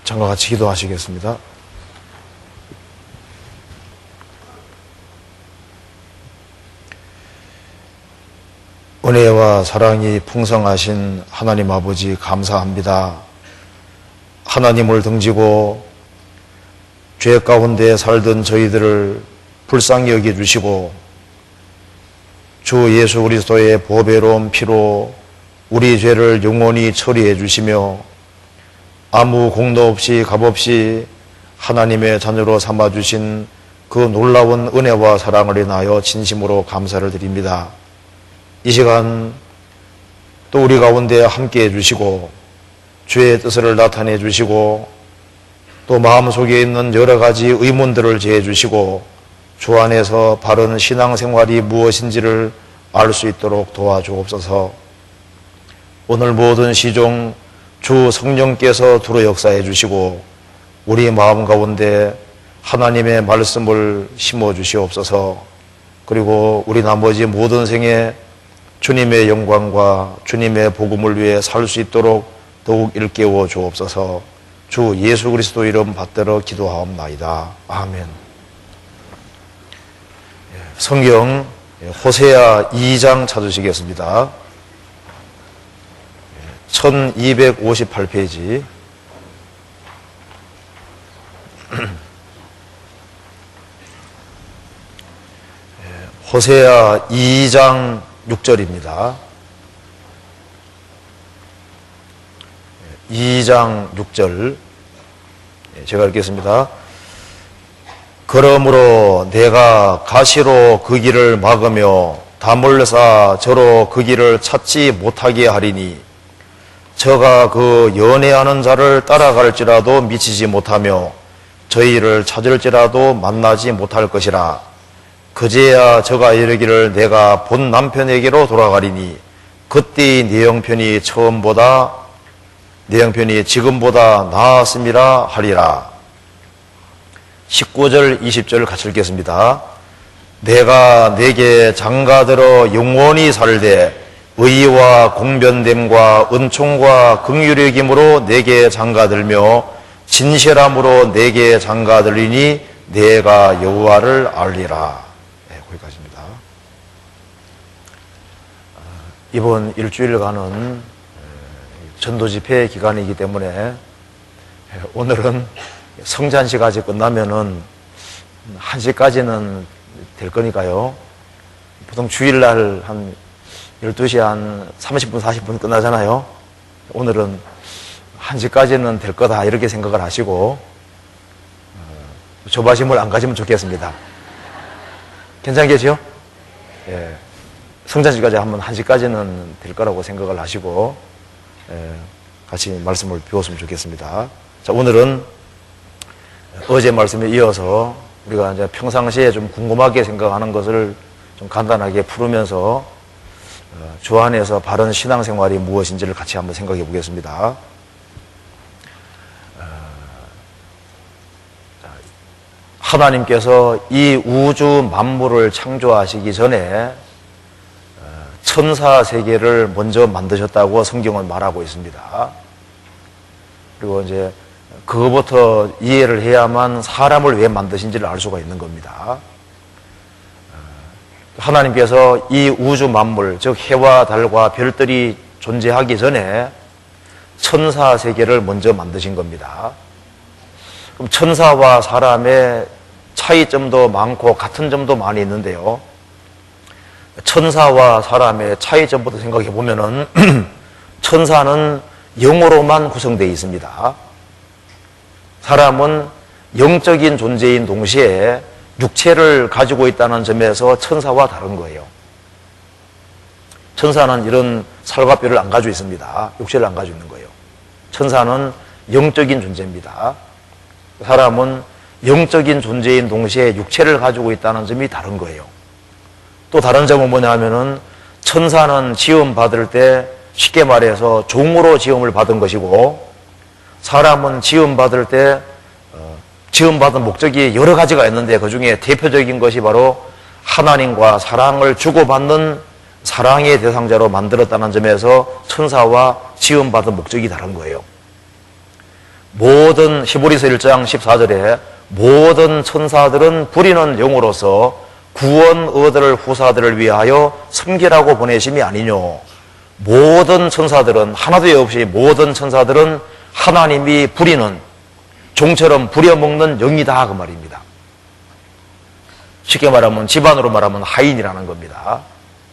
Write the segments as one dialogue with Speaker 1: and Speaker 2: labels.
Speaker 1: 장과 같이 기도하시겠습니다. 은혜와 사랑이 풍성하신 하나님 아버지 감사합니다. 하나님을 등지고 죄 가운데 살던 저희들을 불쌍히 여겨주시고 주 예수 그리스도의 보배로운 피로 우리 죄를 영원히 처리해 주시며 아무 공도 없이 값 없이 하나님의 자녀로 삼아주신 그 놀라운 은혜와 사랑을 인하여 진심으로 감사를 드립니다. 이 시간 또 우리 가운데 함께해 주시고 주의 뜻을 나타내 주시고 또 마음속에 있는 여러 가지 의문들을 제해 주시고 주 안에서 바른 신앙생활이 무엇인지를 알 수 있도록 도와주옵소서. 오늘 모든 시종 주 성령께서 두루 역사해 주시고 우리 마음 가운데 하나님의 말씀을 심어 주시옵소서. 그리고 우리 나머지 모든 생에 주님의 영광과 주님의 복음을 위해 살 수 있도록 더욱 일깨워 주옵소서. 주 예수 그리스도 이름 받들어 기도하옵나이다. 아멘. 성경 호세아 2장 찾으시겠습니다. 1258페이지. 호세아 2장 6절입니다. 2장 6절 제가 읽겠습니다. 그러므로 내가 가시로 그 길을 막으며 다물사 저로 그 길을 찾지 못하게 하리니 저가 그 연애하는 자를 따라갈지라도 미치지 못하며 저희를 찾을지라도 만나지 못할 것이라. 그제야 저가 이르기를 내가 본 남편에게로 돌아가리니 그때의 내 형편이 지금보다 나았음이라 하리라. 19절 20절 같이 읽겠습니다. 내가 내게 장가들어 영원히 살되 의와 공변됨과 은총과 긍휼의 힘으로 내게 장가들며 진실함으로 내게 장가들리니 내가 여호와를 알리라. 네, 거기까지입니다. 이번 일주일간은 전도집회 기간이기 때문에 오늘은 성찬식까지 끝나면은 1시까지는 될 거니까요. 보통 주일날 한 12시 한 30분, 40분 끝나잖아요. 오늘은 1시까지는 될 거다 이렇게 생각을 하시고 조바심을 안 가지면 좋겠습니다. 괜찮겠죠? 예. 성찬식까지 하면 1시까지는 될 거라고 생각을 하시고 같이 말씀을 배웠으면 좋겠습니다. 자, 오늘은 어제 말씀에 이어서 우리가 이제 평상시에 좀 궁금하게 생각하는 것을 좀 간단하게 풀으면서 주 안에서 바른 신앙생활이 무엇인지를 같이 한번 생각해 보겠습니다. 하나님께서 이 우주 만물을 창조하시기 전에 천사 세계를 먼저 만드셨다고 성경은 말하고 있습니다. 그리고 이제 그거부터 이해를 해야만 사람을 왜 만드신지를 알 수가 있는 겁니다. 하나님께서 이 우주 만물, 즉 해와 달과 별들이 존재하기 전에 천사 세계를 먼저 만드신 겁니다. 그럼 천사와 사람의 차이점도 많고 같은 점도 많이 있는데요. 천사와 사람의 차이점부터 생각해 보면은 천사는 영으로만 구성되어 있습니다. 사람은 영적인 존재인 동시에 육체를 가지고 있다는 점에서 천사와 다른 거예요. 천사는 이런 살과 뼈를 안 가지고 있습니다. 육체를 안 가지고 있는 거예요. 천사는 영적인 존재입니다. 사람은 영적인 존재인 동시에 육체를 가지고 있다는 점이 다른 거예요. 또 다른 점은 뭐냐면은 천사는 지음 받을 때 쉽게 말해서 종으로 지음을 받은 것이고 사람은 지음 받을 때 지음 받은 목적이 여러 가지가 있는데 그 중에 대표적인 것이 바로 하나님과 사랑을 주고받는 사랑의 대상자로 만들었다는 점에서 천사와 지음 받은 목적이 다른 거예요. 모든 히브리서 1장 14절에 모든 천사들은 부리는 영으로서 구원 얻을 후사들을 위하여 섬기라고 보내심이 아니뇨. 모든 천사들은 하나도 없이 모든 천사들은 하나님이 부리는 종처럼 부려먹는 영이다 그 말입니다. 쉽게 말하면 집안으로 말하면 하인이라는 겁니다.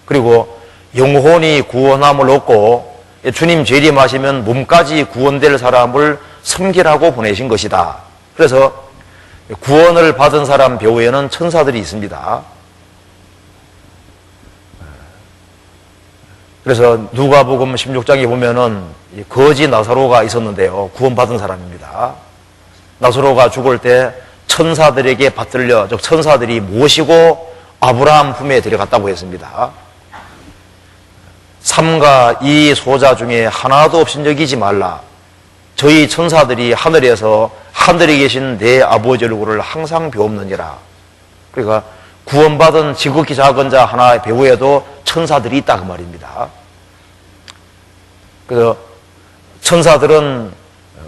Speaker 1: 그리고 영혼이 구원함을 얻고 주님 재림하시면 몸까지 구원될 사람을 섬기라고 보내신 것이다. 그래서 구원을 받은 사람 배후에는 천사들이 있습니다. 그래서 누가복음 16장에 보면은 거지 나사로가 있었는데요. 구원받은 사람입니다. 나사로가 죽을 때 천사들에게 받들려, 즉 천사들이 모시고 아브라함 품에 데려갔다고 했습니다. 삼가 이 소자 중에 하나도 없인 여기지 말라. 저희 천사들이 하늘에서 하늘에 계신 내 아버지 얼굴을 항상 배웁느니라. 그러니까 구원받은 지극히 작은 자 하나의 배후에도 천사들이 있다 그 말입니다. 그래서 천사들은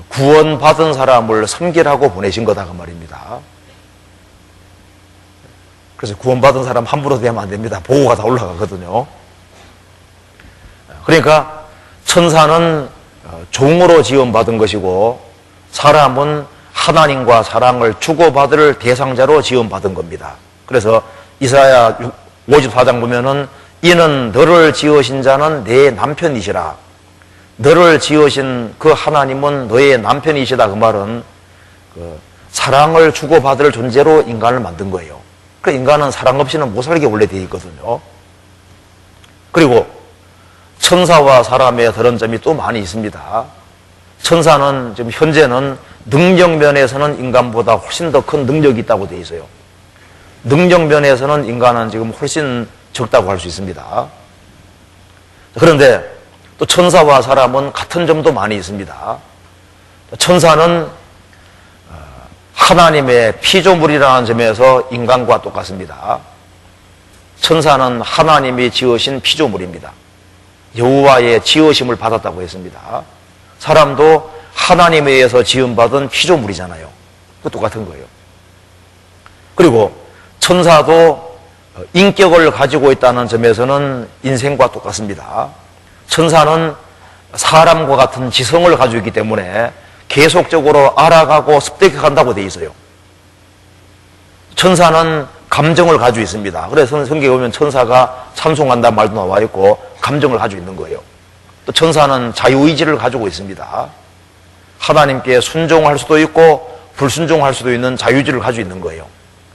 Speaker 1: 구원받은 사람을 섬기라고 보내신 거다 그 말입니다. 그래서 구원받은 사람 함부로 대하면 안 됩니다. 보고가 다 올라가거든요. 그러니까 천사는 종으로 지원받은 것이고 사람은 하나님과 사랑을 주고받을 대상자로 지원받은 겁니다. 그래서 이사야 54장 보면은 이는 너를 지으신 자는 내 남편이시라. 너를 지으신 그 하나님은 너의 남편이시다. 그 말은 사랑을 주고받을 존재로 인간을 만든 거예요. 그 인간은 사랑 없이는 못 살게 원래 되어 있거든요. 그리고 천사와 사람의 다른 점이 또 많이 있습니다. 천사는 지금 현재는 능력 면에서는 인간보다 훨씬 더 큰 능력이 있다고 되어 있어요. 능력 면에서는 인간은 지금 훨씬 적다고 할 수 있습니다. 그런데 또 천사와 사람은 같은 점도 많이 있습니다. 천사는 하나님의 피조물이라는 점에서 인간과 똑같습니다. 천사는 하나님이 지으신 피조물입니다. 여호와의 지으심을 받았다고 했습니다. 사람도 하나님에 의해서 지음받은 피조물이잖아요. 그 똑같은 거예요. 그리고 천사도 인격을 가지고 있다는 점에서는 인생과 똑같습니다. 천사는 사람과 같은 지성을 가지고 있기 때문에 계속적으로 알아가고 습득해간다고 되어 있어요. 천사는 감정을 가지고 있습니다. 그래서 성경에 보면 천사가 찬송한다는 말도 나와 있고 감정을 가지고 있는 거예요. 또 천사는 자유의지를 가지고 있습니다. 하나님께 순종할 수도 있고 불순종할 수도 있는 자유의지를 가지고 있는 거예요.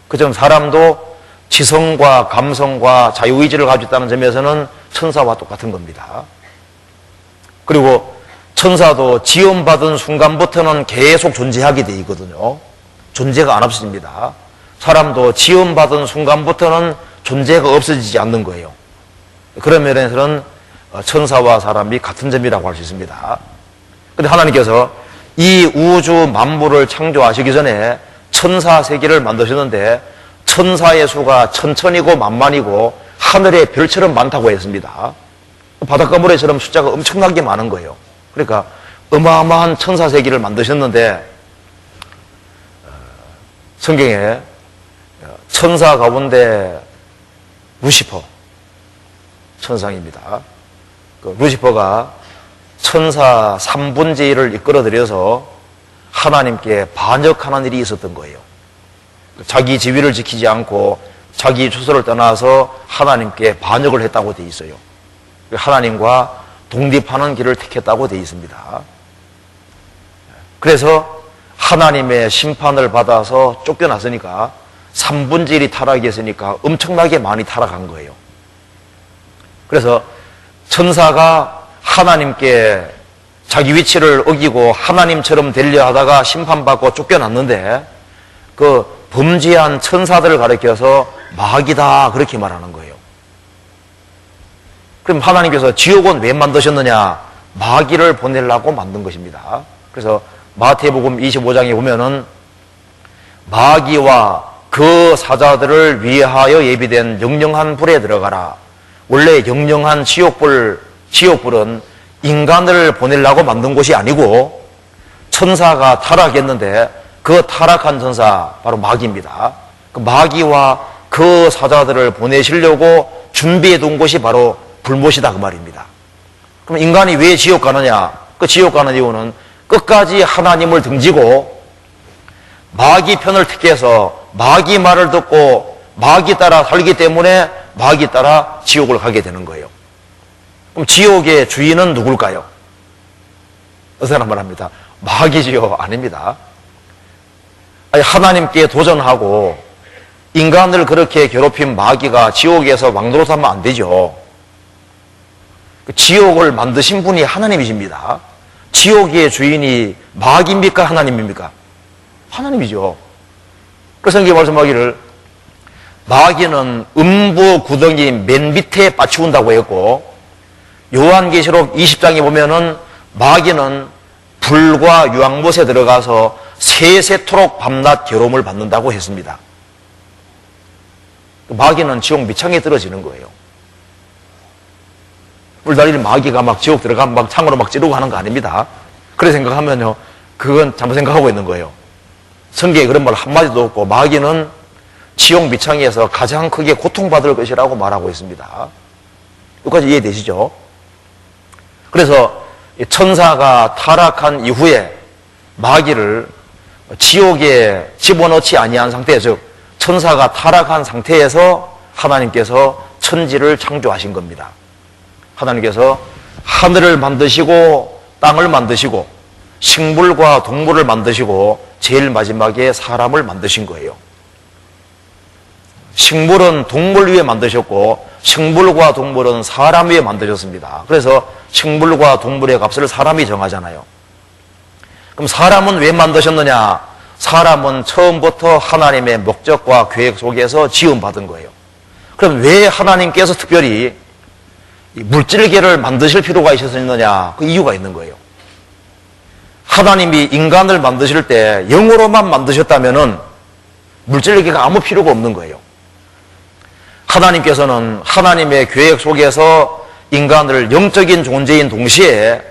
Speaker 1: 그처럼 사람도 지성과 감성과 자유의지를 가지고 있다는 점에서는 천사와 똑같은 겁니다. 그리고 천사도 지음받은 순간부터는 계속 존재하게 돼 있거든요. 존재가 안 없어집니다. 사람도 지음받은 순간부터는 존재가 없어지지 않는 거예요. 그런 면에서는 천사와 사람이 같은 점이라고 할 수 있습니다. 그런데 하나님께서 이 우주 만물을 창조하시기 전에 천사 세계를 만드셨는데 천사의 수가 천천이고 만만이고 하늘의 별처럼 많다고 했습니다. 바닷가 모래처럼 숫자가 엄청나게 많은 거예요. 그러니까 어마어마한 천사 세계를 만드셨는데 성경에 천사 가운데 루시퍼 천상입니다. 그 루시퍼가 천사 3분의 1을 이끌어들여서 하나님께 반역하는 일이 있었던 거예요. 자기 지위를 지키지 않고 자기 주소를 떠나서 하나님께 반역을 했다고 되어 있어요. 하나님과 독립하는 길을 택했다고 되어 있습니다. 그래서 하나님의 심판을 받아서 쫓겨났으니까 3분의 1이 타락했으니까 엄청나게 많이 타락한 거예요. 그래서 천사가 하나님께 자기 위치를 어기고 하나님처럼 되려 하다가 심판받고 쫓겨났는데 그 범죄한 천사들을 가리켜서 마귀다 그렇게 말하는 거예요. 그럼 하나님께서 지옥은 왜 만드셨느냐? 마귀를 보내려고 만든 것입니다. 그래서 마태복음 25장에 보면은 마귀와 그 사자들을 위하여 예비된 영영한 불에 들어가라. 원래 영영한 지옥불은 인간을 보내려고 만든 곳이 아니고 천사가 타락했는데 그 타락한 천사 바로 마귀입니다. 그 마귀와 그 사자들을 보내시려고 준비해 둔 곳이 바로 불못이다 그 말입니다. 그럼 인간이 왜 지옥 가느냐? 그 지옥 가는 이유는 끝까지 하나님을 등지고 마귀 편을 택해서 마귀 말을 듣고 마귀 따라 살기 때문에 마귀 따라 지옥을 가게 되는 거예요. 그럼 지옥의 주인은 누굴까요? 어서 한번 합니다. 마귀지요? 아닙니다. 아니, 하나님께 도전하고 인간을 그렇게 괴롭힌 마귀가 지옥에서 왕노릇하면 안 되죠. 지옥을 만드신 분이 하나님이십니다. 지옥의 주인이 마귀입니까? 하나님입니까? 하나님이죠. 그래서 성경에 말씀하기를 마귀는 음부 구덩이 맨 밑에 빠치운다고 했고, 요한계시록 20장에 보면은 마귀는 불과 유황못에 들어가서 세세토록 밤낮 괴로움을 받는다고 했습니다. 마귀는 지옥 밑창에 떨어지는 거예요. 불달리는 마귀가 막 지옥 들어가면 막 창으로 막 찌르고 하는 거 아닙니다. 그래 생각하면요, 그건 잘못 생각하고 있는 거예요. 성경에 그런 말 한마디도 없고 마귀는 지옥 밑창에서 가장 크게 고통받을 것이라고 말하고 있습니다. 여기까지 이해되시죠? 그래서 천사가 타락한 이후에 마귀를 지옥에 집어넣지 아니한 상태, 즉 천사가 타락한 상태에서 하나님께서 천지를 창조하신 겁니다. 하나님께서 하늘을 만드시고 땅을 만드시고 식물과 동물을 만드시고 제일 마지막에 사람을 만드신 거예요. 식물은 동물 위에 만드셨고 식물과 동물은 사람 위에 만드셨습니다. 그래서 식물과 동물의 값을 사람이 정하잖아요. 그럼 사람은 왜 만드셨느냐? 사람은 처음부터 하나님의 목적과 계획 속에서 지음받은 거예요. 그럼 왜 하나님께서 특별히 물질계를 만드실 필요가 있었느냐? 그 이유가 있는 거예요. 하나님이 인간을 만드실 때 영으로만 만드셨다면은 물질계가 아무 필요가 없는 거예요. 하나님께서는 하나님의 계획 속에서 인간을 영적인 존재인 동시에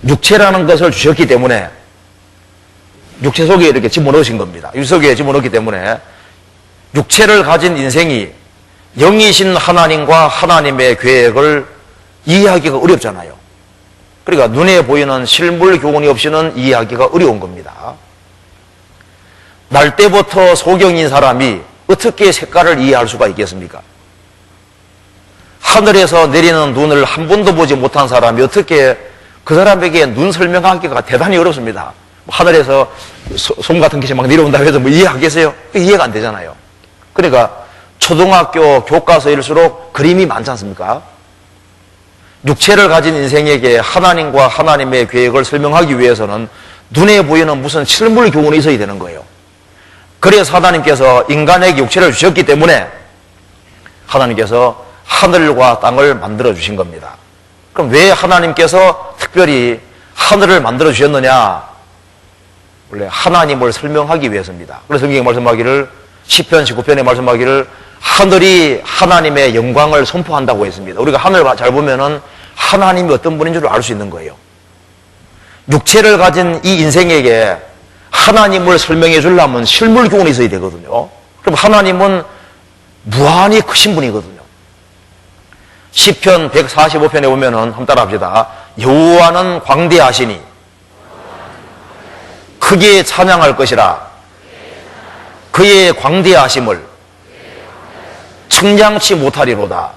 Speaker 1: 육체라는 것을 주셨기 때문에 육체 속에 이렇게 집어넣으신 겁니다. 육체 속에 집어넣기 때문에 육체를 가진 인생이 영이신 하나님과 하나님의 계획을 이해하기가 어렵잖아요. 그러니까 눈에 보이는 실물 교훈이 없이는 이해하기가 어려운 겁니다. 날 때부터 소경인 사람이 어떻게 색깔을 이해할 수가 있겠습니까? 하늘에서 내리는 눈을 한 번도 보지 못한 사람이 어떻게 그 사람에게 눈 설명하기가 대단히 어렵습니다. 하늘에서 솜 같은 것이 막 내려온다고 해서 뭐 이해하겠어요? 이해가 안 되잖아요. 그러니까 초등학교 교과서일수록 그림이 많지 않습니까? 육체를 가진 인생에게 하나님과 하나님의 계획을 설명하기 위해서는 눈에 보이는 무슨 실물 교훈이 있어야 되는 거예요. 그래서 하나님께서 인간에게 육체를 주셨기 때문에 하나님께서 하늘과 땅을 만들어 주신 겁니다. 그럼 왜 하나님께서 특별히 하늘을 만들어 주셨느냐? 원래 하나님을 설명하기 위해서입니다. 그래서 성경에 말씀하기를 시편 19편에 말씀하기를 하늘이 하나님의 영광을 선포한다고 했습니다. 우리가 하늘을 잘 보면은 하나님이 어떤 분인 줄 알 수 있는 거예요. 육체를 가진 이 인생에게 하나님을 설명해 주려면 실물 교훈이 있어야 되거든요. 그럼 하나님은 무한히 크신 분이거든요. 시편 145편에 보면은 한번 따라 합시다. 여호와는 광대하시니 크게 찬양할 것이라. 그의 광대하심을 측량치 못하리로다.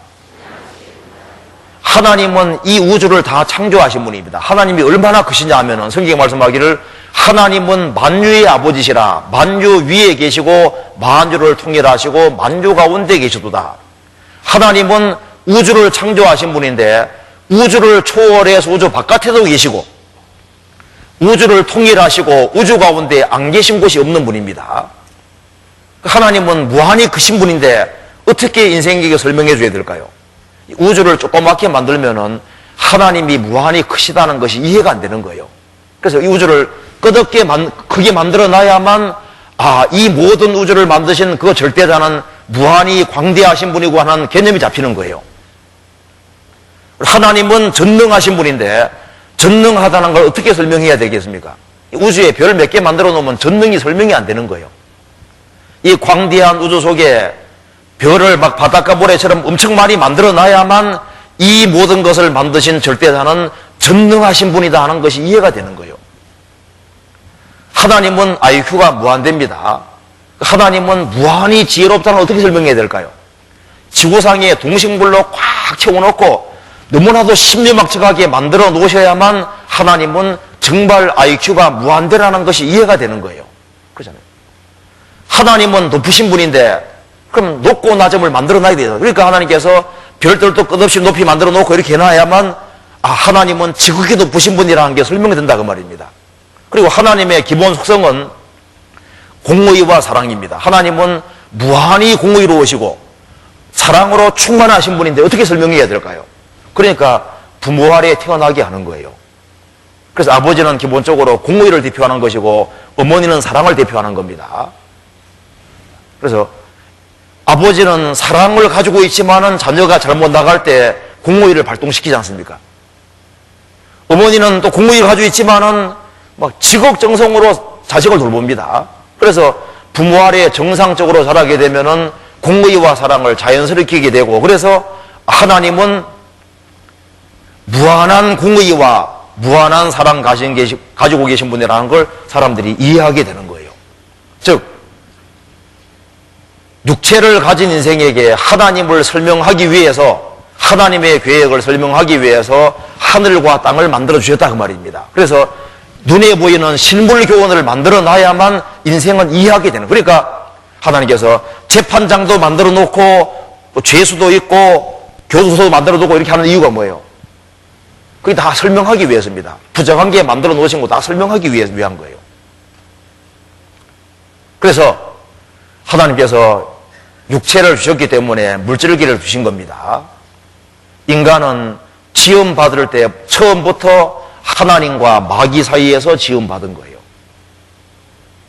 Speaker 1: 하나님은 이 우주를 다 창조하신 분입니다. 하나님이 얼마나 크시냐 하면은 성경에 말씀하기를 하나님은 만유의 아버지시라. 만유 위에 계시고 만유를 통일하시고 만유 가운데 계시도다. 하나님은 우주를 창조하신 분인데 우주를 초월해서 우주 바깥에도 계시고 우주를 통일하시고 우주 가운데 안 계신 곳이 없는 분입니다. 하나님은 무한히 크신 분인데 어떻게 인생에게 설명해 줘야 될까요? 우주를 조그맣게 만들면은 하나님이 무한히 크시다는 것이 이해가 안 되는 거예요. 그래서 이 우주를 끄덕게 크게 만들어 놔야만 이 모든 우주를 만드신 그 절대자는 무한히 광대하신 분이고 하는 개념이 잡히는 거예요. 하나님은 전능하신 분인데 전능하다는 걸 어떻게 설명해야 되겠습니까? 우주에 별 몇 개 만들어 놓으면 전능이 설명이 안 되는 거예요. 이 광대한 우주 속에 별을 막 바닷가 모래처럼 엄청 많이 만들어 놔야만 이 모든 것을 만드신 절대자는 전능하신 분이다 하는 것이 이해가 되는 거예요. 하나님은 IQ가 무한대입니다. 하나님은 무한히 지혜롭다는 어떻게 설명해야 될까요? 지구상에 동식물로 꽉 채워놓고 너무나도 신묘막측하게 만들어 놓으셔야만 하나님은 정말 IQ가 무한대라는 것이 이해가 되는 거예요. 그렇잖아요. 하나님은 높으신 분인데 그럼 높고 낮음을 만들어 놔야 돼요. 그러니까 하나님께서 별들도 끝없이 높이 만들어 놓고 이렇게 해놔야만 하나님은 지극히 높으신 분이라는 게 설명이 된다 그 말입니다. 그리고 하나님의 기본 속성은 공의와 사랑입니다. 하나님은 무한히 공의로우시고 사랑으로 충만하신 분인데 어떻게 설명해야 될까요? 그러니까 부모 아래에 태어나게 하는 거예요. 그래서 아버지는 기본적으로 공의를 대표하는 것이고 어머니는 사랑을 대표하는 겁니다. 그래서 아버지는 사랑을 가지고 있지만은 자녀가 잘못 나갈 때 공의를 발동시키지 않습니까? 어머니는 또 공의를 가지고 있지만은 막 지극정성으로 자식을 돌봅니다. 그래서 부모 아래에 정상적으로 자라게 되면은 공의와 사랑을 자연스럽게 하게 되고, 그래서 하나님은 무한한 공의와 무한한 사랑 가지고 계신 분이라는 걸 사람들이 이해하게 되는 거예요. 즉, 육체를 가진 인생에게 하나님을 설명하기 위해서, 하나님의 계획을 설명하기 위해서 하늘과 땅을 만들어 주셨다 그 말입니다. 그래서 눈에 보이는 실물 교원을 만들어 놔야만 인생은 이해하게 되는 거예요. 그러니까 하나님께서 재판장도 만들어 놓고 죄수도 있고 교도소도 만들어 놓고 이렇게 하는 이유가 뭐예요? 그게 다 설명하기 위해서입니다. 부정관계 만들어 놓으신 거 다 설명하기 위한 거예요. 그래서 하나님께서 육체를 주셨기 때문에 물질기를 주신 겁니다. 인간은 지음 받을 때 처음부터 하나님과 마귀 사이에서 지음 받은 거예요.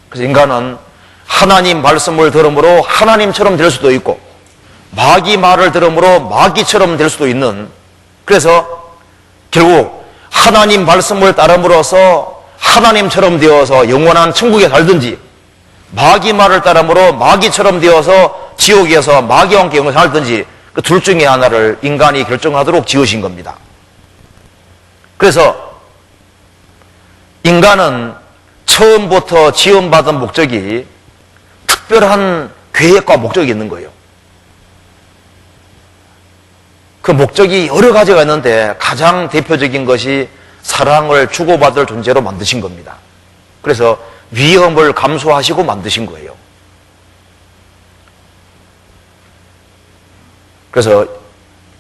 Speaker 1: 그래서 인간은 하나님 말씀을 들음으로 하나님처럼 될 수도 있고 마귀 말을 들음으로 마귀처럼 될 수도 있는, 그래서 결국 하나님 말씀을 따름으로써 하나님처럼 되어서 영원한 천국에 살든지 마귀 말을 따름으로 마귀처럼 되어서 지옥에서 마귀와 함께 영원히 살든지 그 둘 중에 하나를 인간이 결정하도록 지으신 겁니다. 그래서 인간은 처음부터 지음받은 목적이 특별한 계획과 목적이 있는 거예요. 그 목적이 여러 가지가 있는데 가장 대표적인 것이 사랑을 주고받을 존재로 만드신 겁니다. 그래서 위험을 감수하시고 만드신 거예요. 그래서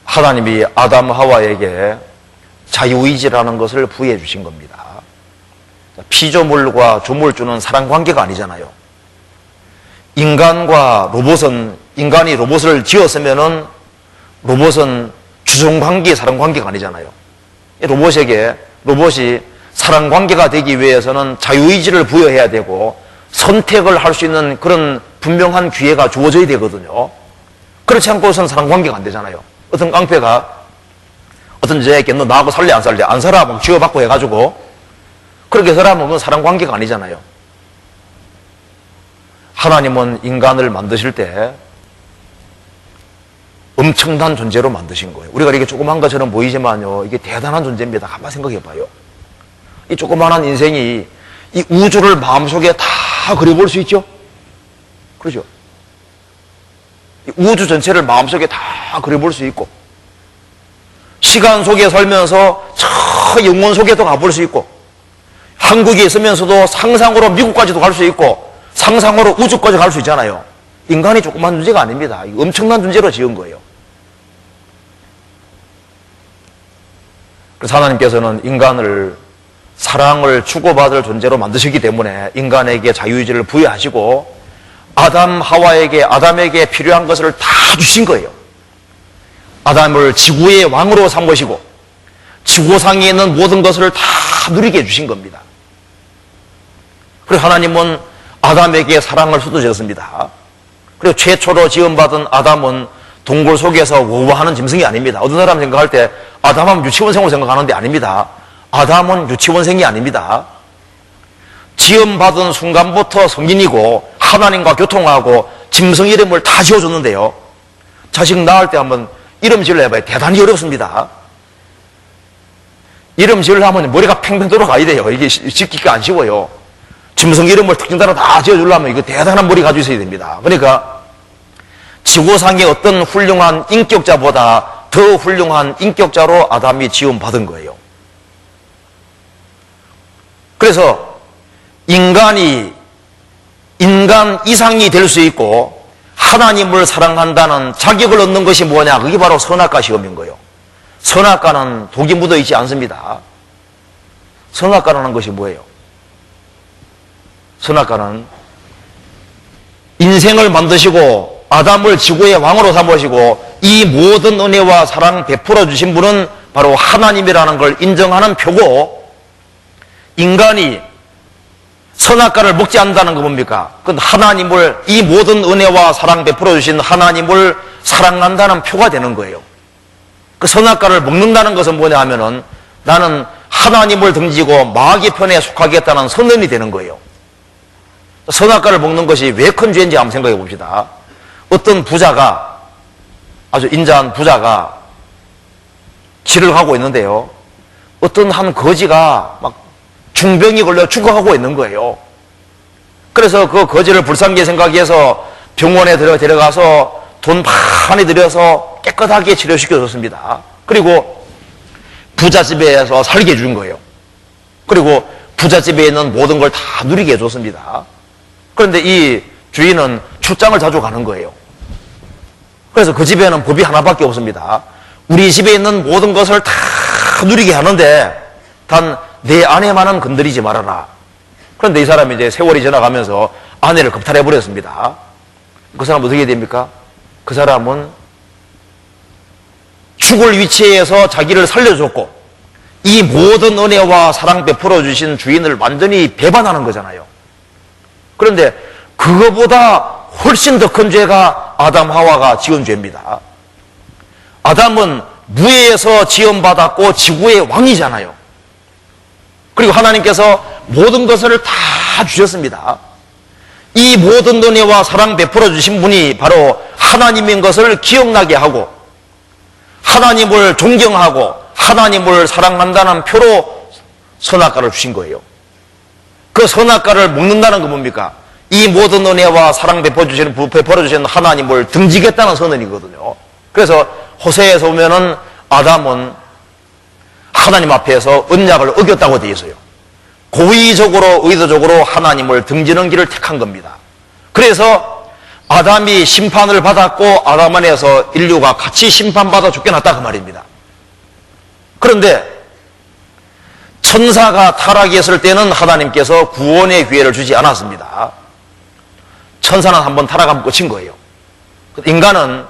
Speaker 1: 하나님이 아담 하와에게 자유의지라는 것을 부여해 주신 겁니다. 피조물과 조물주는 사랑관계가 아니잖아요. 인간과 로봇은, 인간이 로봇을 지었으면은 로봇은 주종관계, 사랑관계가 아니잖아요. 로봇이 사랑관계가 되기 위해서는 자유의지를 부여해야 되고 선택을 할 수 있는 그런 분명한 기회가 주어져야 되거든요. 그렇지 않고선 사랑관계가 안 되잖아요. 어떤 깡패가 어떤 여자에게 너 나하고 살래 안 살래? 안 살아 막 쥐어받고 해가지고 그렇게 살아면 그건 사랑관계가 아니잖아요. 하나님은 인간을 만드실 때 엄청난 존재로 만드신 거예요. 우리가 이렇게 조그만 것처럼 보이지만요, 이게 대단한 존재입니다. 가만 생각해 봐요. 이 조그만한 인생이 이 우주를 마음속에 다 그려볼 수 있죠? 그렇죠? 이 우주 전체를 마음속에 다 그려볼 수 있고, 시간 속에 살면서 저 영혼 속에도 가볼 수 있고, 한국에 있으면서도 상상으로 미국까지도 갈 수 있고, 상상으로 우주까지 갈 수 있잖아요. 인간이 조그만 존재가 아닙니다. 엄청난 존재로 지은 거예요. 그래서 하나님께서는 인간을 사랑을 주고받을 존재로 만드시기 때문에 인간에게 자유의지를 부여하시고 아담에게 필요한 것을 다 주신 거예요. 아담을 지구의 왕으로 삼으시고 지구상에 있는 모든 것을 다 누리게 해주신 겁니다. 그리고 하나님은 아담에게 사랑을 쏟아졌습니다. 그리고 최초로 지음받은 아담은 동굴 속에서 워워하는 짐승이 아닙니다. 어떤 사람 생각할 때 아담은 유치원생으로 생각하는데 아닙니다. 아담은 유치원생이 아닙니다. 지음받은 순간부터 성인이고 하나님과 교통하고 짐승 이름을 다 지어줬는데요. 자식 낳을 때 한번 이름 지으려 해봐요. 대단히 어렵습니다. 이름 지으려면 머리가 팽팽 돌아가야 돼요. 이게 짓기가 안 쉬워요. 짐승 이름을 특정 따라 다 지어주려면 이거 대단한 머리 가지고 있어야 됩니다. 그러니까 지구상의 어떤 훌륭한 인격자보다 더 훌륭한 인격자로 아담이 지음받은 거예요. 그래서 인간이 인간 이상이 될 수 있고 하나님을 사랑한다는 자격을 얻는 것이 뭐냐? 그게 바로 선악과 시험인 거예요. 선악과는 독이 묻어 있지 않습니다. 선악과라는 것이 뭐예요? 선악과는 인생을 만드시고 아담을 지구의 왕으로 삼으시고 이 모든 은혜와 사랑 베풀어 주신 분은 바로 하나님이라는 걸 인정하는 표고, 인간이 선악과를 먹지 않는다는 거 뭡니까? 그건 하나님을, 이 모든 은혜와 사랑 베풀어 주신 하나님을 사랑한다는 표가 되는 거예요. 그 선악과를 먹는다는 것은 뭐냐 하면은 나는 하나님을 등지고 마귀 편에 속하겠다는 선언이 되는 거예요. 선악과를 먹는 것이 왜 큰 죄인지 한번 생각해 봅시다. 어떤 부자가, 아주 인자한 부자가 길을 가고 있는데요. 어떤 한 거지가 막 중병이 걸려 죽어가고 있는 거예요. 그래서 그 거지를 불쌍하게 생각해서 병원에 데려가서 돈 많이 들여서 깨끗하게 치료시켜줬습니다. 그리고 부잣집에서 살게 해준 거예요. 그리고 부잣집에 있는 모든 걸 다 누리게 해줬습니다. 그런데 이 주인은 출장을 자주 가는 거예요. 그래서 그 집에는 법이 하나밖에 없습니다. 우리 집에 있는 모든 것을 다 누리게 하는데 단 내 아내만은 건드리지 말아라. 그런데 이 사람이 이제 세월이 지나가면서 아내를 겁탈해버렸습니다. 그 사람은 어떻게 됩니까? 그 사람은 죽을 위치에서 자기를 살려줬고 이 모든 은혜와 사랑 베풀어 주신 주인을 완전히 배반하는 거잖아요. 그런데 그거보다 훨씬 더 큰 죄가 아담 하와가 지은 죄입니다. 아담은 무에서 지음받았고 지구의 왕이잖아요. 그리고 하나님께서 모든 것을 다 주셨습니다. 이 모든 은혜와 사랑 베풀어 주신 분이 바로 하나님인 것을 기억나게 하고 하나님을 존경하고 하나님을 사랑한다는 표로 선악과를 주신 거예요. 그 선악과를 먹는다는 건 뭡니까? 이 모든 은혜와 사랑 베풀어 주신 하나님을 등지겠다는 선언이거든요. 그래서 호세에서 보면은 아담은 하나님 앞에서 언약을 어겼다고 되어 있어요. 고의적으로 의도적으로 하나님을 등지는 길을 택한 겁니다. 그래서 아담이 심판을 받았고 아담 안에서 인류가 같이 심판받아 쫓겨났다 그 말입니다. 그런데 천사가 타락했을 때는 하나님께서 구원의 기회를 주지 않았습니다. 천사는 한번 타락하면 끝인 거예요. 인간은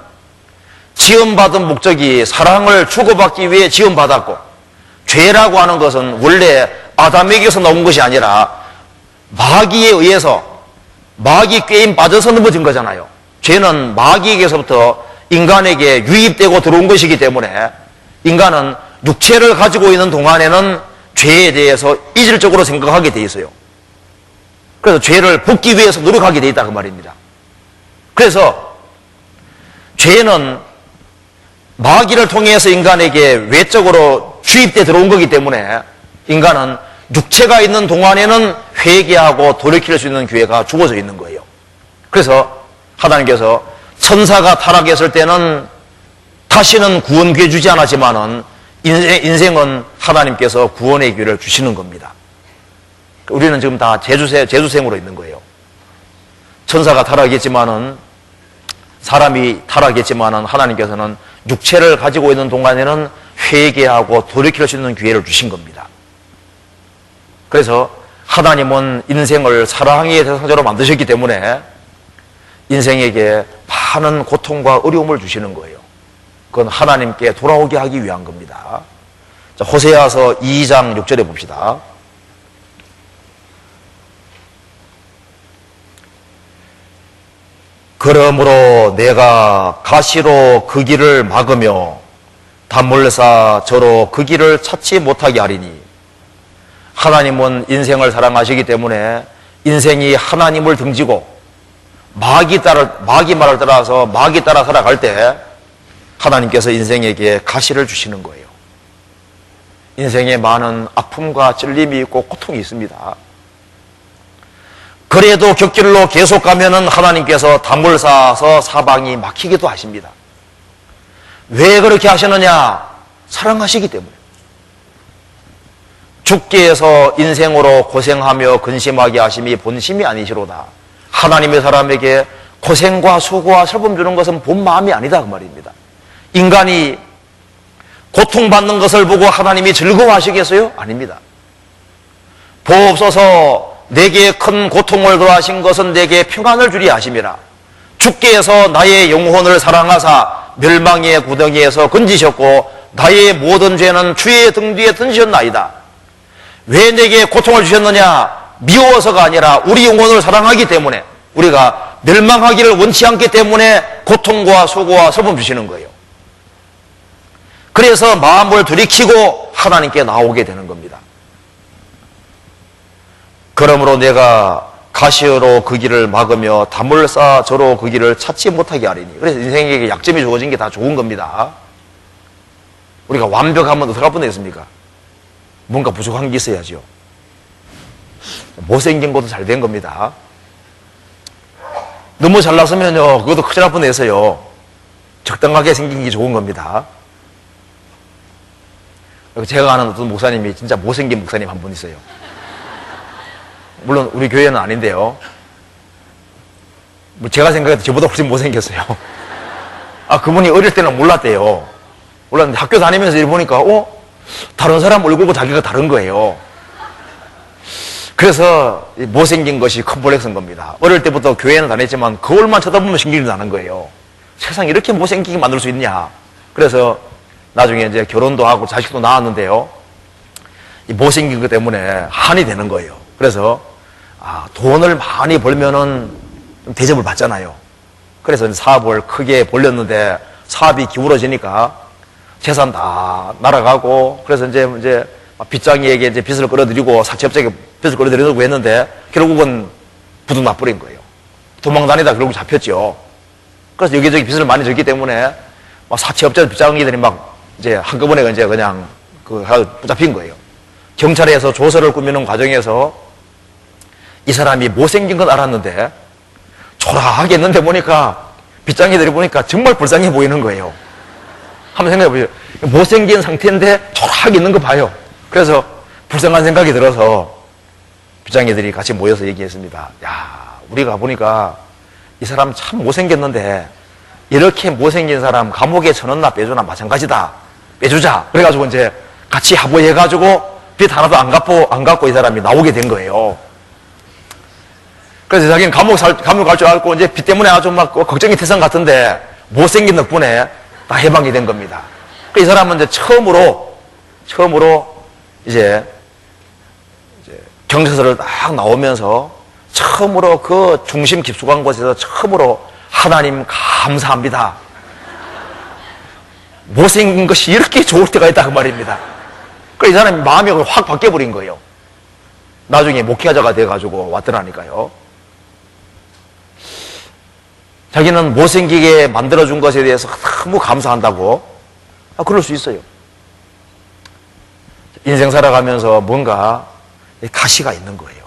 Speaker 1: 지음받은 목적이 사랑을 주고받기 위해 지음받았고, 죄라고 하는 것은 원래 아담에게서 나온 것이 아니라 마귀에 의해서, 마귀 꾀임 빠져서 넘어진 거잖아요. 죄는 마귀에게서부터 인간에게 유입되고 들어온 것이기 때문에 인간은 육체를 가지고 있는 동안에는 죄에 대해서 이질적으로 생각하게 돼 있어요. 그래서 죄를 벗기 위해서 노력하게 돼 있다 그 말입니다. 그래서 죄는 마귀를 통해서 인간에게 외적으로 주입돼 들어온 거기 때문에 인간은 육체가 있는 동안에는 회개하고 돌이킬 수 있는 기회가 주어져 있는 거예요. 그래서 하나님께서 천사가 타락했을 때는 다시는 구원 기회 주지 않았지만은 인생은 하나님께서 구원의 기회를 주시는 겁니다. 우리는 지금 다 재수생으로 있는 거예요. 천사가 타락했지만은, 사람이 타락했지만은 하나님께서는 육체를 가지고 있는 동안에는 회개하고 돌이킬 수 있는 기회를 주신 겁니다. 그래서 하나님은 인생을 사랑의 대상자로 만드셨기 때문에 인생에게 많은 고통과 어려움을 주시는 거예요. 그건 하나님께 돌아오게 하기 위한 겁니다. 자, 호세아서 2장 6절에 봅시다. 그러므로 내가 가시로 그 길을 막으며 단물사 저로 그 길을 찾지 못하게 하리니 하나님은 인생을 사랑하시기 때문에 인생이 하나님을 등지고 마귀 말을 따라서 마귀 따라 살아갈 때 하나님께서 인생에게 가시를 주시는 거예요. 인생에 많은 아픔과 찔림이 있고 고통이 있습니다. 그래도 곁길로 계속 가면은 하나님께서 담을 쌓아서 사방이 막히기도 하십니다. 왜 그렇게 하시느냐? 사랑하시기 때문에. 죽게 해서 인생으로 고생하며 근심하게 하심이 본심이 아니시로다. 하나님의 사람에게 고생과 수고와 슬픔 주는 것은 본 마음이 아니다 그 말입니다. 인간이 고통받는 것을 보고 하나님이 즐거워하시겠어요? 아닙니다. 보옵소서 내게 큰 고통을 더하신 것은 내게 평안을 주리야 하심이라. 죽게 해서 나의 영혼을 사랑하사 멸망의 구덩이에서 건지셨고 나의 모든 죄는 주의 등 뒤에 던지셨나이다. 왜 내게 고통을 주셨느냐? 미워서가 아니라 우리 영혼을 사랑하기 때문에, 우리가 멸망하기를 원치 않기 때문에 고통과 수고와 슬픔 주시는 거예요. 그래서 마음을 돌이키고 하나님께 나오게 되는 겁니다. 그러므로 내가 가시로 그 길을 막으며 담을 쌓아 저로 그 길을 찾지 못하게 하리니. 그래서 인생에게 약점이 주어진 게 다 좋은 겁니다. 우리가 완벽하면 어떡할 뻔했습니까? 뭔가 부족한 게 있어야죠. 못생긴 것도 잘 된 겁니다. 너무 잘났으면요, 그것도 큰일 날 뻔해서요. 적당하게 생긴 게 좋은 겁니다. 제가 아는 어떤 목사님이 진짜 못생긴 목사님 한 분 있어요. 물론 우리 교회는 아닌데요. 제가 생각해도 저보다 훨씬 못생겼어요. 그분이 어릴 때는 몰랐대요. 몰랐는데 학교 다니면서 이렇게 보니까 다른 사람 얼굴과 자기가 다른 거예요. 그래서 못생긴 것이 컴플렉스인 겁니다. 어릴 때부터 교회는 다녔지만 거울만 쳐다보면 신경이 나는 거예요. 세상에 이렇게 못생기게 만들 수 있냐. 그래서 나중에 이제 결혼도 하고 자식도 낳았는데요, 이 못생긴 것 때문에 한이 되는 거예요. 그래서 돈을 많이 벌면은 대접을 받잖아요. 그래서 사업을 크게 벌렸는데 사업이 기울어지니까 재산 다 날아가고, 그래서 이제 빚장이에게 이제 빚을 끌어들이고 사채업자에게 빚을 끌어들이려고 했는데 결국은 부득 나버린 거예요. 도망 다니다 결국 잡혔죠. 그래서 여기저기 빚을 많이 졌기 때문에 사채업자 빚장이들이 이제 한꺼번에 이제 그냥 붙잡힌 거예요. 경찰에서 조서를 꾸미는 과정에서 이 사람이 못생긴 건 알았는데 초라하게 있는데 보니까 빚장이들이 보니까 정말 불쌍해 보이는 거예요. 한번 생각해 보세요. 못생긴 상태인데 초라하게 있는 거 봐요. 그래서 불쌍한 생각이 들어서 빚장이들이 같이 모여서 얘기했습니다. 야, 우리가 보니까 이 사람 참 못생겼는데 이렇게 못생긴 사람 감옥에 쳐넣나 빼주나 마찬가지다. 빼주자. 그래가지고 이제 같이 합의해가지고 빚 하나도 안 갚고 이 사람이 나오게 된 거예요. 그래서 자기는 감옥 갈 줄 알고 이제 빚 때문에 아주 걱정이 태산 같은데 못생긴 덕분에 다 해방이 된 겁니다. 이 사람은 이제 처음으로 이제 경찰서를 딱 나오면서 처음으로 그 중심 깊숙한 곳에서 처음으로 하나님 감사합니다. 못생긴 것이 이렇게 좋을 때가 있다 그 말입니다. 그래서 이 사람이 마음이 확 바뀌어버린 거예요. 나중에 목회자가 돼가지고 왔더라니까요. 자기는 못생기게 만들어준 것에 대해서 너무 감사한다고. 그럴 수 있어요. 인생 살아가면서 뭔가 가시가 있는 거예요.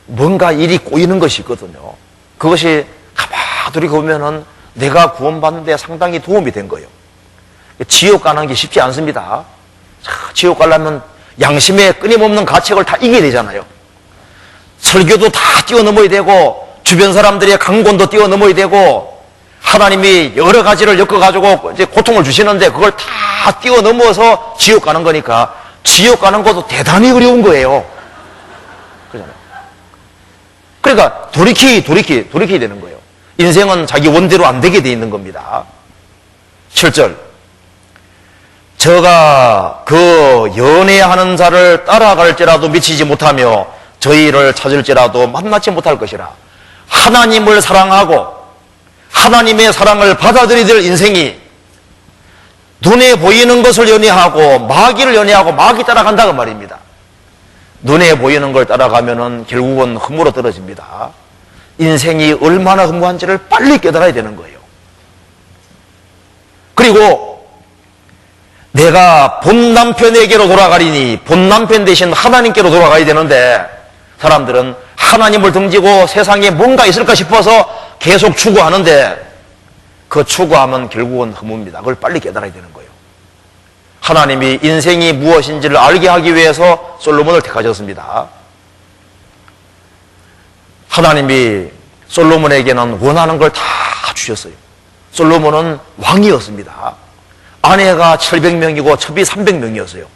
Speaker 1: 뭔가 일이 꼬이는 것이 있거든요. 그것이 가만히 보면은 내가 구원받는 데 상당히 도움이 된 거예요. 지옥 가는 게 쉽지 않습니다. 지옥 가려면 양심의 끊임없는 가책을 다 이겨야 되잖아요. 설교도 다 뛰어넘어야 되고 주변 사람들의 강권도 뛰어넘어야 되고 하나님이 여러 가지를 엮어가지고 이제 고통을 주시는데 그걸 다 뛰어넘어서 지옥 가는 거니까 지옥 가는 것도 대단히 어려운 거예요. 그렇잖아요. 그러니까 돌이켜야 되는 거예요. 인생은 자기 원대로 안 되게 돼 있는 겁니다. 7절. 저가 그 연애하는 자를 따라갈지라도 미치지 못하며 저희를 찾을지라도 만나지 못할 것이라. 하나님을 사랑하고 하나님의 사랑을 받아들이야 될 인생이 눈에 보이는 것을 연애하고 마귀를 연애하고 마귀 따라간다 그 말입니다. 눈에 보이는 걸 따라가면은 결국은 흠으로 떨어집니다. 인생이 얼마나 흠한지를 빨리 깨달아야 되는 거예요. 그리고 내가 본 남편에게로 돌아가리니 본 남편 대신 하나님께로 돌아가야 되는데 사람들은 하나님을 등지고 세상에 뭔가 있을까 싶어서 계속 추구하는데 그 추구하면 결국은 허무입니다. 그걸 빨리 깨달아야 되는 거예요. 하나님이 인생이 무엇인지를 알게 하기 위해서 솔로몬을 택하셨습니다. 하나님이 솔로몬에게는 원하는 걸 다 주셨어요. 솔로몬은 왕이었습니다. 아내가 700명이고 첩이 300명이었어요.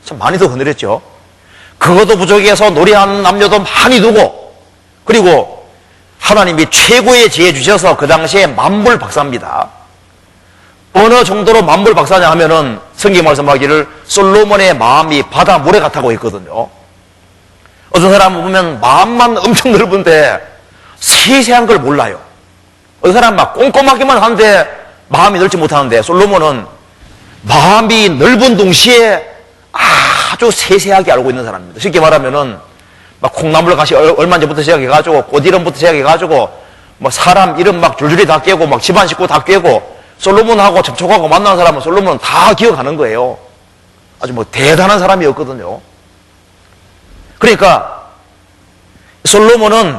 Speaker 1: 참 많이도 거느렸죠. 그것도 부족해서 노래하는 남녀도 많이 두고, 그리고 하나님이 최고의 지혜 주셔서 그 당시에 만불박사입니다. 어느 정도로 만불박사냐 하면은 성경 말씀하기를 솔로몬의 마음이 바다 모래 같다고 했거든요. 어떤 사람은 보면 마음만 엄청 넓은데 세세한 걸 몰라요. 어떤 사람은 막 꼼꼼하기만 한데 마음이 넓지 못하는데 솔로몬은 마음이 넓은 동시에 아주 세세하게 알고 있는 사람입니다. 쉽게 말하면은 막 콩나물 가시 얼마 전부터 시작해가지고 꽃 이름부터 시작해가지고 뭐 사람 이름 막 줄줄이 다 깨고 막 집안 식구 다 깨고 솔로몬하고 접촉하고 만난 사람은 솔로몬은 다 기억하는 거예요. 아주 뭐 대단한 사람이었거든요. 그러니까 솔로몬은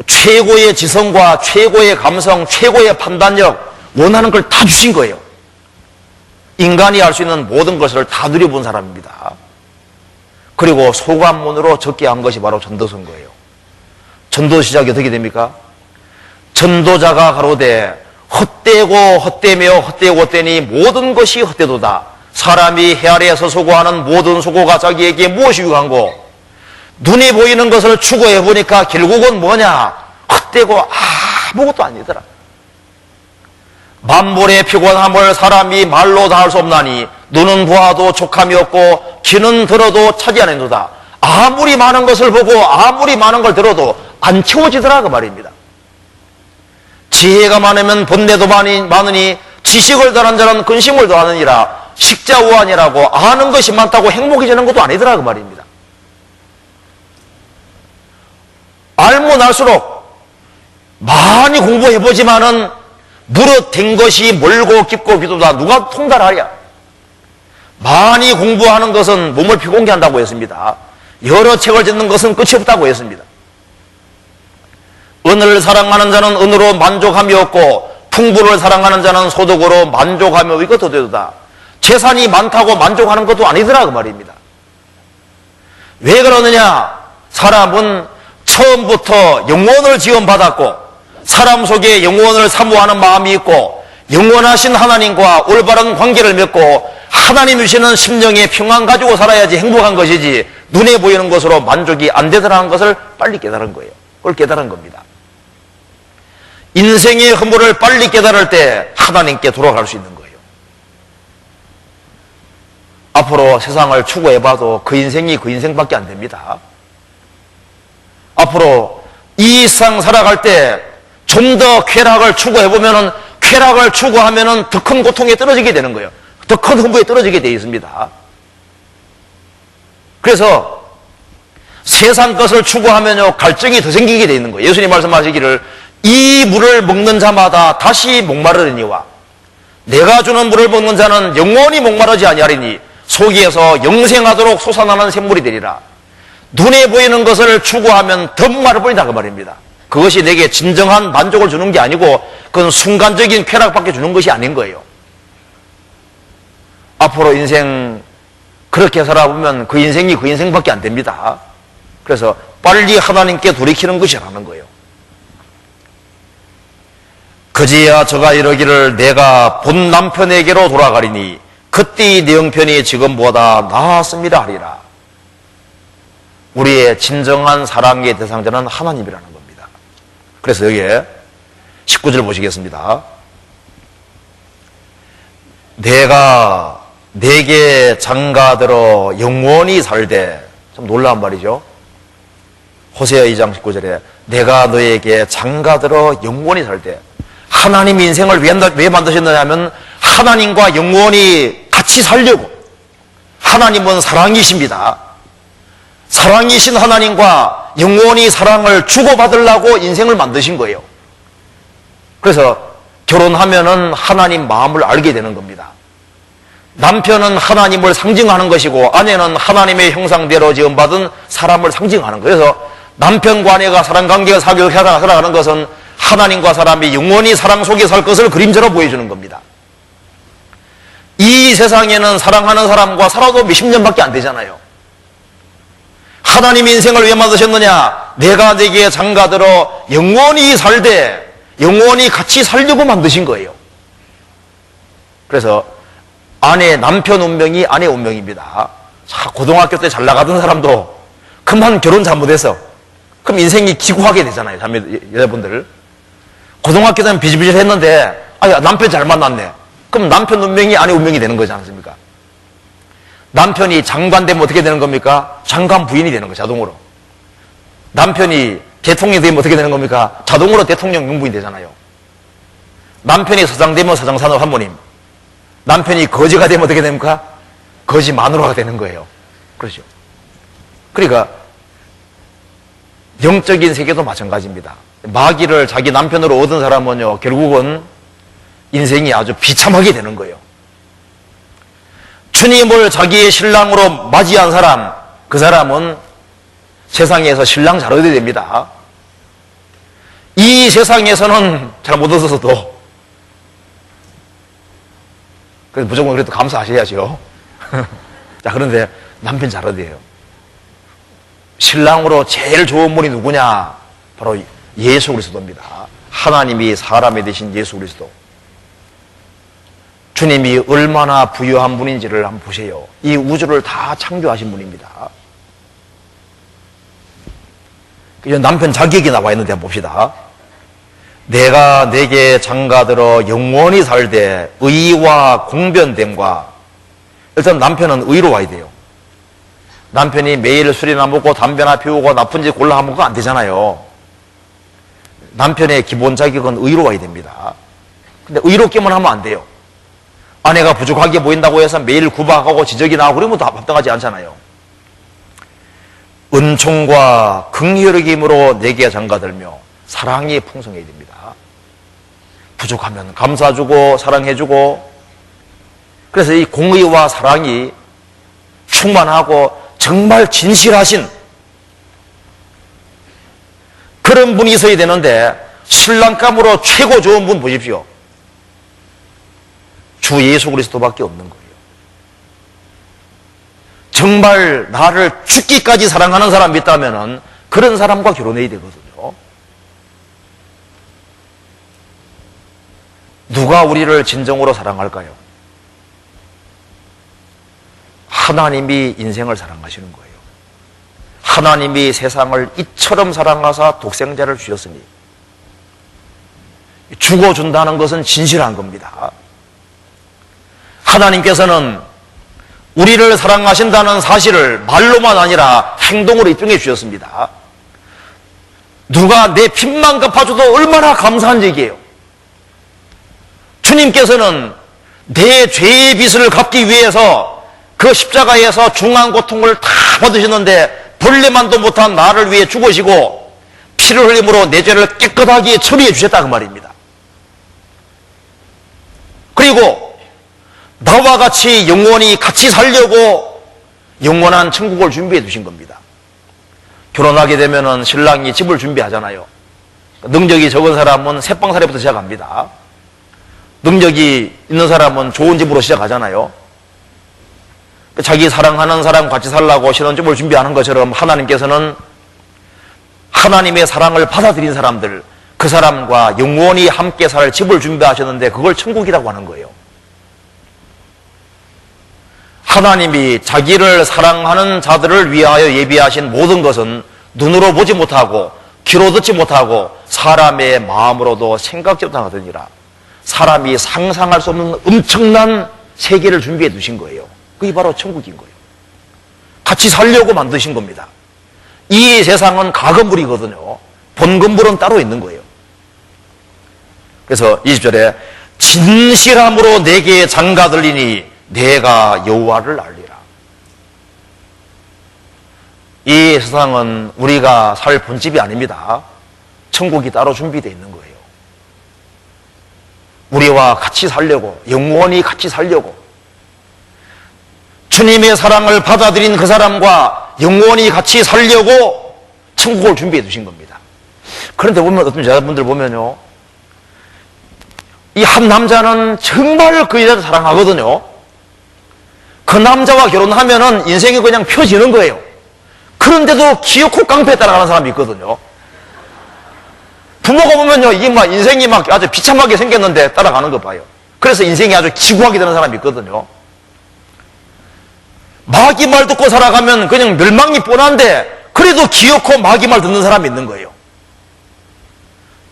Speaker 1: 최고의 지성과 최고의 감성, 최고의 판단력, 원하는 걸 다 주신 거예요. 인간이 할 수 있는 모든 것을 다 누려본 사람입니다. 그리고 소관문으로 적게 한 것이 바로 전도서인 거예요. 전도 시작이 어떻게 됩니까? 전도자가 가로되 헛되고 헛되며 헛되고 헛되니 모든 것이 헛되도다. 사람이 해 아래에서 소고하는 모든 소고가 자기에게 무엇이 유익한고? 눈에 보이는 것을 추구해 보니까 결국은 뭐냐? 헛되고 아무것도 아니더라. 만물의 피곤함을 사람이 말로 다 할 수 없나니 눈은 보아도 족함이 없고 귀는 들어도 차지하는도다. 아무리 많은 것을 보고 아무리 많은 걸 들어도 안 채워지더라 그 말입니다. 지혜가 많으면 번뇌도 많으니 지식을 더한 자는 근심을 더하느니라. 식자우안이라고 아는 것이 많다고 행복이 되는 것도 아니더라 그 말입니다. 알면 알수록 많이 공부해보지만은 무릇 된 것이 멀고 깊고 기도다. 누가 통달하랴? 많이 공부하는 것은 몸을 피곤케 한다고 했습니다. 여러 책을 듣는 것은 끝이 없다고 했습니다. 은을 사랑하는 자는 은으로 만족함이 없고 풍부를 사랑하는 자는 소득으로 만족함이 없고 이것도 되도다. 재산이 많다고 만족하는 것도 아니더라 그 말입니다. 왜 그러느냐? 사람은 처음부터 영혼을 지원받았고 사람 속에 영혼을 사모하는 마음이 있고 영원하신 하나님과 올바른 관계를 맺고 하나님 주시는 심령의 평안 가지고 살아야지 행복한 것이지 눈에 보이는 것으로 만족이 안 되더라는 것을 빨리 깨달은 거예요. 그걸 깨달은 겁니다. 인생의 허물을 빨리 깨달을 때 하나님께 돌아갈 수 있는 거예요. 앞으로 세상을 추구해봐도 그 인생이 그 인생밖에 안 됩니다. 앞으로 이 세상 살아갈 때 좀 더 쾌락을 추구해보면은 쾌락을 추구하면은 더 큰 고통에 떨어지게 되는 거예요. 더 큰 흥부에 떨어지게 되어 있습니다. 그래서 세상 것을 추구하면요 갈증이 더 생기게 되어 있는 거예요. 예수님 말씀하시기를 이 물을 먹는 자마다 다시 목마르니와 내가 주는 물을 먹는 자는 영원히 목마르지 아니하리니 속에서 영생하도록 솟아나는 샘물이 되리라. 눈에 보이는 것을 추구하면 더 목마르 보인다 그 말입니다. 그것이 내게 진정한 만족을 주는 게 아니고 그건 순간적인 쾌락밖에 주는 것이 아닌 거예요. 앞으로 인생 그렇게 살아보면 그 인생이 그 인생밖에 안 됩니다. 그래서 빨리 하나님께 돌이키는 것이라는 거예요. 그제야 저가 이러기를 내가 본 남편에게로 돌아가리니 그때의 내 형편이 지금보다 나았습니다 하리라. 우리의 진정한 사랑의 대상자는 하나님이라는 겁니다. 그래서 여기에 19절 보시겠습니다. 내가 내게 장가들어 영원히 살되, 좀 놀라운 말이죠. 호세아 2장 19절에 내가 너에게 장가들어 영원히 살되, 하나님 인생을 왜 만드셨느냐 하면 하나님과 영원히 같이 살려고. 하나님은 사랑이십니다. 사랑이신 하나님과 영원히 사랑을 주고받으려고 인생을 만드신 거예요. 그래서 결혼하면은 하나님 마음을 알게 되는 겁니다. 남편은 하나님을 상징하는 것이고 아내는 하나님의 형상대로 지음받은 사람을 상징하는 거예요. 그래서 남편과 아내가 사랑관계가 사귀어 살아가는 것은 하나님과 사람이 영원히 사랑 속에 살 것을 그림자로 보여주는 겁니다. 이 세상에는 사랑하는 사람과 살아도 몇십 년밖에 안 되잖아요. 하나님 인생을 왜 만드셨느냐? 내가 내게 장가들어 영원히 살되 영원히 같이 살려고 만드신 거예요. 그래서 남편 운명이 아내 운명입니다. 자, 고등학교 때 잘 나가던 사람도 그만 결혼 잘못해서 그럼 인생이 기구하게 되잖아요. 여자분들 고등학교 때는 비실비실했는데 남편 잘 만났네. 그럼 남편 운명이 아내 운명이 되는 거지 않습니까? 남편이 장관 되면 어떻게 되는 겁니까? 장관 부인이 되는 거죠, 자동으로. 남편이 대통령이 되면 어떻게 되는 겁니까? 자동으로 대통령 영부인 되잖아요. 남편이 서장 되면 서장산업 한모님. 남편이 거지가 되면 어떻게 됩니까? 거지 마누라가 되는 거예요. 그렇죠. 그러니까 영적인 세계도 마찬가지입니다. 마귀를 자기 남편으로 얻은 사람은요, 결국은 인생이 아주 비참하게 되는 거예요. 주님을 자기의 신랑으로 맞이한 사람, 그 사람은 세상에서 신랑 잘 얻어야 됩니다. 이 세상에서는 잘 못 얻어서도 그래서 무조건 그래도 감사하셔야죠. 자, 그런데 남편 잘 얻어요. 신랑으로 제일 좋은 분이 누구냐? 바로 예수 그리스도입니다. 하나님이 사람이 되신 예수 그리스도. 주님이 얼마나 부유한 분인지를 한번 보세요. 이 우주를 다 창조하신 분입니다. 남편 자격이 나와 있는데 한번 봅시다. 내가 내게 장가들어 영원히 살되 의와 공변됨과. 일단 남편은 의로워야 돼요. 남편이 매일 술이나 먹고 담배나 피우고 나쁜 짓 골라 먹고 안 되잖아요. 남편의 기본 자격은 의로워야 됩니다. 근데 의롭게만 하면 안 돼요. 아내가 부족하게 보인다고 해서 매일 구박하고 지적이 나오고 그러면 다 합당하지 않잖아요. 은총과 긍휼의 힘으로 내게 장가들며 사랑이 풍성해야 됩니다. 부족하면 감사주고 사랑해주고. 그래서 이 공의와 사랑이 충만하고 정말 진실하신 그런 분이 있어야 되는데 신랑감으로 최고 좋은 분 보십시오. 주 예수 그리스도밖에 없는 거예요. 정말 나를 죽기까지 사랑하는 사람이 있다면 그런 사람과 결혼해야 되거든요. 누가 우리를 진정으로 사랑할까요? 하나님이 인생을 사랑하시는 거예요. 하나님이 세상을 이처럼 사랑하사 독생자를 주셨으니 죽어준다는 것은 진실한 겁니다. 하나님께서는 우리를 사랑하신다는 사실을 말로만 아니라 행동으로 입증해 주셨습니다. 누가 내 빚만 갚아줘도 얼마나 감사한 얘기예요. 주님께서는 내 죄의 빚을 갚기 위해서 그 십자가에서 중한 고통을 다 받으셨는데 벌레만도 못한 나를 위해 죽으시고 피를 흘림으로 내 죄를 깨끗하게 처리해 주셨다 그 말입니다. 그리고 나와 같이 영원히 같이 살려고 영원한 천국을 준비해 두신 겁니다. 결혼하게 되면은 신랑이 집을 준비하잖아요. 능력이 적은 사람은 새빵살이부터 시작합니다. 능력이 있는 사람은 좋은 집으로 시작하잖아요. 자기 사랑하는 사람 같이 살라고 신혼집을 준비하는 것처럼 하나님께서는 하나님의 사랑을 받아들인 사람들, 그 사람과 영원히 함께 살 집을 준비하셨는데 그걸 천국이라고 하는 거예요. 하나님이 자기를 사랑하는 자들을 위하여 예비하신 모든 것은 눈으로 보지 못하고 귀로 듣지 못하고 사람의 마음으로도 생각지 못하느니라. 사람이 상상할 수 없는 엄청난 세계를 준비해 두신 거예요. 그게 바로 천국인 거예요. 같이 살려고 만드신 겁니다. 이 세상은 가건물이거든요. 본건물은 따로 있는 거예요. 그래서 20절에 진실함으로 내게 장가 들리니 내가 여호와를 알리라. 이 세상은 우리가 살 본집이 아닙니다. 천국이 따로 준비되어 있는 거예요. 우리와 같이 살려고, 영원히 같이 살려고, 주님의 사랑을 받아들인 그 사람과 영원히 같이 살려고 천국을 준비해 두신 겁니다. 그런데 보면 어떤 여자분들 보면요, 이 한 남자는 정말 그 여자를 사랑하거든요. 그 남자와 결혼하면은 인생이 그냥 펴지는 거예요. 그런데도 기어코 깡패에 따라가는 사람이 있거든요. 부모가 보면요, 이게 막 인생이 막 아주 비참하게 생겼는데 따라가는 거 봐요. 그래서 인생이 아주 기구하게 되는 사람이 있거든요. 마귀 말 듣고 살아가면 그냥 멸망이 뻔한데 그래도 기어코 마귀 말 듣는 사람이 있는 거예요.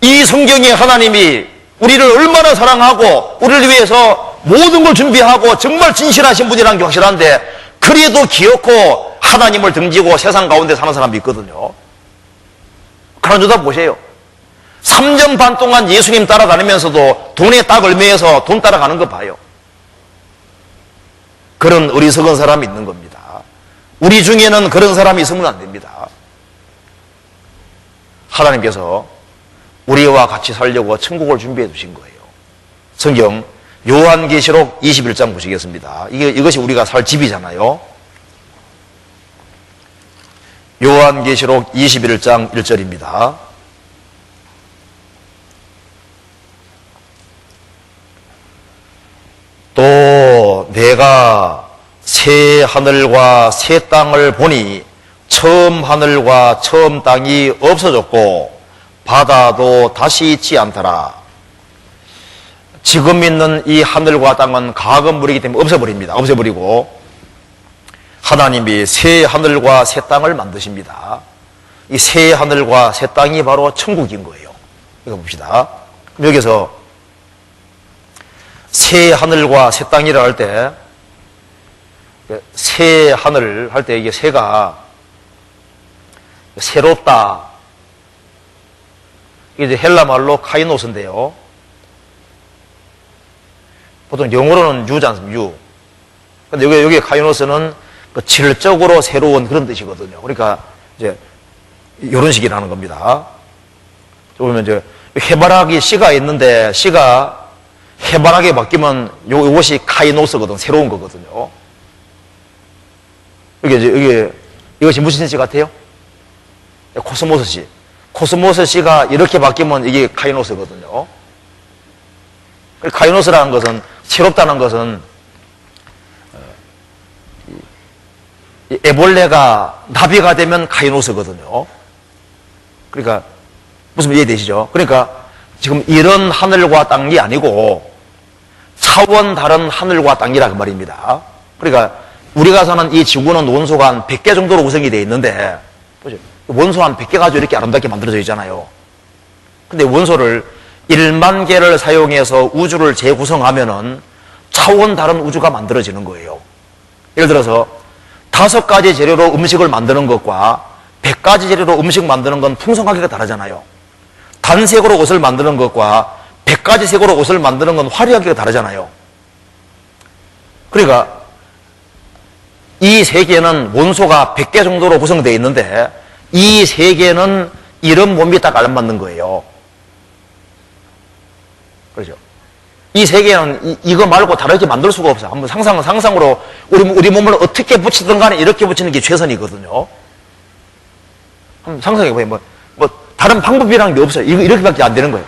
Speaker 1: 이 성경에 하나님이 우리를 얼마나 사랑하고 우리를 위해서 모든 걸 준비하고 정말 진실하신 분이라는 게 확실한데 그래도 기어코 하나님을 등지고 세상 가운데 사는 사람이 있거든요. 그런 여자 보세요. 3년 반 동안 예수님 따라다니면서도 돈에 딱 얽매여서 돈 따라가는 거 봐요. 그런 어리석은 사람이 있는 겁니다. 우리 중에는 그런 사람이 있으면 안 됩니다. 하나님께서 우리와 같이 살려고 천국을 준비해 두신 거예요. 성경 요한계시록 21장 보시겠습니다. 이것이 우리가 살 집이잖아요. 요한계시록 21장 1절입니다. 또 내가 새 하늘과 새 땅을 보니 처음 하늘과 처음 땅이 없어졌고 바다도 다시 있지 않더라. 지금 있는 이 하늘과 땅은 과거 물이기 때문에 없애버립니다. 없애버리고 하나님이 새 하늘과 새 땅을 만드십니다. 이 새 하늘과 새 땅이 바로 천국인 거예요. 이거 봅시다. 여기서 새 하늘과 새 땅이라 할 때, 새 하늘 할 때 이게 새가 새롭다. 이게 헬라 말로 카이노스인데요. 보통 영어로는 유지 않습니까? 유. 근데 여기 카이노스는 그 질적으로 새로운 그런 뜻이거든요. 그러니까 이제 이런 식이라는 겁니다. 보면 이제 해바라기 씨가 있는데 씨가 해바라기에 바뀌면 요것이 카이노스거든. 새로운 거거든요. 이것이 무슨 씨 같아요? 코스모스 씨. 코스모스 씨가 이렇게 바뀌면 이게 카이노스거든요. 카이노스라는 것은, 새롭다는 것은, 애벌레가 나비가 되면 카이노스거든요. 그러니까, 무슨 이해되시죠? 그러니까, 지금 이런 하늘과 땅이 아니고, 차원 다른 하늘과 땅이라 그 말입니다. 그러니까, 우리가 사는 이 지구는 원소가 한 100개 정도로 구성이 되어 있는데, 보죠. 원소 한 100개 가지고 이렇게 아름답게 만들어져 있잖아요. 근데 원소를 1만 개를 사용해서 우주를 재구성하면은 차원 다른 우주가 만들어지는 거예요. 예를 들어서 5가지 재료로 음식을 만드는 것과 100가지 재료로 음식 만드는 건 풍성하기가 다르잖아요. 단색으로 옷을 만드는 것과 100가지 색으로 옷을 만드는 건 화려하기가 다르잖아요. 그러니까 이 세계는 원소가 100개 정도로 구성되어 있는데 이 세계는 이런 몸이 딱 알맞는 거예요. 그렇죠? 이 세계는 이거 말고 다르게 만들 수가 없어요. 한번 상상으로 우리 몸을 어떻게 붙이든 간에 이렇게 붙이는 게 최선이거든요. 한번 상상해봐요. 다른 방법이라는 게 없어요. 이렇게밖에 안 되는 거예요.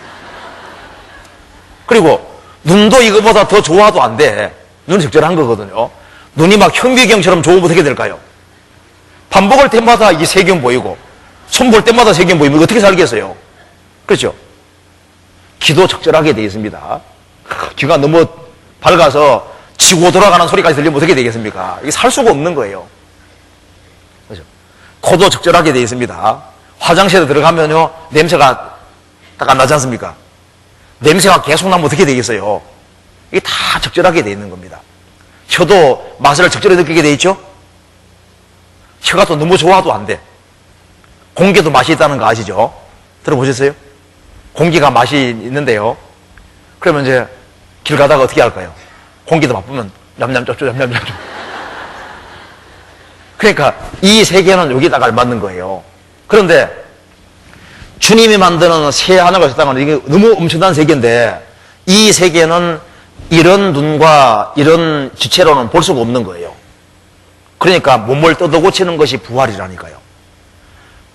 Speaker 1: 그리고 눈도 이거보다 더 좋아도 안 돼. 눈은 적절한 거거든요. 눈이 막 현미경처럼 좋으면 어떻게 될까요? 밥 먹을 때마다 이게 세경 보이고 손 볼 때마다 세경 보이면 어떻게 살겠어요? 그렇죠? 귀도 적절하게 되어 있습니다. 귀가 너무 밝아서 지고 돌아가는 소리까지 들리면 어떻게 되겠습니까? 이게 살 수가 없는 거예요. 그렇죠? 코도 적절하게 되어 있습니다. 화장실에 들어가면요 냄새가 딱 안 나지 않습니까? 냄새가 계속 나면 어떻게 되겠어요? 이게 다 적절하게 되어 있는 겁니다. 혀도 맛을 적절히 느끼게 되어 있죠? 혀가 또 너무 좋아도 안 돼. 공기도 맛이 있다는 거 아시죠? 들어보셨어요? 공기가 맛이 있는데요. 그러면 이제
Speaker 2: 길 가다가 어떻게 할까요? 공기도 바쁘면 냠냠쩝쩝 냠냠쩝쩝. 그러니까 이 세계는 여기다가 알맞는 거예요. 그런데 주님이 만드는 새 하늘과 새 땅은 이게 너무 엄청난 세계인데 이 세계는 이런 눈과 이런 지체로는 볼 수가 없는 거예요. 그러니까 몸을 뜯어고치는 것이 부활이라니까요.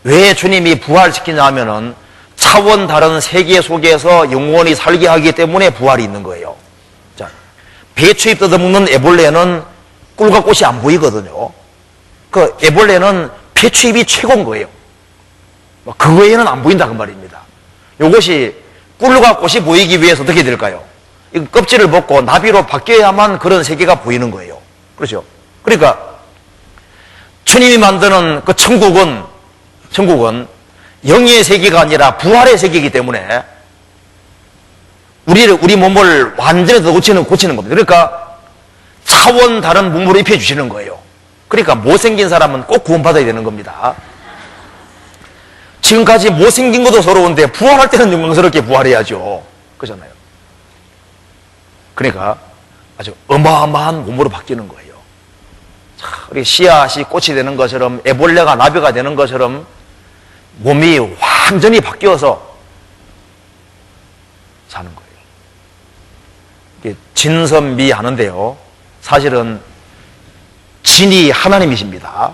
Speaker 2: 왜 주님이 부활시키냐 하면은 차원 다른 세계 속에서 영원히 살게 하기 때문에 부활이 있는 거예요. 자, 배추잎 뜯어먹는 애벌레는 꿀과 꽃이 안 보이거든요. 그 애벌레는 배추잎이 최고인 거예요. 그 외에는 안 보인다 그 말입니다. 이것이 꿀과 꽃이 보이기 위해서 어떻게 될까요? 이 껍질을 벗고 나비로 바뀌어야만 그런 세계가 보이는 거예요. 그렇죠? 그러니까 주님이 만드는 그 천국은 영의 세계가 아니라 부활의 세계이기 때문에 우리 몸을 완전히 더 고치는 겁니다. 그러니까 차원 다른 몸으로 입혀주시는 거예요. 그러니까 못생긴 사람은 꼭 구원받아야 되는 겁니다. 지금까지 못생긴 것도 서러운데 부활할 때는 영광스럽게 부활해야죠. 그렇잖아요. 그러니까 아주 어마어마한 몸으로 바뀌는 거예요. 자, 우리 씨앗이 꽃이 되는 것처럼 애벌레가 나비가 되는 것처럼 몸이 완전히 바뀌어서 사는 거예요. 이게 진선미 하는데요. 사실은 진이 하나님이십니다.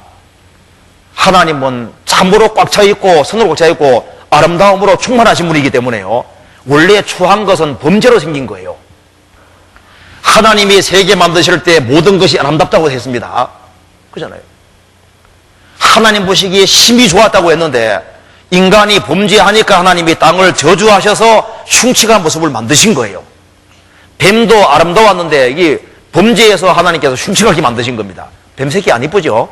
Speaker 2: 하나님은 참으로 꽉 차 있고 선으로 꽉 차 있고 아름다움으로 충만하신 분이기 때문에요. 원래 추한 것은 범죄로 생긴 거예요. 하나님이 세계 만드실 때 모든 것이 아름답다고 했습니다. 그렇잖아요. 하나님 보시기에 심히 좋았다고 했는데 인간이 범죄하니까 하나님이 땅을 저주하셔서 흉측한 모습을 만드신 거예요. 뱀도 아름다웠는데 이게 범죄에서 하나님께서 흉측하게 만드신 겁니다. 뱀새끼 안 이쁘죠?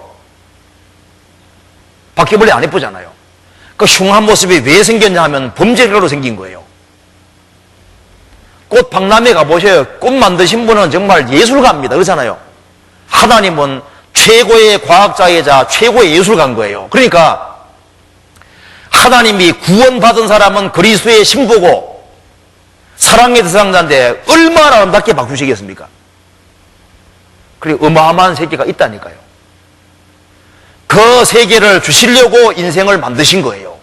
Speaker 2: 바퀴벌레 안 이쁘잖아요. 그 흉한 모습이 왜 생겼냐 하면 범죄로 생긴 거예요. 꽃 박람회 가보셔요. 꽃 만드신 분은 정말 예술가입니다. 그렇잖아요. 하나님은 최고의 과학자이자 최고의 예술가인 거예요. 그러니까 하나님이 구원받은 사람은 그리스도의 신부고 사랑의 대상자인데 얼마나 아름답게 바꾸시겠습니까? 그리고 어마어마한 세계가 있다니까요. 그 세계를 주시려고 인생을 만드신 거예요.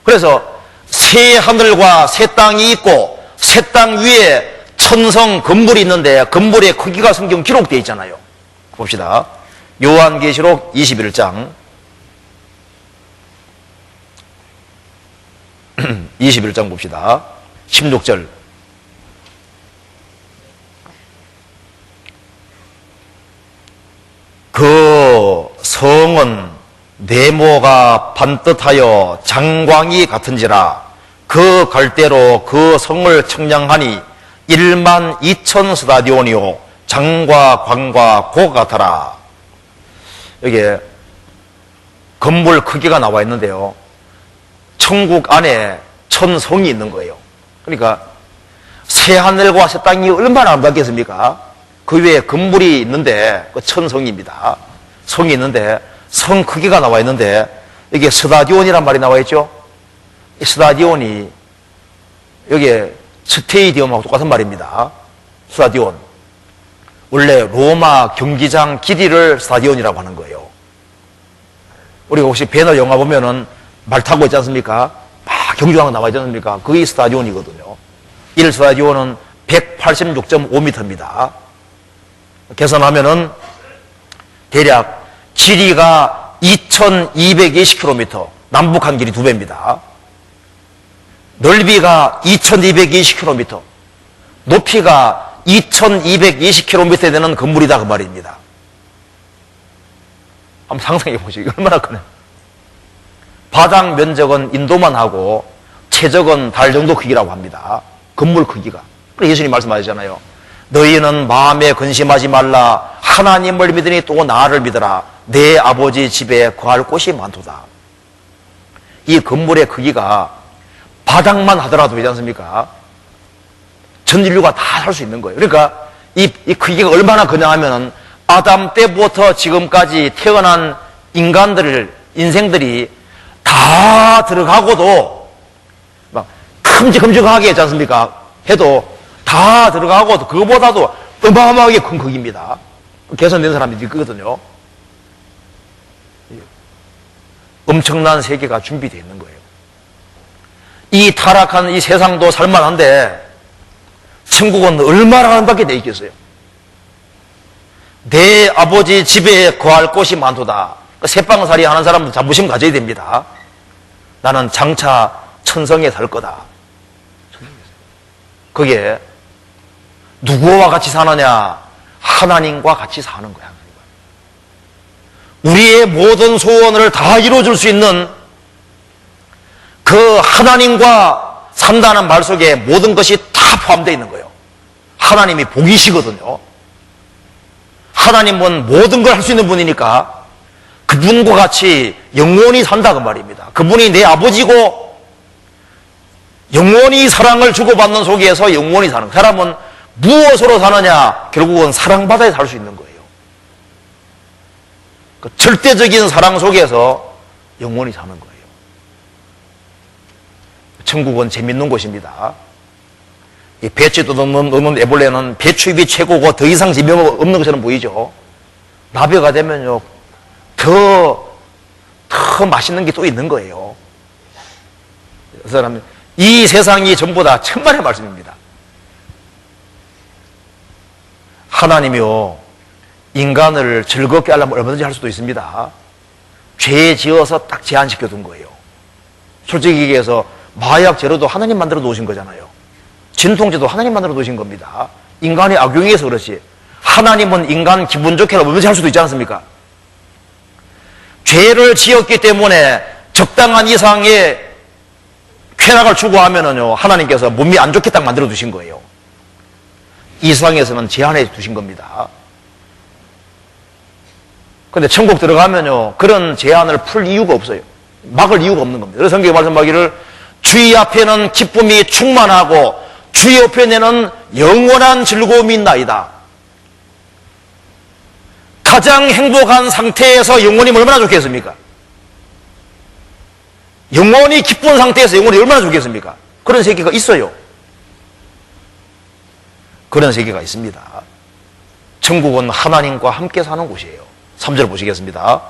Speaker 2: 그래서 새 하늘과 새 땅이 있고 새 땅 위에 천성 건물이 있는데 건물의 크기가 성경 기록되어 있잖아요. 봅시다. 요한계시록 21장 21장 봅시다. 16절. 그 성은 네모가 반듯하여 장광이 같은지라 그 갈대로 그 성을 청량하니 1만 2천 스타디온이요 장과 광과 고 같아라. 여기에 건물 크기가 나와 있는데요. 천국 안에 천성이 있는 거예요. 그러니까 새 하늘과 새 땅이 얼마나 아름답겠습니까? 그 위에 건물이 있는데 그 천성입니다. 성이 있는데 성 크기가 나와 있는데 이게 스타디온이란 말이 나와 있죠. 이 스타디온이 여기에 스테이디움하고 똑같은 말입니다. 스타디온. 원래 로마 경기장 길이를 스타디온이라고 하는 거예요. 우리가 혹시 배너 영화 보면은 말 타고 있지 않습니까? 막 경주하고 나와 있지 않습니까? 그게 스타디온이거든요. 1스타디온은 186.5m입니다. 계산하면은 대략 길이가 2220km, 남북한 길이 2배입니다. 넓이가 2220km, 높이가 2220km 되는 건물이다 그 말입니다. 한번 상상해 보시죠. 얼마나 크네. 바닥 면적은 인도만 하고 최적은 달 정도 크기라고 합니다. 건물 크기가. 그래서 예수님 말씀하셨잖아요. 너희는 마음에 근심하지 말라. 하나님을 믿으니 또 나를 믿어라. 내 아버지 집에 거할 곳이 많도다. 이 건물의 크기가 바닥만 하더라도 되지 않습니까? 전 인류가 다 살 수 있는 거예요. 그러니까 이 크기가 얼마나 크냐 하면 아담 때부터 지금까지 태어난 인생들이 다 들어가고도 막 큼직큼직하게 했지 않습니까? 해도 다 들어가고 그거보다도 어마어마하게 큰 크기입니다. 개선된 사람들이 있거든요. 엄청난 세계가 준비되어 있는 거예요. 이 타락한 이 세상도 살만한데 천국은 얼마나 아름답게 되어 있겠어요. 내 아버지 집에 거할 곳이 많도다. 새빵살이 하는 사람도 자부심 가져야 됩니다. 나는 장차 천성에 살 거다. 그게 누구와 같이 사느냐? 하나님과 같이 사는 거야. 우리의 모든 소원을 다 이루어줄 수 있는 그 하나님과 산다는 말 속에 모든 것이 다 포함되어 있는 거예요. 하나님이 복이시거든요. 하나님은 모든 걸 할 수 있는 분이니까 그분과 같이 영원히 산다 그 말입니다. 그분이 내 아버지고 영원히 사랑을 주고받는 속에서 영원히 사는 거예요. 사람은 무엇으로 사느냐? 결국은 사랑받아야 살 수 있는 거예요. 그 절대적인 사랑 속에서 영원히 사는 거예요. 천국은 재밌는 곳입니다. 이 배추도 넘는 애벌레는 배추잎이 최고고 더 이상 재미없는 것처럼 보이죠. 나베가 되면요 더 맛있는 게 또 있는 거예요. 그래서 이 세상이 전부 다 천만의 말씀입니다. 하나님이요 인간을 즐겁게 하려면 얼마든지 할 수도 있습니다. 죄 지어서 딱 제한시켜 둔 거예요. 솔직히 얘기해서 마약 제로도 하나님 만들어 놓으신 거잖아요. 진통제도 하나님 만들어 놓으신 겁니다. 인간이 악용해서 그렇지 하나님은 인간 기분 좋게 얼마든지 할 수도 있지 않습니까? 죄를 지었기 때문에 적당한 이상의 쾌락을 추구하면은요 하나님께서 몸이 안 좋게 딱 만들어 두신 거예요. 이 세상에서는 제한해 두신 겁니다. 근데 천국 들어가면요 그런 제한을 풀 이유가 없어요. 막을 이유가 없는 겁니다. 그래서 성경에 말씀하기를 주의 앞에는 기쁨이 충만하고 주의 옆에는 영원한 즐거움이 있나이다. 가장 행복한 상태에서 영원히 얼마나 좋겠습니까? 영원히 기쁜 상태에서 영원히 얼마나 좋겠습니까? 그런 세계가 있어요. 그런 세계가 있습니다. 천국은 하나님과 함께 사는 곳이에요. 3절 보시겠습니다.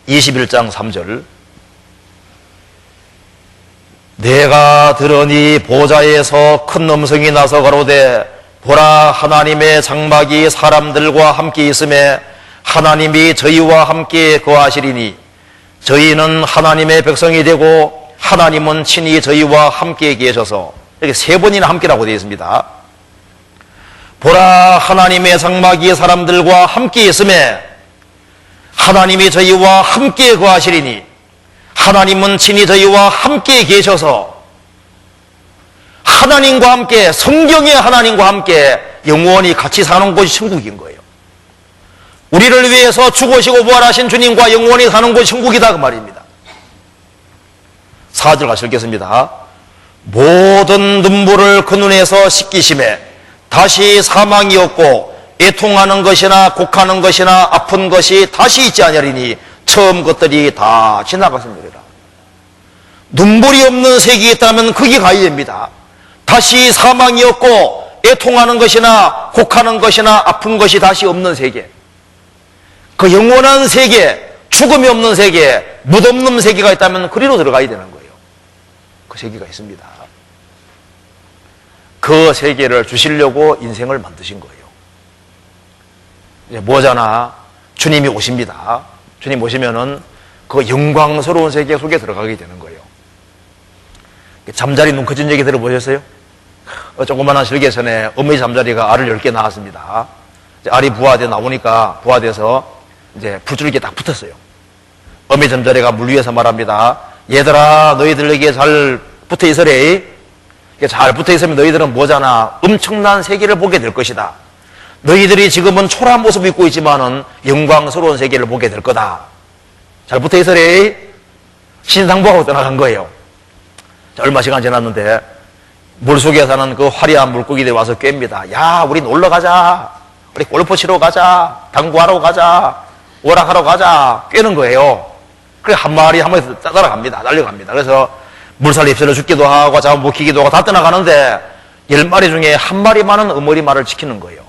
Speaker 2: 21장 3절 내가 들으니 보좌에서 큰 음성이 나서 가로되 보라 하나님의 장막이 사람들과 함께 있음에 하나님이 저희와 함께 거하시리니 저희는 하나님의 백성이 되고 하나님은 친히 저희와 함께 계셔서 이렇게 세 번이나 함께라고 되어 있습니다. 보라 하나님의 장막이 사람들과 함께 있음에 하나님이 저희와 함께 거하시리니 하나님은 친히 저희와 함께 계셔서 하나님과 함께 성경의 하나님과 함께 영원히 같이 사는 곳이 천국인 거예요. 우리를 위해서 죽으시고 부활하신 주님과 영원히 사는 곳이 천국이다 그 말입니다. 4절 같이 읽겠습니다. 모든 눈물을 그 눈에서 씻기심에 다시 사망이 없고 애통하는 것이나 곡하는 것이나 아픈 것이 다시 있지 아니하리니 처음 것들이 다 지나갔습니다. 눈물이 없는 세계에 있다면 거기 가야 됩니다. 다시 사망이 없고 애통하는 것이나 곡하는 것이나 아픈 것이 다시 없는 세계, 그 영원한 세계, 죽음이 없는 세계, 묻 없는 세계가 있다면 그리로 들어가야 되는 거예요. 그 세계가 있습니다. 그 세계를 주시려고 인생을 만드신 거예요. 이제 뭐잖아 주님이 오십니다. 주님 오시면은 그 영광스러운 세계 속에 들어가게 되는 거예요. 잠자리 눈 커진 얘기 들어보셨어요? 조그마한 실개선에 어머니 잠자리가 알을 10개 낳았습니다. 알이 부화돼 나오니까 부화돼서 이제 불줄기에 딱 붙었어요. 어머니 잠자리가 물 위에서 말합니다. 얘들아 너희들에게 잘 붙어 있으래. 잘 붙어 있으면 너희들은 뭐잖아 엄청난 세계를 보게 될 것이다. 너희들이 지금은 초라한 모습을 입고 있지만은 영광스러운 세계를 보게 될 거다. 잘 붙어 있으래. 신상부하고 떠나간 거예요. 자, 얼마 시간 지났는데 물속에 사는 그 화려한 물고기들이 와서 꿰입니다. 야 우리 놀러 가자. 우리 골프 치러 가자. 당구하러 가자. 오락하러 가자. 꿰는 거예요. 그래 한 마리 한 마리 따라갑니다. 날려갑니다. 그래서 물살 휩쓸려 죽기도 하고 잡아 먹히기도 하고 다 떠나가는데 10마리 중에 1마리만은 어머니 말을 지키는 거예요.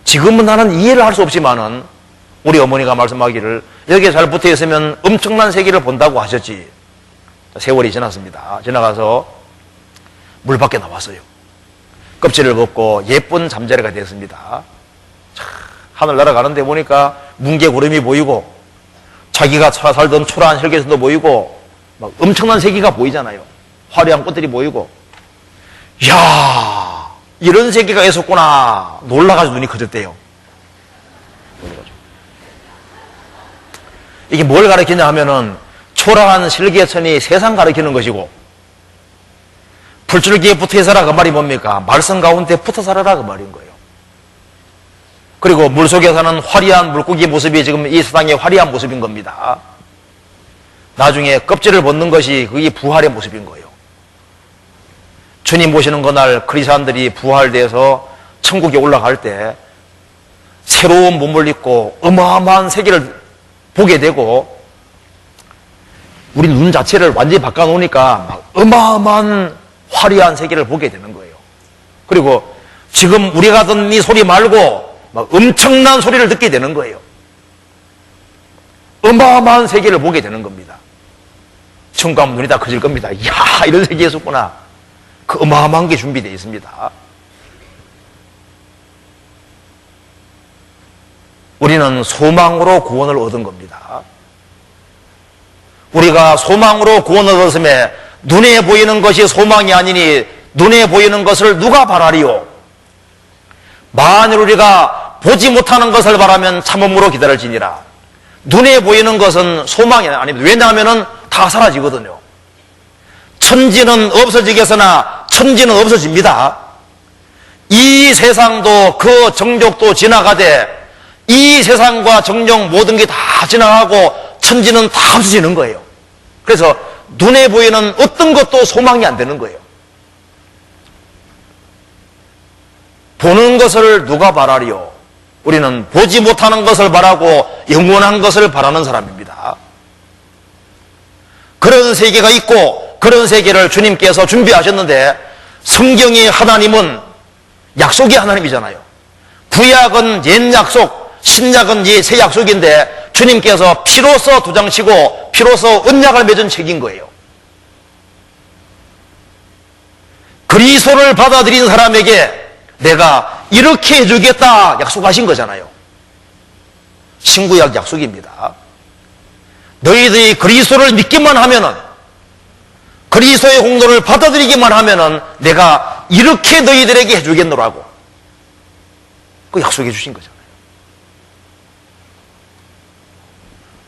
Speaker 2: 지금은 나는 이해를 할 수 없지만은 우리 어머니가 말씀하기를 여기에 잘 붙어 있으면 엄청난 세계를 본다고 하셨지. 세월이 지났습니다. 지나가서 물 밖에 나왔어요. 껍질을 벗고 예쁜 잠자리가 됐습니다. 차, 하늘 날아가는데 보니까 뭉게 구름이 보이고 자기가 살던 초라한 혈계선도 보이고 막 엄청난 세계가 보이잖아요. 화려한 꽃들이 보이고, 이야, 이런 세계가 있었구나. 놀라가지고 눈이 커졌대요. 이게 뭘 가리키냐 하면은 초라한 실개천이 세상 가리키는 것이고, 풀줄기에 붙어 있어라 그 말이 뭡니까? 말씀 가운데 붙어 살아라 그 말인 거예요. 그리고 물속에 사는 화려한 물고기 모습이 지금 이 세상의 화려한 모습인 겁니다. 나중에 껍질을 벗는 것이 그게 부활의 모습인 거예요. 주님 모시는 그날 크리스찬들이 부활돼서 천국에 올라갈 때 새로운 몸을 입고 어마어마한 세계를 보게 되고, 우리 눈 자체를 완전히 바꿔놓으니까 막 어마어마한 화려한 세계를 보게 되는 거예요. 그리고 지금 우리가 듣는 이 소리 말고 막 엄청난 소리를 듣게 되는 거예요. 어마어마한 세계를 보게 되는 겁니다. 천국 가면 눈이 다 커질 겁니다. 이야, 이런 세계에 있었구나. 그 어마어마한 게 준비되어 있습니다. 우리는 소망으로 구원을 얻은 겁니다. 우리가 소망으로 구원을 얻었음에 눈에 보이는 것이 소망이 아니니 눈에 보이는 것을 누가 바라리요? 만일 우리가 보지 못하는 것을 바라면 참음으로 기다릴지니라. 눈에 보이는 것은 소망이 아닙니다. 왜냐하면 다 사라지거든요. 천지는 없어지겠으나 천지는 없어집니다. 이 세상도 그 정욕도 지나가되 이 세상과 정욕 모든 게 다 지나가고 천지는 다 없어지는 거예요. 그래서 눈에 보이는 어떤 것도 소망이 안 되는 거예요. 보는 것을 누가 바라리요? 우리는 보지 못하는 것을 바라고 영원한 것을 바라는 사람입니다. 그런 세계가 있고 그런 세계를 주님께서 준비하셨는데, 성경의 하나님은 약속의 하나님이잖아요. 구약은 옛 약속, 신약은 새 약속인데 주님께서 피로써 도장치고 피로써 언약을 맺은 책인 거예요. 그리스도를 받아들인 사람에게 내가 이렇게 해주겠다 약속하신 거잖아요. 신구약 약속입니다. 너희들이 그리스도를 믿기만 하면은, 그리스도의 공로를 받아들이기만 하면은 내가 이렇게 너희들에게 해주겠노라고 그 약속해 주신 거잖아요.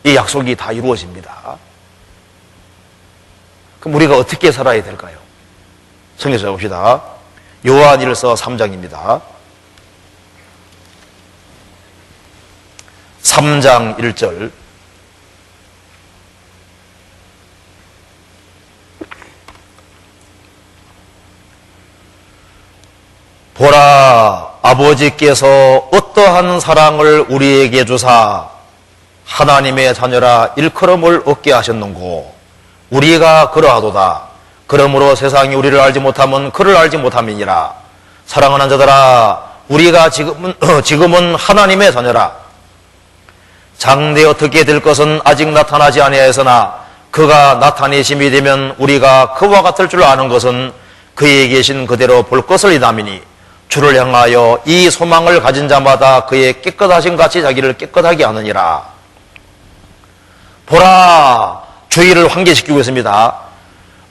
Speaker 2: 이 약속이 다 이루어집니다. 그럼 우리가 어떻게 살아야 될까요? 성경에서 봅시다. 요한일서 3장입니다. 3장 1절. 보라, 아버지께서 어떠한 사랑을 우리에게 주사 하나님의 자녀라 일컬음을 얻게 하셨는고 우리가 그러하도다. 그러므로 세상이 우리를 알지 못하면 그를 알지 못함이니라. 사랑하는 자들아, 우리가 지금은 하나님의 자녀라. 장래 어떻게 될 것은 아직 나타나지 아니하였으나 그가 나타내심이 되면 우리가 그와 같을 줄 아는 것은 그에 계신 그대로 볼 것을 이담이니, 주를 향하여 이 소망을 가진 자마다 그의 깨끗하신 같이 자기를 깨끗하게 하느니라. 보라, 주의를 환기시키고 있습니다.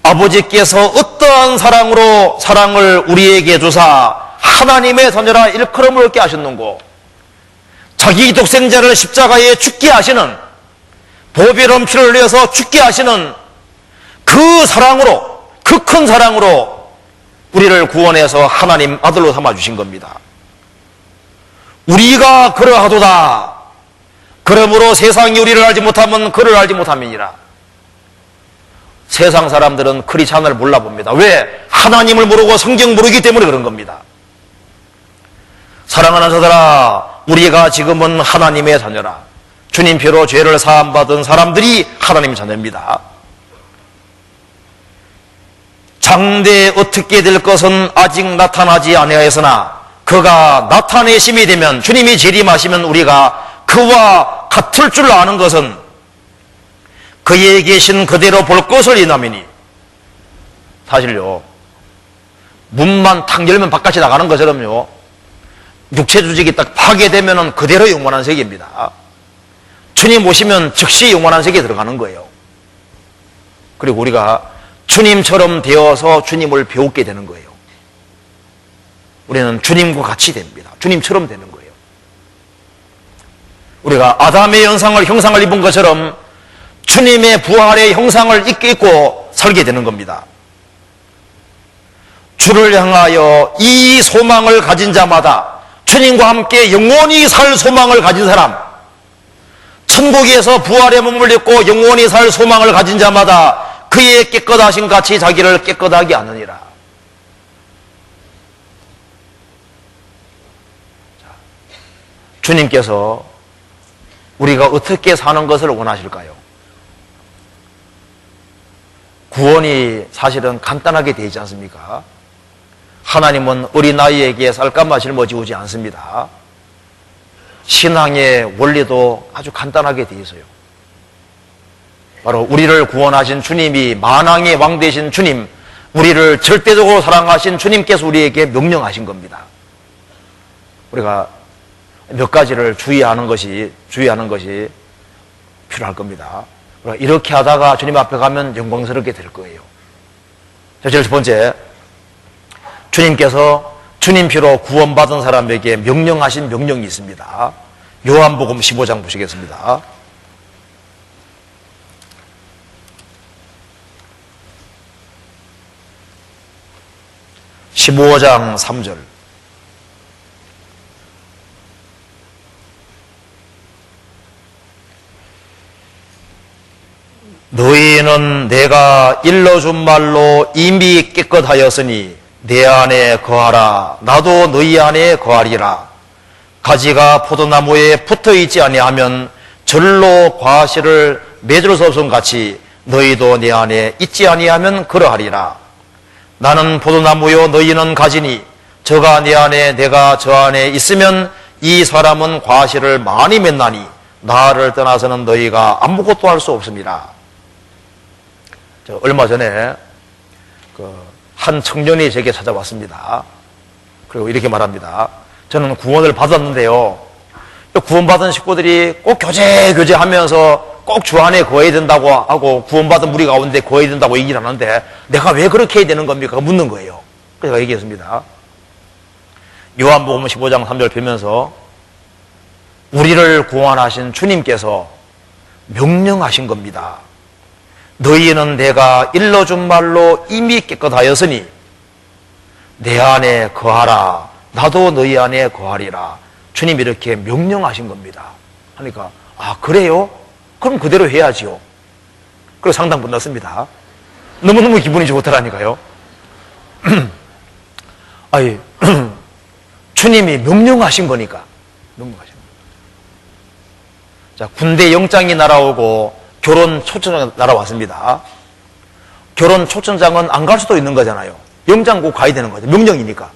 Speaker 2: 아버지께서 어떠한 사랑을 우리에게 주사 하나님의 자녀라 일컬음을 얻게 하셨는고, 자기 독생자를 십자가에 죽게 하시는, 보배로운 피를 흘려서 죽게 하시는 그 사랑으로, 그 큰 사랑으로 우리를 구원해서 하나님 아들로 삼아주신 겁니다. 우리가 그러하도다. 그러므로 세상이 우리를 알지 못하면 그를 알지 못함이니라. 세상 사람들은 크리스찬을 몰라봅니다. 왜? 하나님을 모르고 성경 모르기 때문에 그런 겁니다. 사랑하는 자들아, 우리가 지금은 하나님의 자녀라. 주님 피로 죄를 사함받은 사람들이 하나님의 자녀입니다. 장래에 어떻게 될 것은 아직 나타나지 아니하였으나 그가 나타내심이 되면, 주님이 재림하시면 우리가 그와 같을 줄 아는 것은 그에 계신 그대로 볼 것을 인하미니. 사실요, 문만 탁 열면 바깥이 나가는 것처럼요, 육체 조직이 딱 파괴되면 그대로 영원한 세계입니다. 주님 오시면 즉시 영원한 세계에 들어가는 거예요. 그리고 우리가 주님처럼 되어서 주님을 배우게 되는 거예요. 우리는 주님과 같이 됩니다. 주님처럼 되는 거예요. 우리가 아담의 형상을 입은 것처럼 주님의 부활의 형상을 입고 살게 되는 겁니다. 주를 향하여 이 소망을 가진 자마다, 주님과 함께 영원히 살 소망을 가진 사람, 천국에서 부활의 몸을 입고 영원히 살 소망을 가진 자마다 그의 깨끗하신 같이 자기를 깨끗하게 하느니라. 주님께서 우리가 어떻게 사는 것을 원하실까요? 구원이 사실은 간단하게 되지 않습니까? 하나님은 어린아이에게 쌀감만 짊어지우지 않습니다. 신앙의 원리도 아주 간단하게 되어 있어요. 바로 우리를 구원하신 주님이, 만왕의 왕 되신 주님, 우리를 절대적으로 사랑하신 주님께서 우리에게 명령하신 겁니다. 우리가 몇 가지를 주의하는 것이 필요할 겁니다. 이렇게 하다가 주님 앞에 가면 영광스럽게 될 거예요. 첫 번째, 주님께서 주님 피로 구원받은 사람에게 명령하신 명령이 있습니다. 요한복음 15장 보시겠습니다. (15장 3절) 너희는 내가 일러준 말로 이미 깨끗하였으니 내 안에 거하라. 나도 너희 안에 거하리라. 가지가 포도나무에 붙어있지 아니하면 절로 과실을 맺을 수 없음 같이 너희도 내 안에 있지 아니하면 그러하리라. 나는 포도나무요 너희는 가지니 저가 내 안에 내가 저 안에 있으면 이 사람은 과실을 많이 맺나니 나를 떠나서는 너희가 아무것도 할 수 없습니다. 얼마 전에 한 청년이 제게 찾아왔습니다. 그리고 이렇게 말합니다. 저는 구원을 받았는데요, 구원받은 식구들이 꼭 교제하면서 꼭 주 안에 거해야 된다고 하고 구원받은 무리 가운데 거해야 된다고 얘기를 하는데 내가 왜 그렇게 해야 되는 겁니까? 묻는 거예요. 그래서 제가 얘기했습니다. 요한복음 15장 3절 펴면서 우리를 구원하신 주님께서 명령하신 겁니다. 너희는 내가 일러준 말로 이미 깨끗하였으니 내 안에 거하라. 나도 너희 안에 거하리라. 주님이 이렇게 명령하신 겁니다. 하니까 아 그래요? 그럼 그대로 해야지요. 그리고 상당 끝났습니다. 너무너무 기분이 좋더라니까요. 아니 주님이 명령하신 거니까. 명령하신 거니까. 자, 군대 영장이 날아오고 결혼 초청장 날아왔습니다. 결혼 초청장은 안 갈 수도 있는 거잖아요. 영장 꼭 가야 되는 거죠. 명령이니까.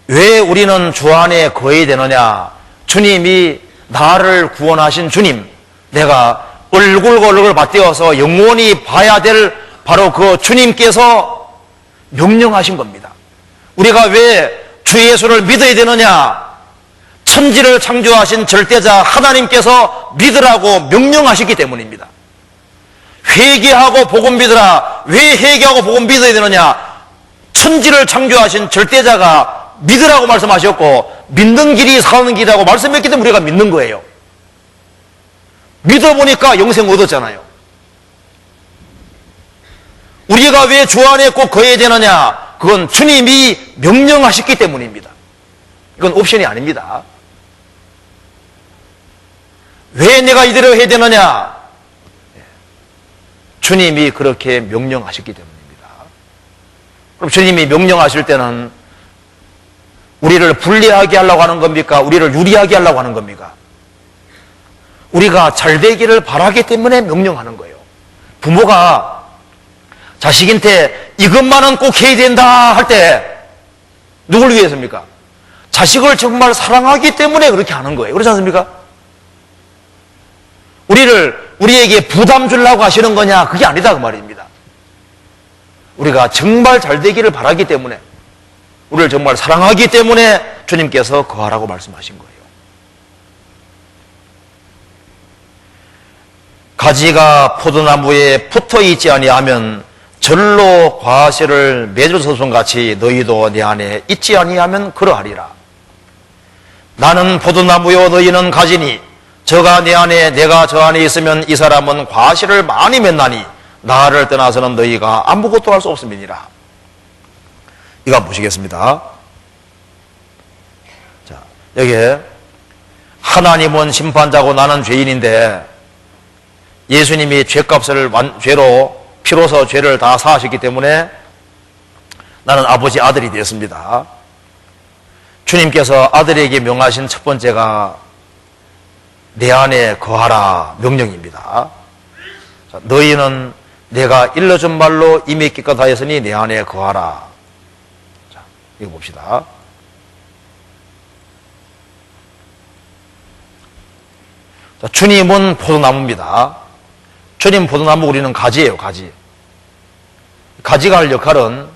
Speaker 2: 왜 우리는 주 안에 거해야 되느냐? 주님이 나를 구원하신 주님, 내가 얼굴 맞대어서 영원히 봐야 될 바로 그 주님께서 명령하신 겁니다. 우리가 왜 주 예수를 믿어야 되느냐? 천지를 창조하신 절대자 하나님께서 믿으라고 명령하셨기 때문입니다. 회개하고 복음 믿으라. 왜 회개하고 복음 믿어야 되느냐? 천지를 창조하신 절대자가 믿으라고 말씀하셨고 믿는 길이 사는 길이라고 말씀했기 때문에 우리가 믿는 거예요. 믿어보니까 영생 얻었잖아요. 우리가 왜 주 안에 꼭 거해야 되느냐? 그건 주님이 명령하셨기 때문입니다. 이건 옵션이 아닙니다. 왜 내가 이대로 해야 되느냐? 주님이 그렇게 명령하셨기 때문입니다. 그럼 주님이 명령하실 때는 우리를 불리하게 하려고 하는 겁니까? 우리를 유리하게 하려고 하는 겁니까? 우리가 잘 되기를 바라기 때문에 명령하는 거예요. 부모가 자식한테 이것만은 꼭 해야 된다 할 때 누굴 위해서입니까? 자식을 정말 사랑하기 때문에 그렇게 하는 거예요. 그렇지 않습니까? 우리에게 부담 주려고 하시는 거냐? 그게 아니다 그 말입니다. 우리가 정말 잘 되기를 바라기 때문에, 우리를 정말 사랑하기 때문에 주님께서 거하라고 말씀하신 거예요. 가지가 포도나무에 붙어 있지 아니하면 절로 과실을 맺어서손같이 너희도 내 안에 있지 아니하면 그러하리라. 나는 포도나무요 너희는 가지니 저가 내 안에 내가 저 안에 있으면 이 사람은 과실을 많이 맺나니 나를 떠나서는 너희가 아무것도 할 수 없음이니라. 이거 한번 보시겠습니다. 자, 여기에 하나님은 심판자고 나는 죄인인데 예수님이 죄값을 죄로 피로서 죄를 다 사하셨기 때문에 나는 아버지 아들이 되었습니다. 주님께서 아들에게 명하신 첫 번째가 내 안에 거하라 명령입니다. 자, 너희는 내가 일러준 말로 이미 기껏 하였으니 내 안에 거하라. 자, 이거 봅시다. 자, 주님은 포도나무입니다. 주님 포도나무, 우리는 가지예요, 가지. 가지가 할 역할은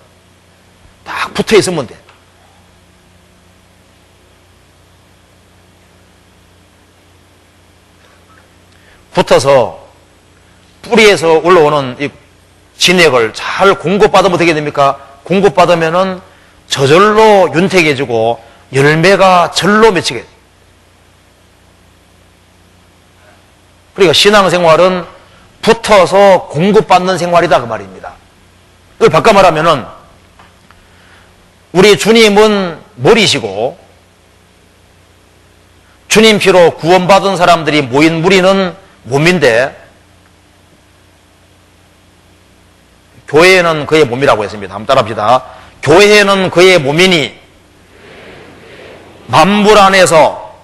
Speaker 2: 딱 붙어 있으면 돼. 붙어서 뿌리에서 올라오는 이 진액을 잘 공급받으면 어떻게 됩니까? 공급받으면은 저절로 윤택해지고 열매가 절로 맺히게 돼요. 그러니까 신앙생활은 붙어서 공급받는 생활이다 그 말입니다. 이걸 바꿔 말하면은 우리 주님은 머리시고 주님 피로 구원받은 사람들이 모인 무리는 몸인데, 교회는 그의 몸이라고 했습니다. 한번 따라합시다. 교회는 그의 몸이니 만물 안에서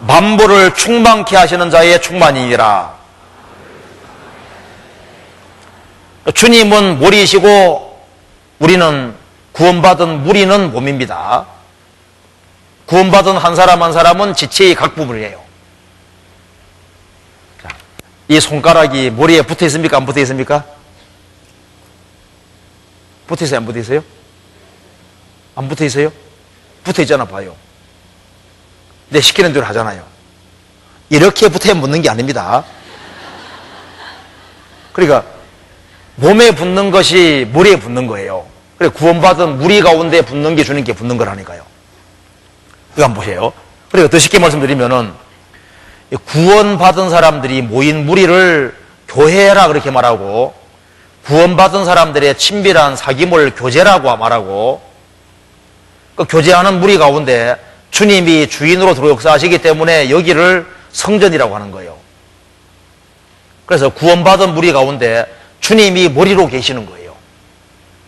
Speaker 2: 만물을 충만케 하시는 자의 충만이니라. 주님은 머리이시고 우리는 구원받은 무리는 몸입니다. 구원받은 한 사람 한 사람은 지체의 각 부분이에요. 자, 이 손가락이 머리에 붙어 있습니까? 안 붙어 있습니까? 붙어 있어요? 안 붙어 있어요? 안 붙어 있어요? 붙어 있잖아, 봐요. 내 시키는 대로 하잖아요. 이렇게 붙어 묻는 게 아닙니다. 그러니까 몸에 붙는 것이 머리에 붙는 거예요. 그래, 구원받은 무리 가운데 붙는 게 주님께 붙는 거라니까요. 이거 한번 보세요. 그리고 더 쉽게 말씀드리면은 구원받은 사람들이 모인 무리를 교회라 그렇게 말하고, 구원받은 사람들의 친밀한 사귐을 교제라고 말하고, 그 교제하는 무리 가운데 주님이 주인으로 들어 역사하시기 때문에 여기를 성전이라고 하는 거예요. 그래서 구원받은 무리 가운데 주님이 머리로 계시는 거예요.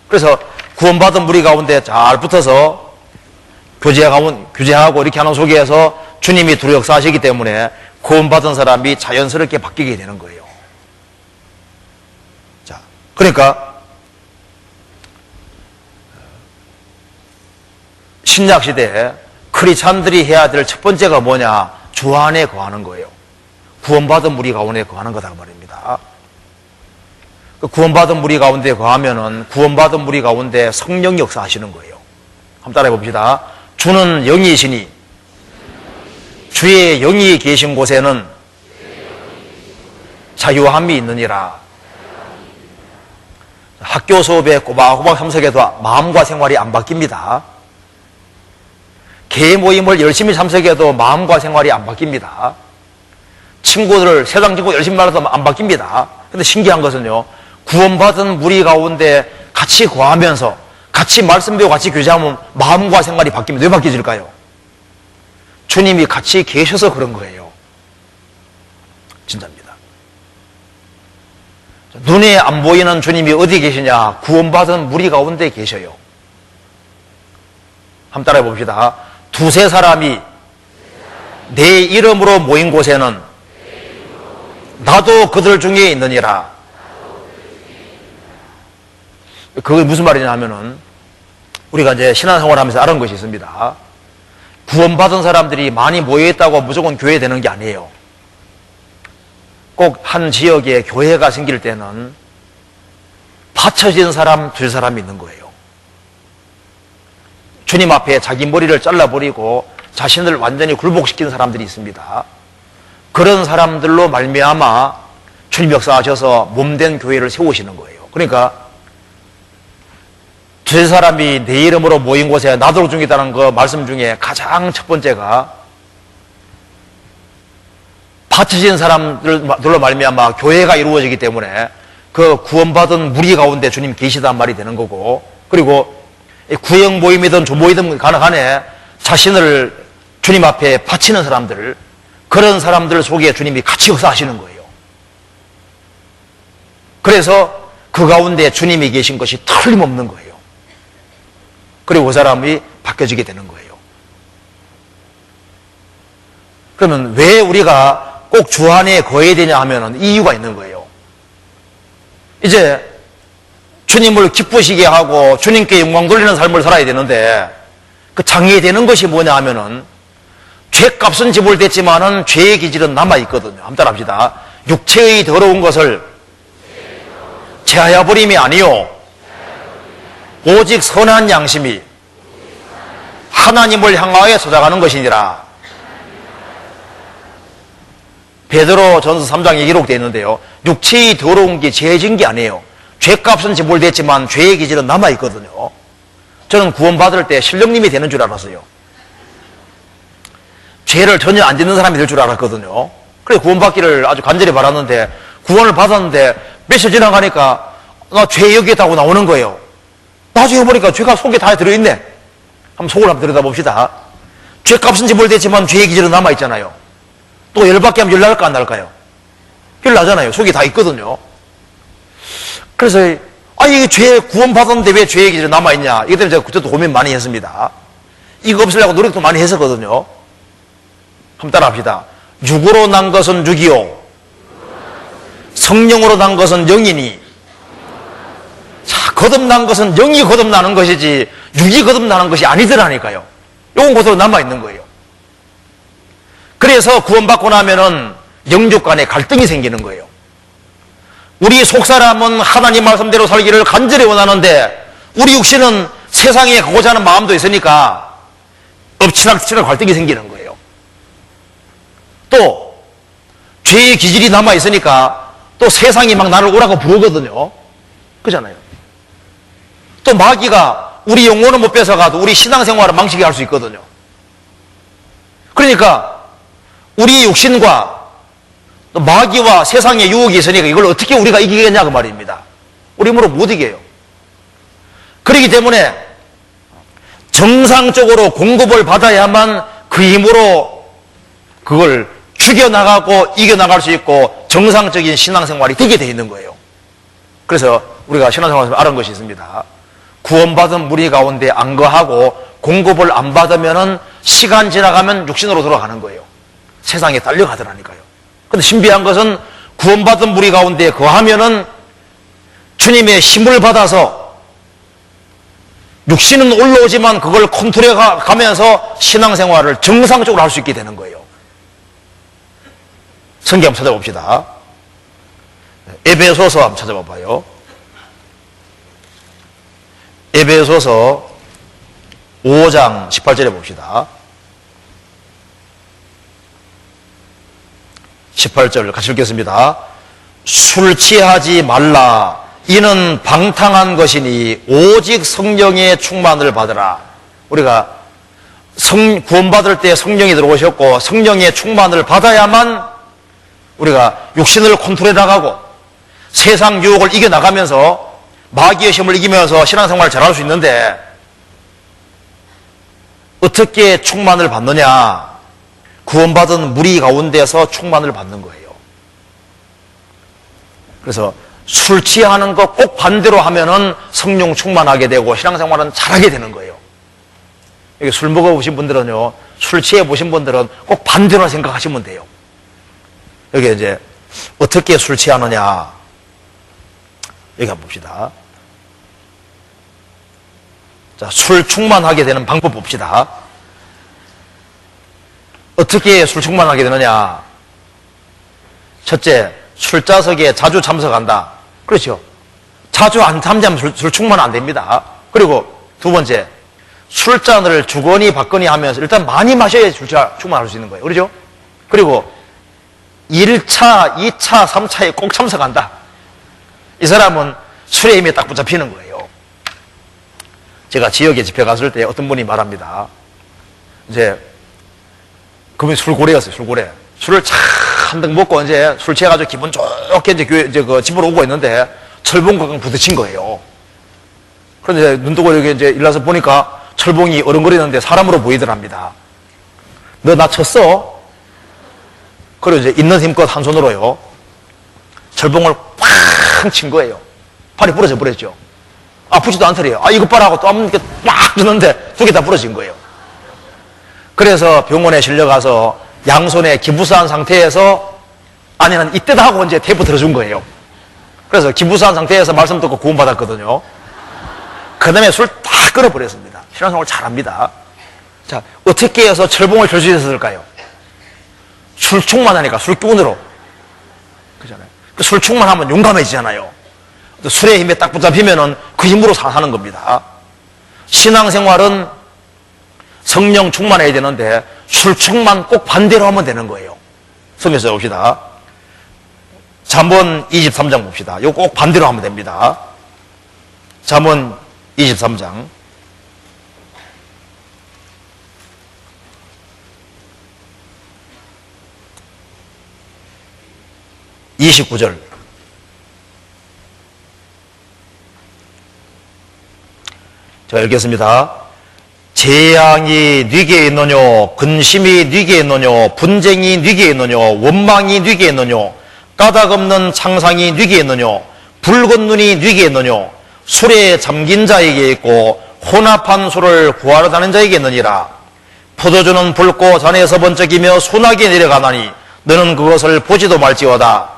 Speaker 2: 그래서 구원받은 무리 가운데 잘 붙어서 교제하고 이렇게 하는 속에서 주님이 들어 역사하시기 때문에 구원받은 사람이 자연스럽게 바뀌게 되는 거예요. 자, 그러니까 신약 시대에 크리스찬들이 해야 될 첫 번째가 뭐냐? 주 안에 거하는 거예요. 구원받은 무리 가운데 거하는 거다 말입니다. 구원받은 무리 가운데 거하면은 구원받은 무리 가운데 성령 역사하시는 거예요. 한번 따라해 봅시다. 주는 영이시니 주의 영이 계신 곳에는 자유함이 있느니라. 학교 수업에 꼬박꼬박 참석해도 마음과 생활이 안 바뀝니다. 개회 모임을 열심히 참석해도 마음과 생활이 안 바뀝니다. 친구들, 세상 친구 열심히 만나도 안 바뀝니다. 근데 신기한 것은요, 구원받은 무리 가운데 같이 거하면서 같이 말씀 배우고 같이 교제하면 마음과 생활이 바뀝니다. 왜 바뀌어질까요? 주님이 같이 계셔서 그런 거예요. 진짜입니다. 눈에 안 보이는 주님이 어디 계시냐? 구원받은 무리 가운데 계셔요. 한번 따라해 봅시다. 두세 사람이 내 이름으로 모인 곳에는 나도 그들 중에 있느니라. 그게 무슨 말이냐 하면은, 우리가 이제 신앙생활 하면서 알은 것이 있습니다. 구원받은 사람들이 많이 모여있다고 무조건 교회 되는 게 아니에요. 꼭 한 지역에 교회가 생길 때는 받쳐진 사람, 두 사람이 있는 거예요. 주님 앞에 자기 머리를 잘라버리고 자신을 완전히 굴복시킨 사람들이 있습니다. 그런 사람들로 말미암아 주님 역사하셔서 몸된 교회를 세우시는 거예요. 그러니까 두세 사람이 내 이름으로 모인 곳에 나도록 중이다는 그 말씀 중에 가장 첫 번째가 받쳐진 사람들로 말미암아 교회가 이루어지기 때문에 그 구원받은 무리 가운데 주님 계시단 말이 되는 거고, 그리고 구역 모임이든 조모이든 간에 자신을 주님 앞에 바치는 사람들, 그런 사람들 속에 주님이 같이 역사하시는 거예요. 그래서 그 가운데 주님이 계신 것이 틀림없는 거예요. 그리고 그 사람이 바뀌어지게 되는 거예요. 그러면 왜 우리가 꼭 주 안에 거해야 되냐 하면은 이유가 있는 거예요. 이제 주님을 기쁘시게 하고 주님께 영광 돌리는 삶을 살아야 되는데, 그 장애되는 것이 뭐냐 하면은 죄값은 지불됐지만은 죄의 기질은 남아있거든요. 한번 따라합시다. 육체의 더러운 것을 제하여 버림이 아니요 오직 선한 양심이 하나님을 향하여 솟아가는 것이니라. 베드로 전서 3장에 기록되어 있는데요, 육체의 더러운 게 죄진 게 아니에요. 죄값은 지불됐지만 죄의 기질은 남아있거든요. 저는 구원받을 때 신령님이 되는 줄 알았어요. 죄를 전혀 안 짓는 사람이 될 줄 알았거든요. 그래서 구원받기를 아주 간절히 바랐는데, 구원을 받았는데 며칠 지나가니까 나 죄 여기에 있다고 나오는 거예요. 나중에 보니까 죄가 속에 다 들어있네. 한번 속을 한번 들여다봅시다. 죄값은 지불됐지만 죄의 기질은 남아있잖아요. 또 열받게 하면 열날까 안 날까요? 열나잖아요. 속에 다 있거든요. 그래서 이게 죄 구원받았는데 왜 죄의 기질이 남아있냐, 이것 때문에 제가 그때도 고민 많이 했습니다. 이거 없으려고 노력도 많이 했었거든요. 한번 따라합시다. 육으로 난 것은 육이요 성령으로 난 것은 영이니. 자, 거듭난 것은 영이 거듭나는 것이지 육이 거듭나는 것이 아니더라니까요. 요건 그대로 남아있는 거예요. 그래서 구원받고 나면은 영육 간에 갈등이 생기는 거예요. 우리 속사람은 하나님 말씀대로 살기를 간절히 원하는데 우리 육신은 세상에 가고자 하는 마음도 있으니까 엎치락뒤치락 갈등이 생기는 거예요. 또 죄의 기질이 남아있으니까 또 세상이 막 나를 오라고 부르거든요. 그잖아요. 또 마귀가 우리 영혼을 못 뺏어가도 우리 신앙생활을 망치게 할 수 있거든요. 그러니까 우리 육신과 또 마귀와 세상의 유혹이 있으니까 이걸 어떻게 우리가 이기겠냐 그 말입니다. 우리 힘으로 못 이겨요. 그렇기 때문에 정상적으로 공급을 받아야만 그 힘으로 그걸 죽여나가고 이겨나갈 수 있고 정상적인 신앙생활이 되게 돼 있는 거예요. 그래서 우리가 신앙생활에서 알은 것이 있습니다. 구원받은 무리 가운데 안 거하고 공급을 안 받으면은 시간 지나가면 육신으로 돌아가는 거예요. 세상에 딸려가더라니까요. 근데 신비한 것은 구원받은 무리 가운데 거하면은 주님의 힘을 받아서 육신은 올라오지만 그걸 컨트롤해 가면서 신앙생활을 정상적으로 할 수 있게 되는 거예요. 성경 한번 찾아봅시다. 에베소서 한번 찾아봐 봐요. 에베소서 5장 18절에 봅시다. 18절 같이 읽겠습니다. 술 취하지 말라. 이는 방탕한 것이니 오직 성령의 충만을 받으라. 우리가 구원받을 때 성령이 들어오셨고 성령의 충만을 받아야만 우리가 육신을 컨트롤해 나가고 세상 유혹을 이겨나가면서 마귀의 힘을 이기면서 신앙생활을 잘할 수 있는데, 어떻게 충만을 받느냐? 구원받은 무리 가운데서 충만을 받는 거예요. 그래서 술 취하는 거 꼭 반대로 하면은 성령 충만하게 되고 신앙생활은 잘하게 되는 거예요. 여기 술 먹어보신 분들은요, 술 취해보신 분들은 꼭 반대로 생각하시면 돼요. 여기 이제 어떻게 술 취하느냐, 여기 한번 봅시다. 자, 술 충만하게 되는 방법 봅시다. 어떻게 술 충만하게 되느냐? 첫째, 술자석에 자주 참석한다. 그렇죠. 자주 안 참자면 술 충만 안 됩니다. 그리고 두 번째, 술잔을 주거니 받거니 하면서 일단 많이 마셔야 술 충만할 수 있는 거예요. 그렇죠? 그리고 1차, 2차, 3차에 꼭 참석한다. 이 사람은 술에 힘이 딱 붙잡히는 거예요. 제가 지역에 집회 갔을 때 어떤 분이 말합니다. 이제 그분이 술고래였어요. 술고래. 술을 한 등 먹고 이제 술 취해가지고 기분 좋게 이제 그 집으로 오고 있는데 철봉과가 부딪힌 거예요. 그런데 눈 뜨고 이렇게 이제 일어나서 보니까 철봉이 어른거리는데 사람으로 보이더랍니다. 너 나 쳤어? 그리고 이제 있는 힘껏 한 손으로요. 철봉을 팍 친 거예요. 팔이 부러져 버렸죠. 아프지도 않더래요. 아, 이것 봐라 하고 또 이렇게 막 드는데 두 개 다 부러진 거예요. 그래서 병원에 실려가서 양손에 기부스한 상태에서 아내는 이때다 하고 이제 테이프 들어준 거예요. 그래서 기부스한 상태에서 말씀 듣고 구원받았거든요. 그 다음에 술 다 끊어버렸습니다. 신앙생활 잘합니다. 자, 어떻게 해서 철봉을 들 수 있었을까요? 술 충만하니까 술 기운으로. 그잖아요. 술 충만하면 용감해지잖아요. 술의 힘에 딱 붙잡히면은 그 힘으로 사는 겁니다. 신앙생활은 성령 충만해야 되는데 술 충만 꼭 반대로 하면 되는 거예요. 성경에서 봅시다. 잠언 23장 봅시다. 이거 꼭 반대로 하면 됩니다. 잠언 23장 29절. 제가 읽겠습니다. 재앙이 네게 있느뇨, 근심이 네게 있느뇨, 분쟁이 네게 있느뇨, 원망이 네게 있느뇨, 까닭 없는 창상이 네게 있느뇨, 붉은 눈이 네게 있느뇨, 술에 잠긴 자에게 있고 혼합한 술을 구하러 다니는 자에게 있느니라. 포도주는 붉고 잔에서 번쩍이며 순하게 내려가나니 너는 그것을 보지도 말지어다.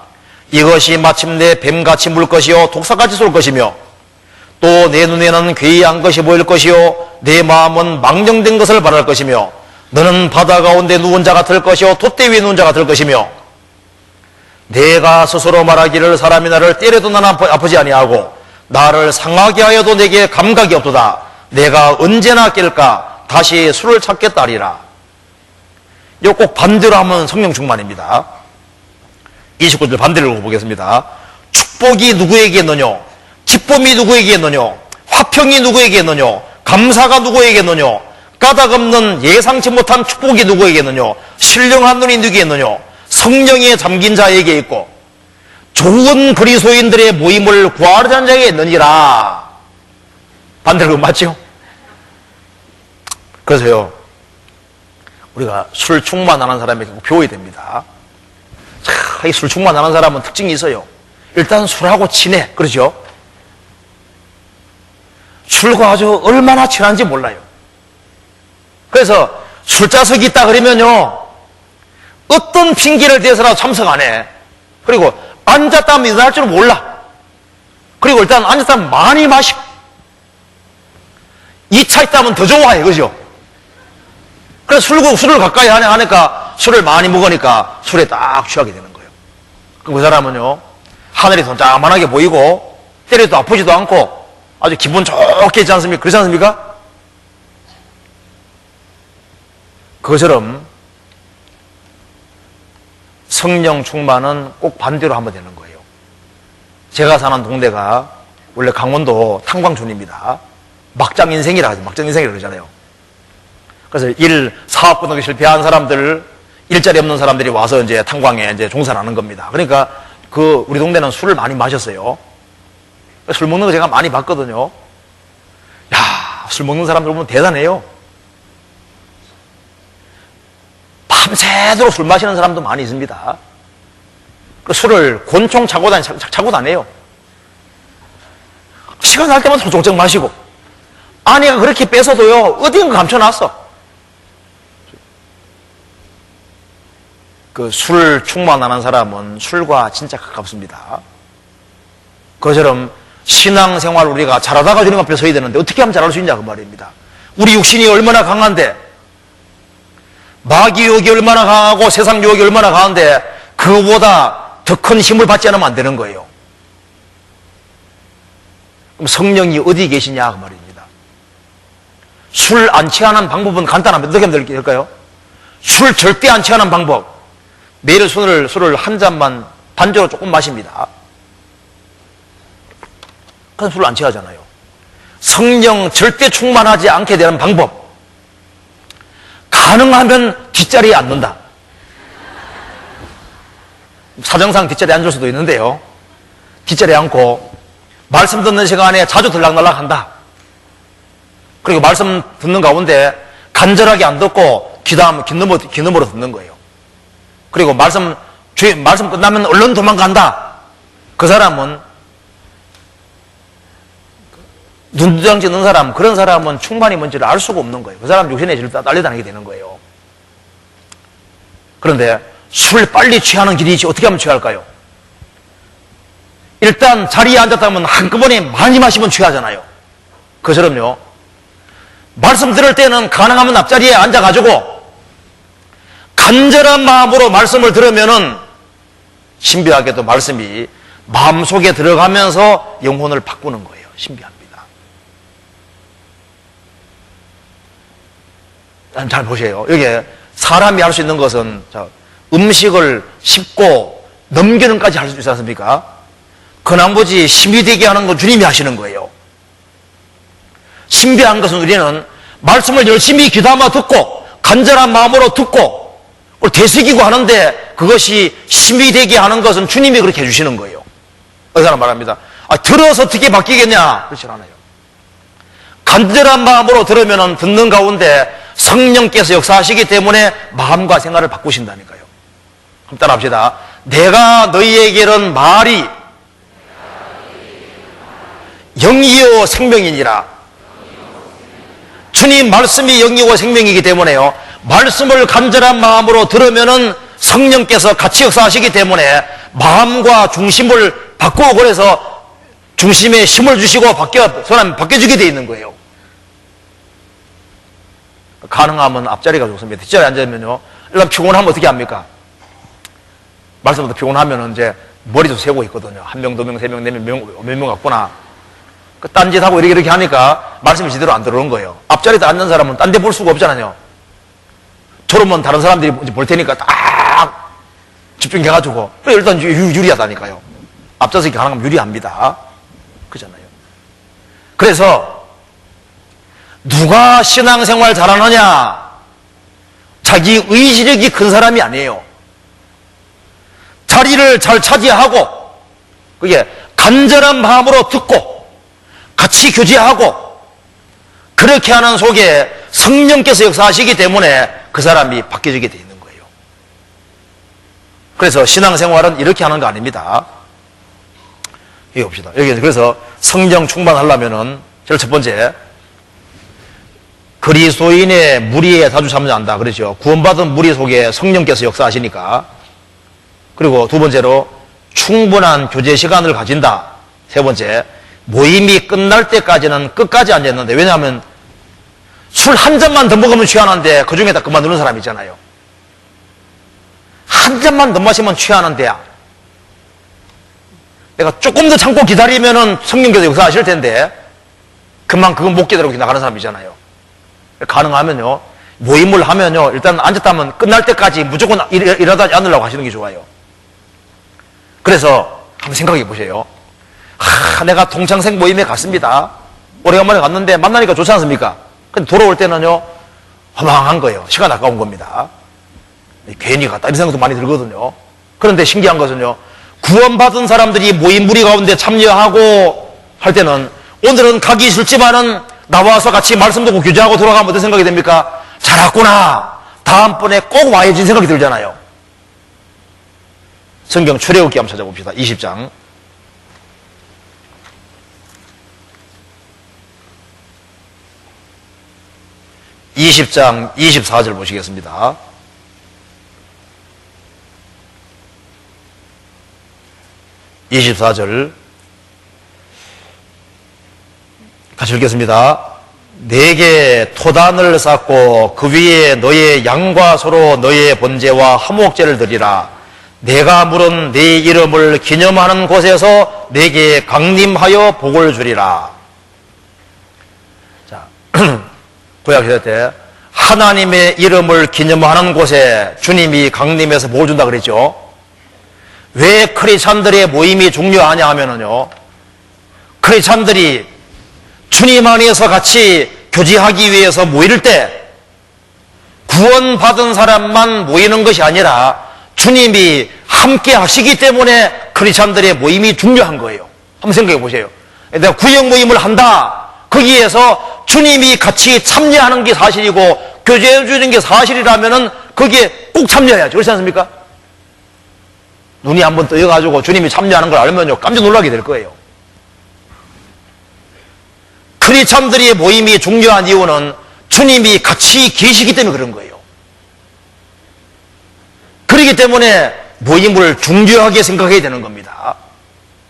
Speaker 2: 이것이 마침내 뱀같이 물 것이요 독사같이 쏠 것이며 또 내 눈에는 괴이한 것이 보일 것이요 내 마음은 망령된 것을 바랄 것이며 너는 바다 가운데 누운 자 같을 것이요 돛대 위에 누운 자 같을 것이며 내가 스스로 말하기를 사람이 나를 때려도 나는 아프지 아니하고 나를 상하게 하여도 내게 감각이 없도다. 내가 언제나 깰까 다시 술을 찾겠다 하리라. 이거 꼭 반대로 하면 성령 충만입니다. 29절 반대로 읽어보겠습니다. 축복이 누구에게 있느뇨, 기쁨이 누구에게 있느뇨, 화평이 누구에게 있느뇨, 감사가 누구에게 있느뇨, 까닭 없는 예상치 못한 축복이 누구에게 있느뇨, 신령한 눈이 누구에게 있느뇨, 성령에 잠긴 자에게 있고 좋은 그리스도인들의 모임을 구하려는 자에게 있느니라. 반대로 맞죠? 그래서요, 우리가 술 충만하는 사람에게 꼭 배워야 됩니다. 자, 이 술 충만하는 사람은 특징이 있어요. 일단 술하고 친해. 그렇죠? 술과 아주 얼마나 친한지 몰라요. 그래서 술자석이 있다 그러면요, 어떤 핑계를 대서라도 참석 안 해. 그리고 앉았다 하면 일어날 줄 몰라. 그리고 일단 앉았다 하면 많이 마시고 2차 있다 하면 더 좋아해. 그죠? 그래서 술을 가까이 하니까 술을 많이 먹으니까 술에 딱 취하게 되는 거예요. 그럼 그 사람은요, 하늘이 돈짜만하게 보이고 때려도 아프지도 않고 아주 기분 좋게 있지 않습니까? 그렇지 않습니까? 그것처럼 성령 충만은 꼭 반대로 하면 되는 거예요. 제가 사는 동네가 원래 강원도 탄광촌입니다. 막장 인생이라 하죠. 막장 인생이라 그러잖아요. 그래서 사업 끝나기 실패한 사람들, 일자리 없는 사람들이 와서 이제 탄광에 이제 종사를 하는 겁니다. 그러니까 우리 동네는 술을 많이 마셨어요. 술 먹는 거 제가 많이 봤거든요. 야, 술 먹는 사람들 보면 대단해요. 밤새도록 술 마시는 사람도 많이 있습니다. 그 술을 권총 차고 다녀요. 시간 날 때마다 조금 마시고. 아내가 그렇게 뺏어도요, 어딘가 감춰놨어. 그 술 충만하는 사람은 술과 진짜 가깝습니다. 그처럼 신앙생활 우리가 잘하다가 주님 앞에 서야 되는데 어떻게 하면 잘할 수 있냐 그 말입니다. 우리 육신이 얼마나 강한데, 마귀 유혹이 얼마나 강하고 세상 유혹이 얼마나 강한데 그거보다 더 큰 힘을 받지 않으면 안 되는 거예요. 그럼 성령이 어디 계시냐 그 말입니다. 술 안 취하는 방법은 간단합니다. 어떻게 하면 될까요? 술 절대 안 취하는 방법. 매일 술을 한 잔만 반주로 조금 마십니다. 그럼 술을 안 취하잖아요. 성령 절대 충만하지 않게 되는 방법. 가능하면 뒷자리에 앉는다. 사정상 뒷자리에 앉을 수도 있는데요. 뒷자리에 앉고 말씀 듣는 시간에 자주 들락날락 한다. 그리고 말씀 듣는 가운데 간절하게 안 듣고 귀 너머로 듣는 거예요. 그리고 말씀 끝나면 얼른 도망간다. 그 사람은 눈두장 짓는 사람, 그런 사람은 충만이 뭔지를 알 수가 없는 거예요. 그 사람 육신의 질을 딸려다니게 되는 거예요. 그런데 술 빨리 취하는 길이 어떻게 하면 취할까요? 일단 자리에 앉았다면 한꺼번에 많이 마시면 취하잖아요. 그처럼요, 말씀 들을 때는 가능하면 앞자리에 앉아가지고 간절한 마음으로 말씀을 들으면은 신비하게도 말씀이 마음속에 들어가면서 영혼을 바꾸는 거예요. 신비합니다. 잘 보세요. 여기에 사람이 할 수 있는 것은 음식을 씹고 넘기는까지 할 수 있지 않습니까? 그 나머지 힘이 되게 하는 건 주님이 하시는 거예요. 신비한 것은 우리는 말씀을 열심히 귀담아 듣고 간절한 마음으로 듣고 되새기고 하는데 그것이 힘이 되게 하는 것은 주님이 그렇게 해주시는 거예요. 어느 사람 말합니다. 들어서 어떻게 바뀌겠냐? 그렇지 않아요. 간절한 마음으로 들으면 듣는 가운데 성령께서 역사하시기 때문에 마음과 생활을 바꾸신다니까요. 한번 따라합시다. 내가 너희에게는 말이 영이요 생명이니라. 주님 말씀이 영이고 생명이기 때문에요, 말씀을 간절한 마음으로 들으면은 성령께서 같이 역사하시기 때문에 마음과 중심을 바꾸고, 그래서 중심에 힘을 주시고 사람이 바뀌어지게 되어 있는 거예요. 가능하면 앞자리가 좋습니다. 뒷자리에 앉으면요, 일단 피곤하면 어떻게 합니까? 말씀부터 피곤하면은 이제 머리도 세고 있거든요. 한 명, 두 명, 세 명, 네 명, 몇 명 같구나. 그 딴짓하고 이렇게 하니까 말씀이 제대로 안 들어오는 거예요. 앞자리에 앉는 사람은 딴 데 볼 수가 없잖아요. 저러면 다른 사람들이 볼 테니까 딱 집중해가지고. 일단 유리하다니까요. 앞좌석이 가능하면 유리합니다. 그잖아요. 그래서 누가 신앙생활 잘하느냐? 자기 의지력이 큰 사람이 아니에요. 자리를 잘 차지하고, 그게 간절한 마음으로 듣고 같이 교제하고 그렇게 하는 속에 성령께서 역사하시기 때문에 그 사람이 바뀌어지게 되어 있는 거예요. 그래서 신앙생활은 이렇게 하는 거 아닙니다. 여기 봅시다. 여기 그래서 성령 충만하려면은 제일 첫 번째, 그리스도인의 무리에 자주 참여한다 한다 그러죠. 구원받은 무리 속에 성령께서 역사하시니까. 그리고 두 번째로 충분한 교제 시간을 가진다. 세 번째, 모임이 끝날 때까지는 끝까지 앉았는데, 왜냐하면 술 한 잔만 더 먹으면 취하는데 그 중에 다 그만두는 사람 있잖아요. 한 잔만 더 마시면 취하는데 내가 조금 더 참고 기다리면은 성령께서 역사하실 텐데 그만 그건 못 기다리고 나가는 사람이잖아요. 가능하면요, 모임을 하면요, 일단 앉았다면 끝날 때까지 무조건 일하지 않으려고 하시는 게 좋아요. 그래서 한번 생각해 보세요. 내가 동창생 모임에 갔습니다. 오래간만에 갔는데 만나니까 좋지 않습니까? 근데 돌아올 때는요, 허망한 거예요. 시간 아까운 겁니다. 괜히 갔다 이런 생각도 많이 들거든요. 그런데 신기한 것은요, 구원받은 사람들이 모임 무리 가운데 참여하고 할 때는 오늘은 가기 싫지만은 나와서 같이 말씀 듣고 교제하고 돌아가면 어떤 생각이 됩니까? 잘 왔구나. 다음번에 꼭 와야지 생각이 들잖아요. 성경 출애굽기 한번 찾아봅시다. 20장. 20장 24절 보시겠습니다. 같이 읽겠습니다. 내게 토단을 쌓고 그 위에 너의 양과 소로 너의 번제와 화목제를 드리라. 내가 물은 네 이름을 기념하는 곳에서 내게 강림하여 복을 주리라. 자, 구약시대 때 하나님의 이름을 기념하는 곳에 주님이 강림해서 복을 준다 그랬죠. 왜 크리스찬들의 모임이 중요하냐 하면은요, 크리스찬들이 주님 안에서 같이 교제하기 위해서 모일 때 구원받은 사람만 모이는 것이 아니라 주님이 함께 하시기 때문에 크리스찬들의 모임이 중요한 거예요. 한번 생각해 보세요. 내가 구역 모임을 한다. 거기에서 주님이 같이 참여하는 게 사실이고 교제해 주는 게 사실이라면은 거기에 꼭 참여해야죠. 그렇지 않습니까? 눈이 한번 떠여가지고 주님이 참여하는 걸 알면요, 깜짝 놀라게 될 거예요. 크리스찬들의 모임이 중요한 이유는 주님이 같이 계시기 때문에 그런 거예요. 그렇기 때문에 모임을 중요하게 생각해야 되는 겁니다.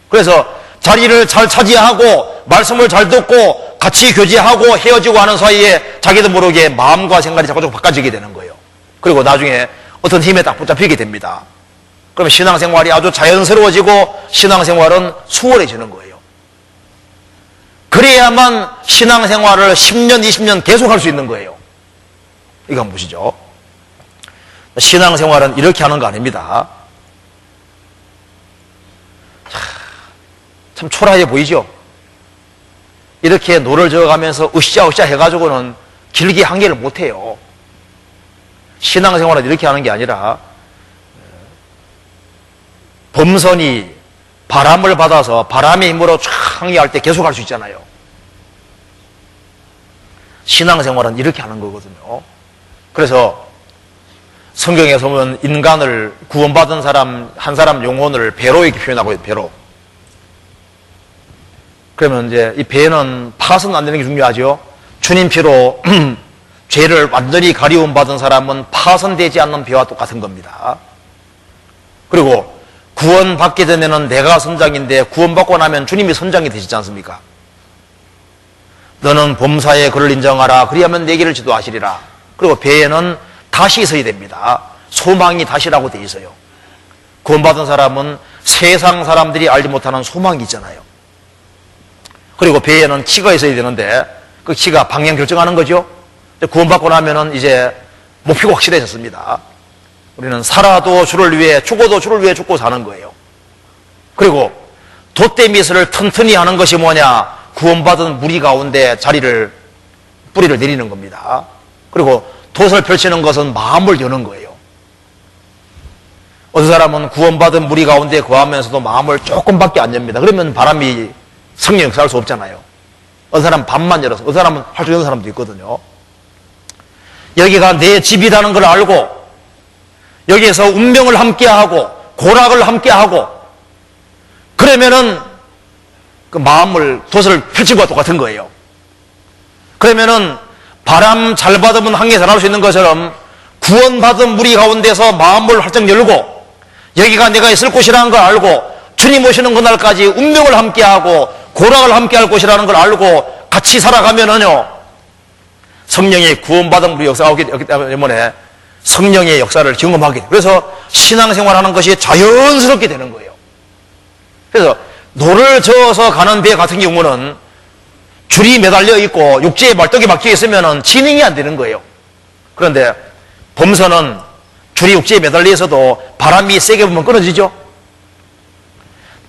Speaker 2: 그래서 자리를 잘 차지하고 말씀을 잘 듣고 같이 교제하고 헤어지고 하는 사이에 자기도 모르게 마음과 생각이 자꾸 바꿔지게 되는 거예요. 그리고 나중에 어떤 힘에 딱 붙잡히게 됩니다. 그러면 신앙생활이 아주 자연스러워지고 신앙생활은 수월해지는 거예요. 그래야만 신앙생활을 10년, 20년 계속할 수 있는 거예요. 이거 한번 보시죠. 신앙생활은 이렇게 하는 거 아닙니다. 참 초라해 보이죠? 이렇게 노를 저어가면서 으쌰으쌰 해가지고는 길게 한계를 못해요. 신앙생활은 이렇게 하는 게 아니라 범선이 바람을 받아서 바람의 힘으로 쫙 항해할 때 계속 할 수 있잖아요. 신앙생활은 이렇게 하는 거거든요. 그래서 성경에서 보면 인간을 구원받은 사람, 한 사람 영혼을 배로 이렇게 표현하고 있어요. 배로. 그러면 이제 이 배는 파손 안 되는 게 중요하죠. 주님 피로 죄를 완전히 가리움 받은 사람은 파손되지 않는 배와 똑같은 겁니다. 그리고 구원받기 전에는 내가 선장인데 구원받고 나면 주님이 선장이 되시지 않습니까? 너는 범사에 그를 인정하라. 그리하면 내 길을 지도하시리라. 그리고 배에는 다시 있어야 됩니다. 소망이 다시라고 돼 있어요. 구원받은 사람은 세상 사람들이 알지 못하는 소망이 있잖아요. 그리고 배에는 키가 있어야 되는데 그 키가 방향 결정하는 거죠. 구원받고 나면은 이제 목표가 확실해졌습니다. 우리는 살아도 주를 위해, 죽어도 주를 위해 죽고 사는 거예요. 그리고 돛대미스를 튼튼히 하는 것이 뭐냐? 구원받은 무리 가운데 뿌리를 내리는 겁니다. 그리고 돛을 펼치는 것은 마음을 여는 거예요. 어떤 사람은 구원받은 무리 가운데 거하면서도 마음을 조금밖에 안 엽니다. 그러면 바람이 성령 역사할 수 없잖아요. 어떤 사람은 반만 열어서, 어떤 사람은 활짝 여는 사람도 있거든요. 여기가 내 집이라는 걸 알고 여기에서 운명을 함께하고 고락을 함께하고 그러면은 그 마음을 돛을 펼친 것과 똑같은 거예요. 그러면은 바람 잘 받으면 항해 잘할 수 있는 것처럼 구원받은 무리 가운데서 마음을 활짝 열고 여기가 내가 있을 곳이라는 걸 알고 주님 오시는 그날까지 운명을 함께하고 고락을 함께할 곳이라는 걸 알고 같이 살아가면은요 성령의 구원받은 무리 역사가 없기 때문에 성령의 역사를 경험하게 돼요. 그래서 신앙생활하는 것이 자연스럽게 되는 거예요. 그래서 노를 저어서 가는 배 같은 경우는 줄이 매달려 있고 육지에 말뚝이 박혀 있으면 진행이 안 되는 거예요. 그런데 범선은 줄이 육지에 매달려 있어도 바람이 세게 불면 끊어지죠.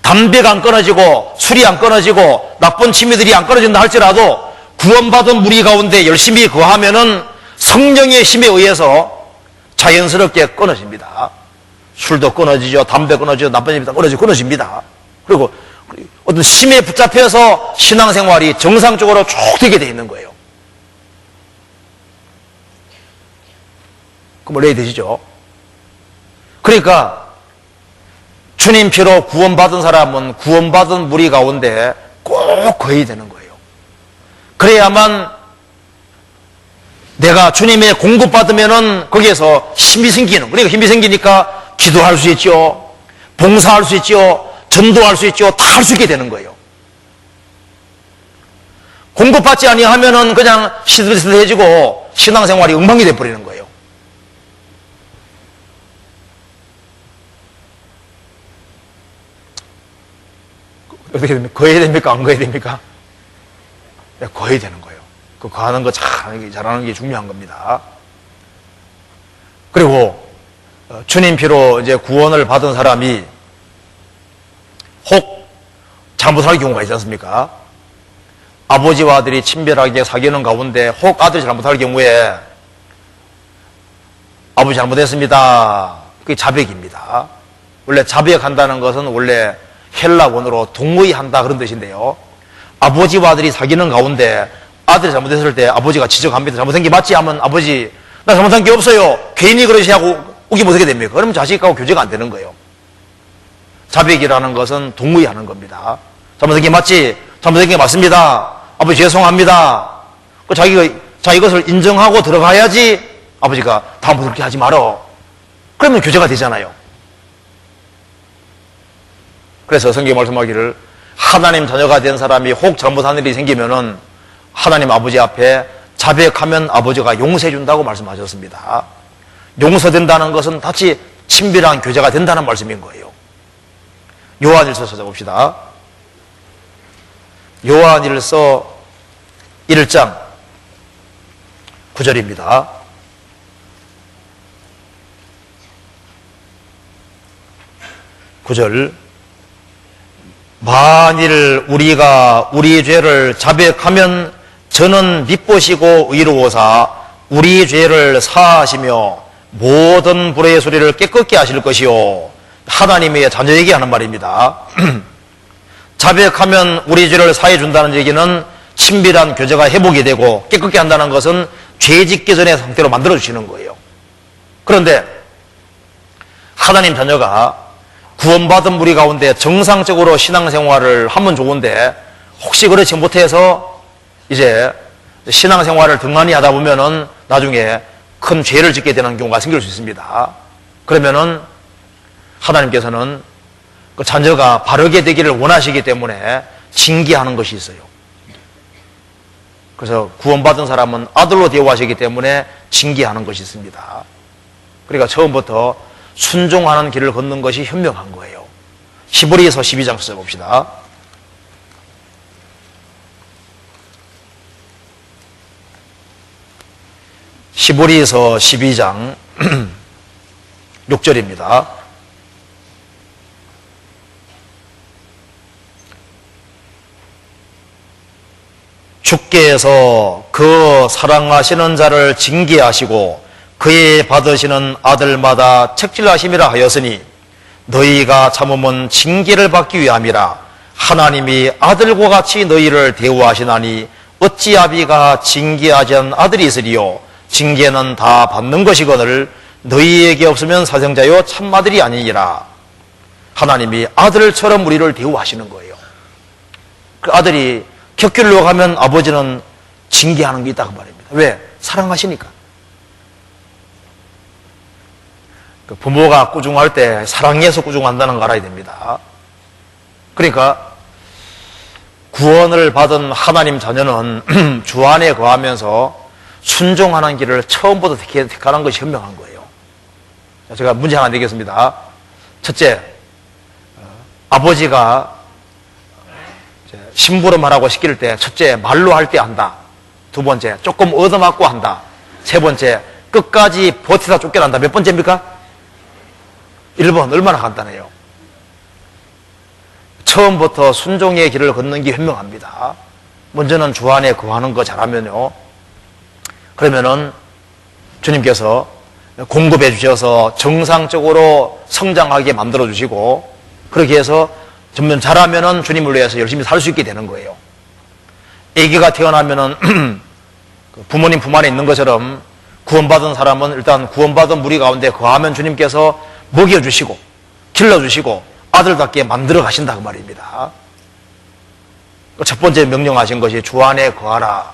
Speaker 2: 담배가 안 끊어지고 술이 안 끊어지고 나쁜 취미들이 안 끊어진다 할지라도 구원받은 무리 가운데 열심히 거하면은 성령의 힘에 의해서 자연스럽게 끊어집니다. 술도 끊어지죠. 담배 끊어지죠. 나쁜 일이 다 끊어집니다. 그리고 어떤 힘에 붙잡혀서 신앙생활이 정상적으로 쭉 되게 돼 있는 거예요. 그럼 원래 되시죠? 그러니까 주님 피로 구원받은 사람은 구원받은 무리 가운데 꼭 거해야 되는 거예요. 그래야만 내가 주님의 공급받으면은 거기에서 힘이 생기는, 그러니까 힘이 생기니까 기도할 수 있죠. 봉사할 수 있죠. 전도할 수 있죠. 다 할 수 있게 되는 거예요. 공급받지 아니하면은 그냥 시들시들해지고 신앙생활이 엉망이 돼버리는 거예요. 어떻게 됩니까? 거해야 됩니까? 안 거해야 됩니까? 네, 거해야 되는 거예요. 그 거하는 거 잘하는 게 중요한 겁니다. 그리고 주님 피로 이제 구원을 받은 사람이 혹 잘못할 경우가 있지 않습니까? 아버지와 아들이 친별하게 사귀는 가운데 혹 아들이 잘못할 경우에 아버지 잘못했습니다. 그게 자백입니다. 원래 자백한다는 것은 원래 헬라어로 동의한다 그런 뜻인데요. 아버지와 아들이 사귀는 가운데 아들이 잘못했을 때 아버지가 지적합니다. 잘못한 게 맞지 하면 아버지 나 잘못한 게 없어요. 괜히 그러시하고 우기면 어떻게 됩니까? 그러면 자식하고 교제가 안 되는 거예요. 자백이라는 것은 동의하는 겁니다. 잘못한 게 맞지? 잘못한 게 맞습니다. 아버지 죄송합니다. 자기 것을 인정하고 들어가야지 아버지가 다음부터 그렇게 하지 말어. 그러면 교제가 되잖아요. 그래서 성경이 말씀하기를 하나님 자녀가 된 사람이 혹 잘못한 일이 생기면은 하나님 아버지 앞에 자백하면 아버지가 용서해 준다고 말씀하셨습니다. 용서된다는 것은 다시 친밀한 교제가 된다는 말씀인 거예요. 요한일서 찾아봅시다. 요한일서 1장 9절입니다. 만일 우리가 우리 죄를 자백하면 저는 미쁘시고 의로우사 우리 죄를 사하시며 모든 불의의 소리를 깨끗게 하실 것이요. 하나님의 자녀에게 하는 말입니다. 자백하면 우리 죄를 사해 준다는 얘기는 친밀한 교제가 회복이 되고 깨끗게 한다는 것은 죄 짓기 전의 상태로 만들어 주시는 거예요. 그런데 하나님 자녀가 구원받은 우리 가운데 정상적으로 신앙생활을 하면 좋은데 혹시 그렇지 못해서 이제 신앙생활을 등한히 하다 보면은 나중에 큰 죄를 짓게 되는 경우가 생길 수 있습니다. 그러면은 하나님께서는 그 자녀가 바르게 되기를 원하시기 때문에 징계하는 것이 있어요. 그래서 구원받은 사람은 아들로 대우하시기 때문에 징계하는 것이 있습니다. 그러니까 처음부터 순종하는 길을 걷는 것이 현명한 거예요. 히브리서 12장 찾아봅시다. 히브리서 12장 6절입니다. 주께서 그 사랑하시는 자를 징계하시고 그의 받으시는 아들마다 책질하심이라 하였으니 너희가 참음은 징계를 받기 위함이라. 하나님이 아들과 같이 너희를 대우하시나니 어찌 아비가 징계하지 않은 아들이 있으리요. 징계는 다 받는 것이거늘 너희에게 없으면 사생자요 참아들이 아니니라. 하나님이 아들처럼 우리를 대우하시는 거예요. 그 아들이 격길로 가면 아버지는 징계하는 게 있다고 말입니다. 왜? 사랑하시니까. 그 부모가 꾸중할 때 사랑해서 꾸중한다는 거 알아야 됩니다. 그러니까 구원을 받은 하나님 자녀는 주 안에 거하면서 순종하는 길을 처음부터 택하는 것이 현명한 거예요. 제가 문제 하나 내겠습니다. 첫째, 아버지가 심부름하라고 시킬 때 첫째, 말로 할 때 한다. 두 번째, 조금 얻어맞고 한다. 세 번째, 끝까지 버티다 쫓겨난다. 몇 번째입니까? 1번. 얼마나 간단해요. 처음부터 순종의 길을 걷는 게 현명합니다. 먼저는 주 안에 거하는 거 잘하면요, 그러면은 주님께서 공급해 주셔서 정상적으로 성장하게 만들어 주시고, 그렇게 해서 점점 잘하면은 주님을 위해서 열심히 살 수 있게 되는 거예요. 아기가 태어나면은 부모님 품 안에 있는 것처럼 구원받은 사람은 일단 구원받은 무리 가운데 거하면 주님께서 먹여주시고 길러주시고 아들답게 만들어 가신다 그 말입니다. 첫 번째 명령하신 것이 주 안에 거하라.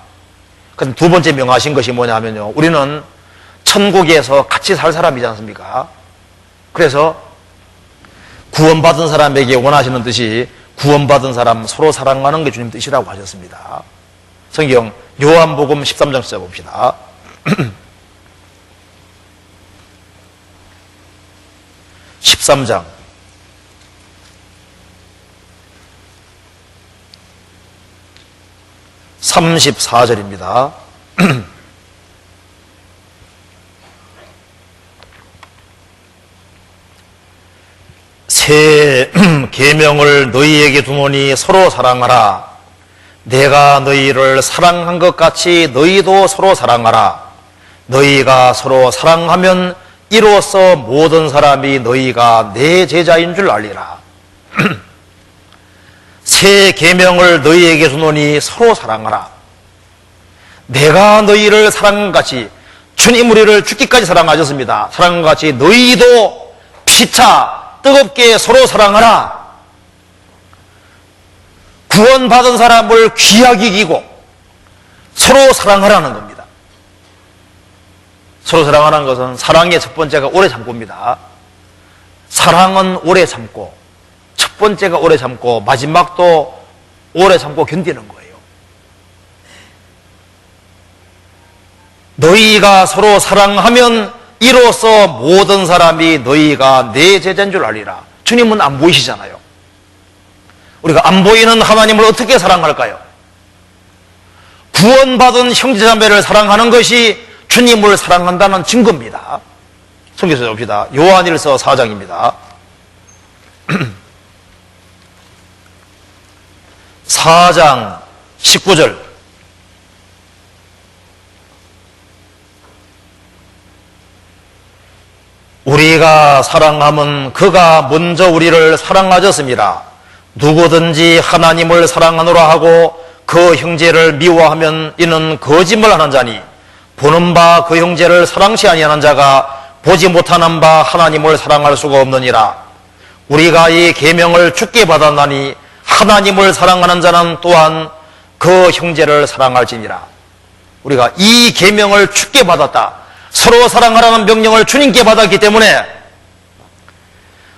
Speaker 2: 그럼 두 번째 명하신 것이 뭐냐면요, 우리는 천국에서 같이 살 사람이지 않습니까? 그래서 구원받은 사람에게 원하시는 뜻이 구원받은 사람 서로 사랑하는 게 주님 뜻이라고 하셨습니다. 성경 요한복음 13장 써봅시다. 13장 34절입니다. 새 계명을 너희에게 두노니 서로 사랑하라. 내가 너희를 사랑한 것 같이 너희도 서로 사랑하라. 너희가 서로 사랑하면 이로써 모든 사람이 너희가 내 제자인 줄 알리라. 새 계명을 너희에게 주노니 서로 사랑하라. 내가 너희를 사랑한 같이, 주님 우리를 죽기까지 사랑하셨습니다. 사랑한 같이 너희도 피차 뜨겁게 서로 사랑하라. 구원받은 사람을 귀하게 여기고 서로 사랑하라는 겁니다. 서로 사랑하라는 것은 사랑의 첫 번째가 오래 참고입니다. 사랑은 오래 참고, 첫 번째가 오래 참고, 마지막도 오래 참고 견디는 거예요. 너희가 서로 사랑하면 이로써 모든 사람이 너희가 내 제자인 줄 알리라. 주님은 안 보이시잖아요. 우리가 안 보이는 하나님을 어떻게 사랑할까요? 구원받은 형제자매를 사랑하는 것이 주님을 사랑한다는 증거입니다. 성경에서 봅시다. 요한일서 4장입니다. 4장 19절. 우리가 사랑함은 그가 먼저 우리를 사랑하셨습니다. 누구든지 하나님을 사랑하노라 하고 그 형제를 미워하면 이는 거짓말하는 자니 보는 바 그 형제를 사랑치 아니하는 자가 보지 못하는 바 하나님을 사랑할 수가 없느니라. 우리가 이 계명을 주께 받았나니 하나님을 사랑하는 자는 또한 그 형제를 사랑할지니라. 우리가 이 계명을 주께 받았다. 서로 사랑하라는 명령을 주님께 받았기 때문에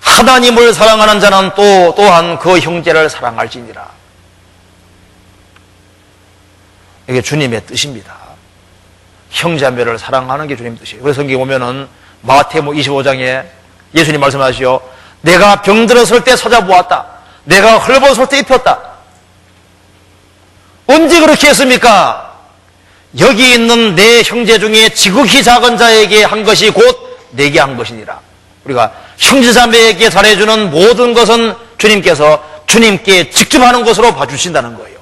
Speaker 2: 하나님을 사랑하는 자는 또한 그 형제를 사랑할지니라. 이게 주님의 뜻입니다. 형제자매를 사랑하는 게 주님 뜻이에요. 그래서 성경에 보면은 마태복음 25장에 예수님 말씀하시오. 내가 병들었을 때 찾아보았다. 내가 헐벗을 때 입혔다. 언제 그렇게 했습니까? 여기 있는 내 형제 중에 지극히 작은 자에게 한 것이 곧 내게 한 것이니라. 우리가 형제자매에게 잘해주는 모든 것은 주님께서 주님께 직접 하는 것으로 봐주신다는 거예요.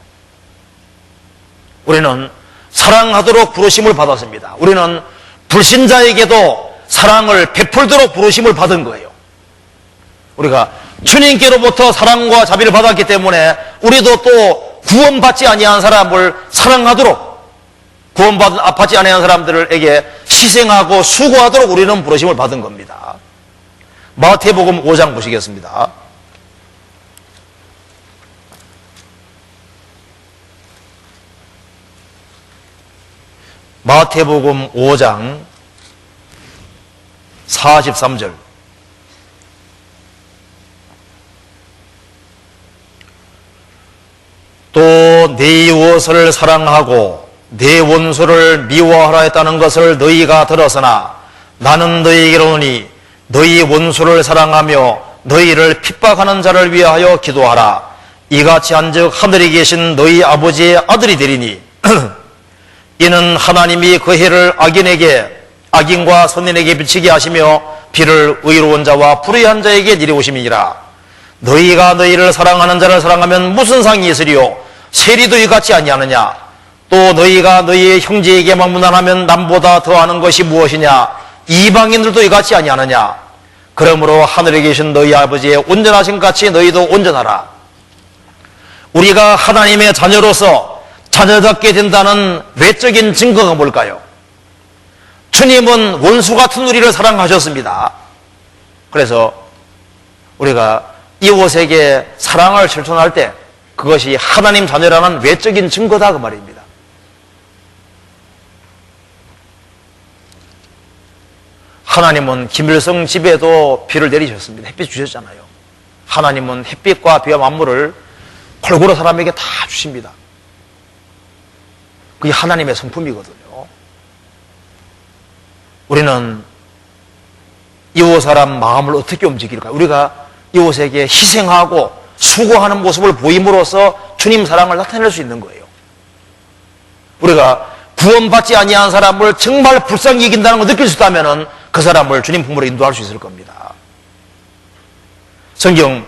Speaker 2: 우리는 사랑하도록 부르심을 받았습니다. 우리는 불신자에게도 사랑을 베풀도록 부르심을 받은 거예요. 우리가 주님께로부터 사랑과 자비를 받았기 때문에 우리도 또 구원받지 아니한 사람을 사랑하도록, 구원받지 아니한 사람들에게 희생하고 수고하도록 우리는 부르심을 받은 겁니다. 마태복음 5장 보시겠습니다. 마태복음 5장 43절. 또 네 이웃을 사랑하고 네 원수를 미워하라 했다는 것을 너희가 들었으나 나는 너희에게 이르노니 너희 원수를 사랑하며 너희를 핍박하는 자를 위하여 기도하라. 이같이 한즉 하늘에 계신 너희 아버지의 아들이 되리니 이는 하나님이 그 해를 악인과 선인에게 비치게 하시며 비를 의로운 자와 불의한 자에게 내리우심이니라. 너희가 너희를 사랑하는 자를 사랑하면 무슨 상이 있으리요? 세리도 이같이 아니하느냐? 또 너희가 너희의 형제에게 막문안하면 남보다 더하는 것이 무엇이냐? 이방인들도 이같이 아니하느냐? 그러므로 하늘에 계신 너희 아버지의 온전하신 같이 너희도 온전하라. 우리가 하나님의 자녀로서 자녀답게 된다는 외적인 증거가 뭘까요? 주님은 원수 같은 우리를 사랑하셨습니다. 그래서 우리가 이웃에게 사랑을 실천할 때 그것이 하나님 자녀라는 외적인 증거다 그 말입니다. 하나님은 김일성 집에도 비를 내리셨습니다. 햇빛 주셨잖아요. 하나님은 햇빛과 비와 만물을 골고루 사람에게 다 주십니다. 그게 하나님의 성품이거든요. 우리는 이웃 사람 마음을 어떻게 움직일까요? 우리가 이웃에게 희생하고 수고하는 모습을 보임으로써 주님 사랑을 나타낼 수 있는 거예요. 우리가 구원받지 아니한 사람을 정말 불쌍히 여긴다는 걸 느낄 수 있다면 그 사람을 주님 품으로 인도할 수 있을 겁니다. 성경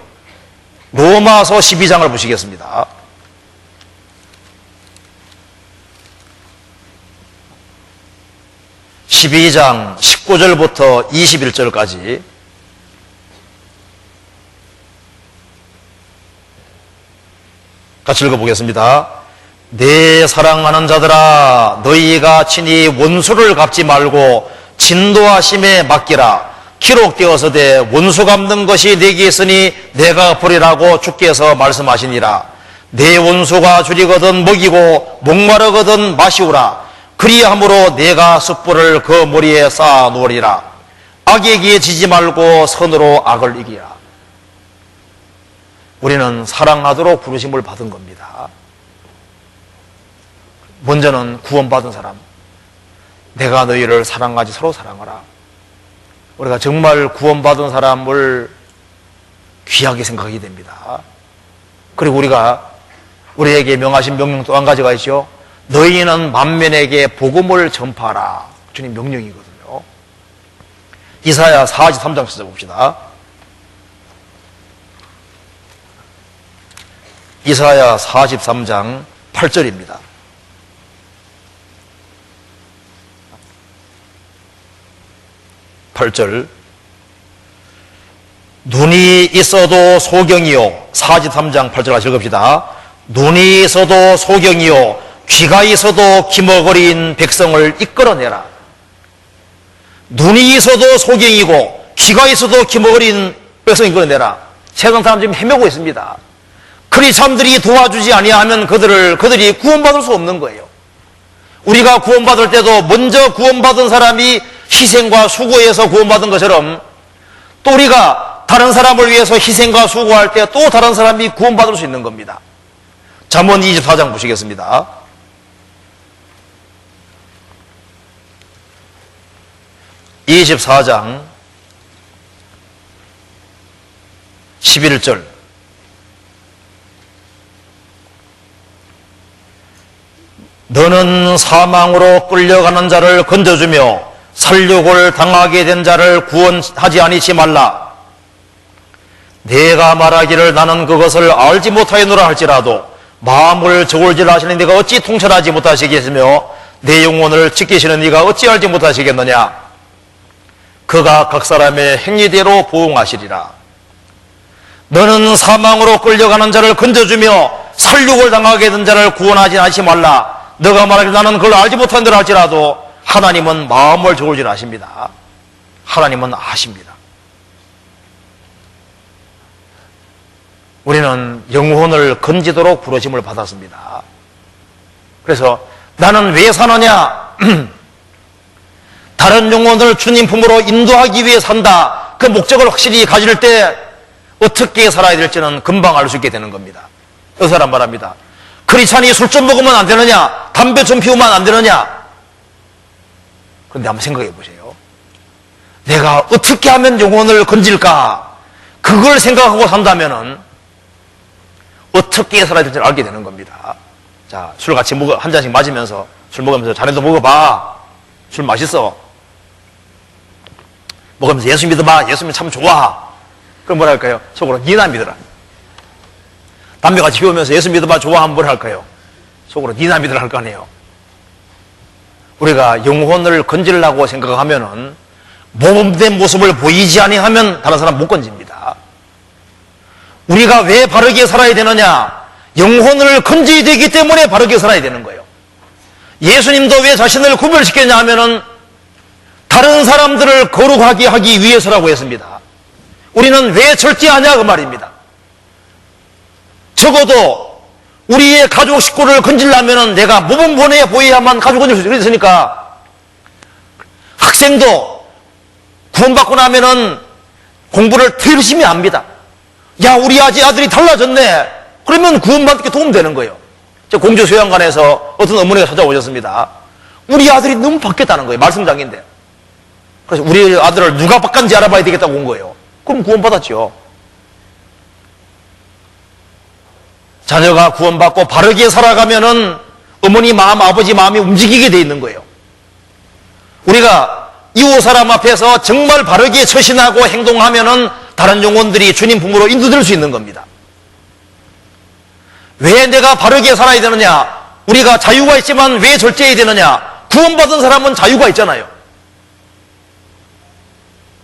Speaker 2: 로마서 12장을 보시겠습니다. (12장) 19절부터 21절까지 같이 읽어보겠습니다. 내 사랑하는 자들아, 너희가 친히 원수를 갚지 말고 진도하심에 맡기라. 기록되어서되 원수 갚는 것이 내게 있으니 내가 갚으리라고 주께서 말씀하시니라. 내 원수가 줄이거든 먹이고 목마르거든 마시우라. 그리함으로 내가 숯불을 그 머리에 쌓아 놓으리라. 악에게 지지 말고 선으로 악을 이기라. 우리는 사랑하도록 부르심을 받은 겁니다. 먼저는 구원받은 사람, 내가 너희를 사랑하지 서로 사랑하라. 우리가 정말 구원받은 사람을 귀하게 생각하게 됩니다. 그리고 우리가 우리에게 명하신 명령 또 한 가지가 있죠. 너희는 만민에게 복음을 전파하라. 주님 명령이거든요. 이사야 43장 찾아봅시다. 이사야 43장 8절입니다. 눈이 있어도 소경이요. 43장 8절 같이 읽읍시다. 눈이 있어도 소경이요. 귀가 있어도 기머거린 백성을 이끌어내라. 눈이 있어도 소경이고 귀가 있어도 기머거린 백성을 이끌어내라. 세상 사람 지금 헤매고 있습니다. 크리스찬들이 도와주지 아니하면 그들이 구원받을 수 없는 거예요. 우리가 구원받을 때도 먼저 구원받은 사람이 희생과 수고해서 구원받은 것처럼 또 우리가 다른 사람을 위해서 희생과 수고할 때 또 다른 사람이 구원받을 수 있는 겁니다. 잠언 24장 보시겠습니다. (24장) 11절 너는 사망으로 끌려가는 자를 건져주며 살육을 당하게 된 자를 구원하지 아니치 말라. 내가 말하기를 나는 그것을 알지 못하였노라 할지라도 마음을 저울질 하시는 네가 어찌 통찰하지 못하시겠으며 내 영혼을 지키시는 네가 어찌 알지 못하시겠느냐. 그가 각 사람의 행위대로 보응하시리라. 너는 사망으로 끌려가는 자를 건져주며 살육을 당하게 된 자를 구원하지 않지 말라. 너가 말하기를 나는 그걸 알지 못한다 할지라도 하나님은 마음을 저울질 아십니다. 하나님은 아십니다. 우리는 영혼을 건지도록 부르심을 받았습니다. 그래서 나는 왜 사느냐? 다른 영혼을 주님 품으로 인도하기 위해 산다. 그 목적을 확실히 가질 때 어떻게 살아야 될지는 금방 알 수 있게 되는 겁니다. 그 사람 말합니다. 크리스찬이 술 좀 먹으면 안 되느냐? 담배 좀 피우면 안 되느냐? 그런데 한번 생각해 보세요. 내가 어떻게 하면 영혼을 건질까? 그걸 생각하고 산다면은 어떻게 살아야 될지 알게 되는 겁니다. 자, 술 같이 한 잔씩 마시면서 술 먹으면서 자네도 먹어봐. 술 맛있어. 먹으면서 예수 믿어봐. 예수 믿으면 참 좋아. 그럼 뭐라 할까요? 속으로 니나 믿어라. 담배 같이 피우면서 예수 믿어봐 좋아하면 뭘 할까요? 속으로 니나 믿으라 할 거 아니에요. 우리가 영혼을 건지려고 생각하면은 모범된 모습을 보이지 아니하면 다른 사람 못 건집니다. 우리가 왜 바르게 살아야 되느냐? 영혼을 건져야 되기 때문에 바르게 살아야 되는 거예요. 예수님도 왜 자신을 구별시켰냐 하면은 다른 사람들을 거룩하게 하기 위해서라고 했습니다. 우리는 왜 절제하냐 그 말입니다. 적어도 우리의 가족 식구를 건지려면 내가 모범본에 보여야만 가족 건질 수 있으니까 학생도 구원받고 나면은 공부를 더 열심히 합니다. 야, 우리 아들이 달라졌네. 그러면 구원받게 도움되는 거예요. 공주 수양관에서 어떤 어머니가 찾아오셨습니다. 우리 아들이 너무 바뀌었다는 거예요. 말씀장인데. 그래서 우리 아들을 누가 바꿨는지 알아봐야 되겠다고 온 거예요. 그럼 구원받았죠. 자녀가 구원받고 바르게 살아가면은 어머니 마음, 아버지 마음이 움직이게 돼 있는 거예요. 우리가 이웃 사람 앞에서 정말 바르게 처신하고 행동하면은 다른 영혼들이 주님 품으로 인도될 수 있는 겁니다. 왜 내가 바르게 살아야 되느냐? 우리가 자유가 있지만 왜 절제해야 되느냐? 구원받은 사람은 자유가 있잖아요.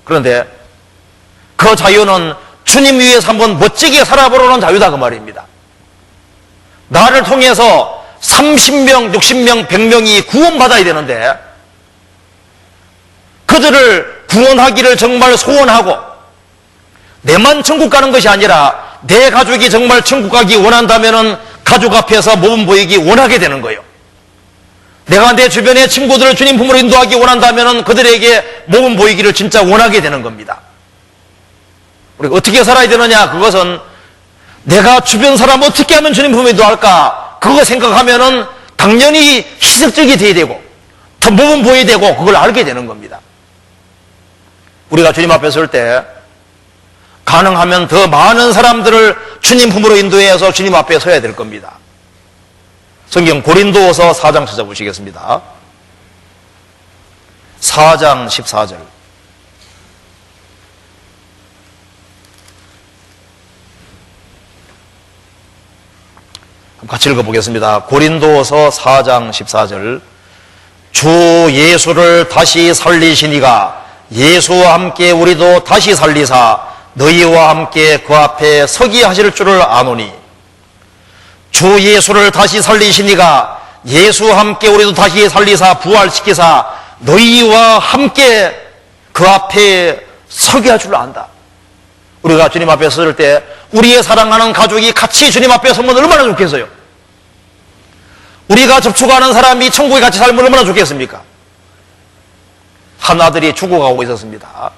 Speaker 2: 그런데 그 자유는 주님 위해서 한번 멋지게 살아보려는 자유다 그 말입니다. 나를 통해서 30명, 60명, 100명이 구원받아야 되는데 그들을 구원하기를 정말 소원하고 내만 천국 가는 것이 아니라 내 가족이 정말 천국 가기 원한다면은 가족 앞에서 모범 보이기 원하게 되는 거예요. 내가 내 주변의 친구들을 주님 품으로 인도하기 원한다면은 그들에게 모범 보이기를 진짜 원하게 되는 겁니다. 우리가 어떻게 살아야 되느냐? 그것은 내가 주변 사람 어떻게 하면 주님 품으로 인도할까? 그거 생각하면은 당연히 희석적이 돼야 되고 더 모범 보여야 되고 그걸 알게 되는 겁니다. 우리가 주님 앞에 설 때 가능하면 더 많은 사람들을 주님 품으로 인도해서 주님 앞에 서야 될 겁니다. 성경 고린도후서 4장 찾아보시겠습니다. 4장 14절. 같이 읽어보겠습니다. 고린도후서 4장 14절. 주 예수를 다시 살리시니가 예수와 함께 우리도 다시 살리사 너희와 함께 그 앞에 서기 하실 줄을 아노니. 주 예수를 다시 살리시니가 예수와 함께 우리도 다시 살리사 부활시키사 너희와 함께 그 앞에 서게 할 줄을 안다. 우리가 주님 앞에 설 때 우리의 사랑하는 가족이 같이 주님 앞에 서면 얼마나 좋겠어요. 우리가 접촉하는 사람이 천국에 같이 살면 얼마나 좋겠습니까? 한 아들이 죽어가고 있었습니다.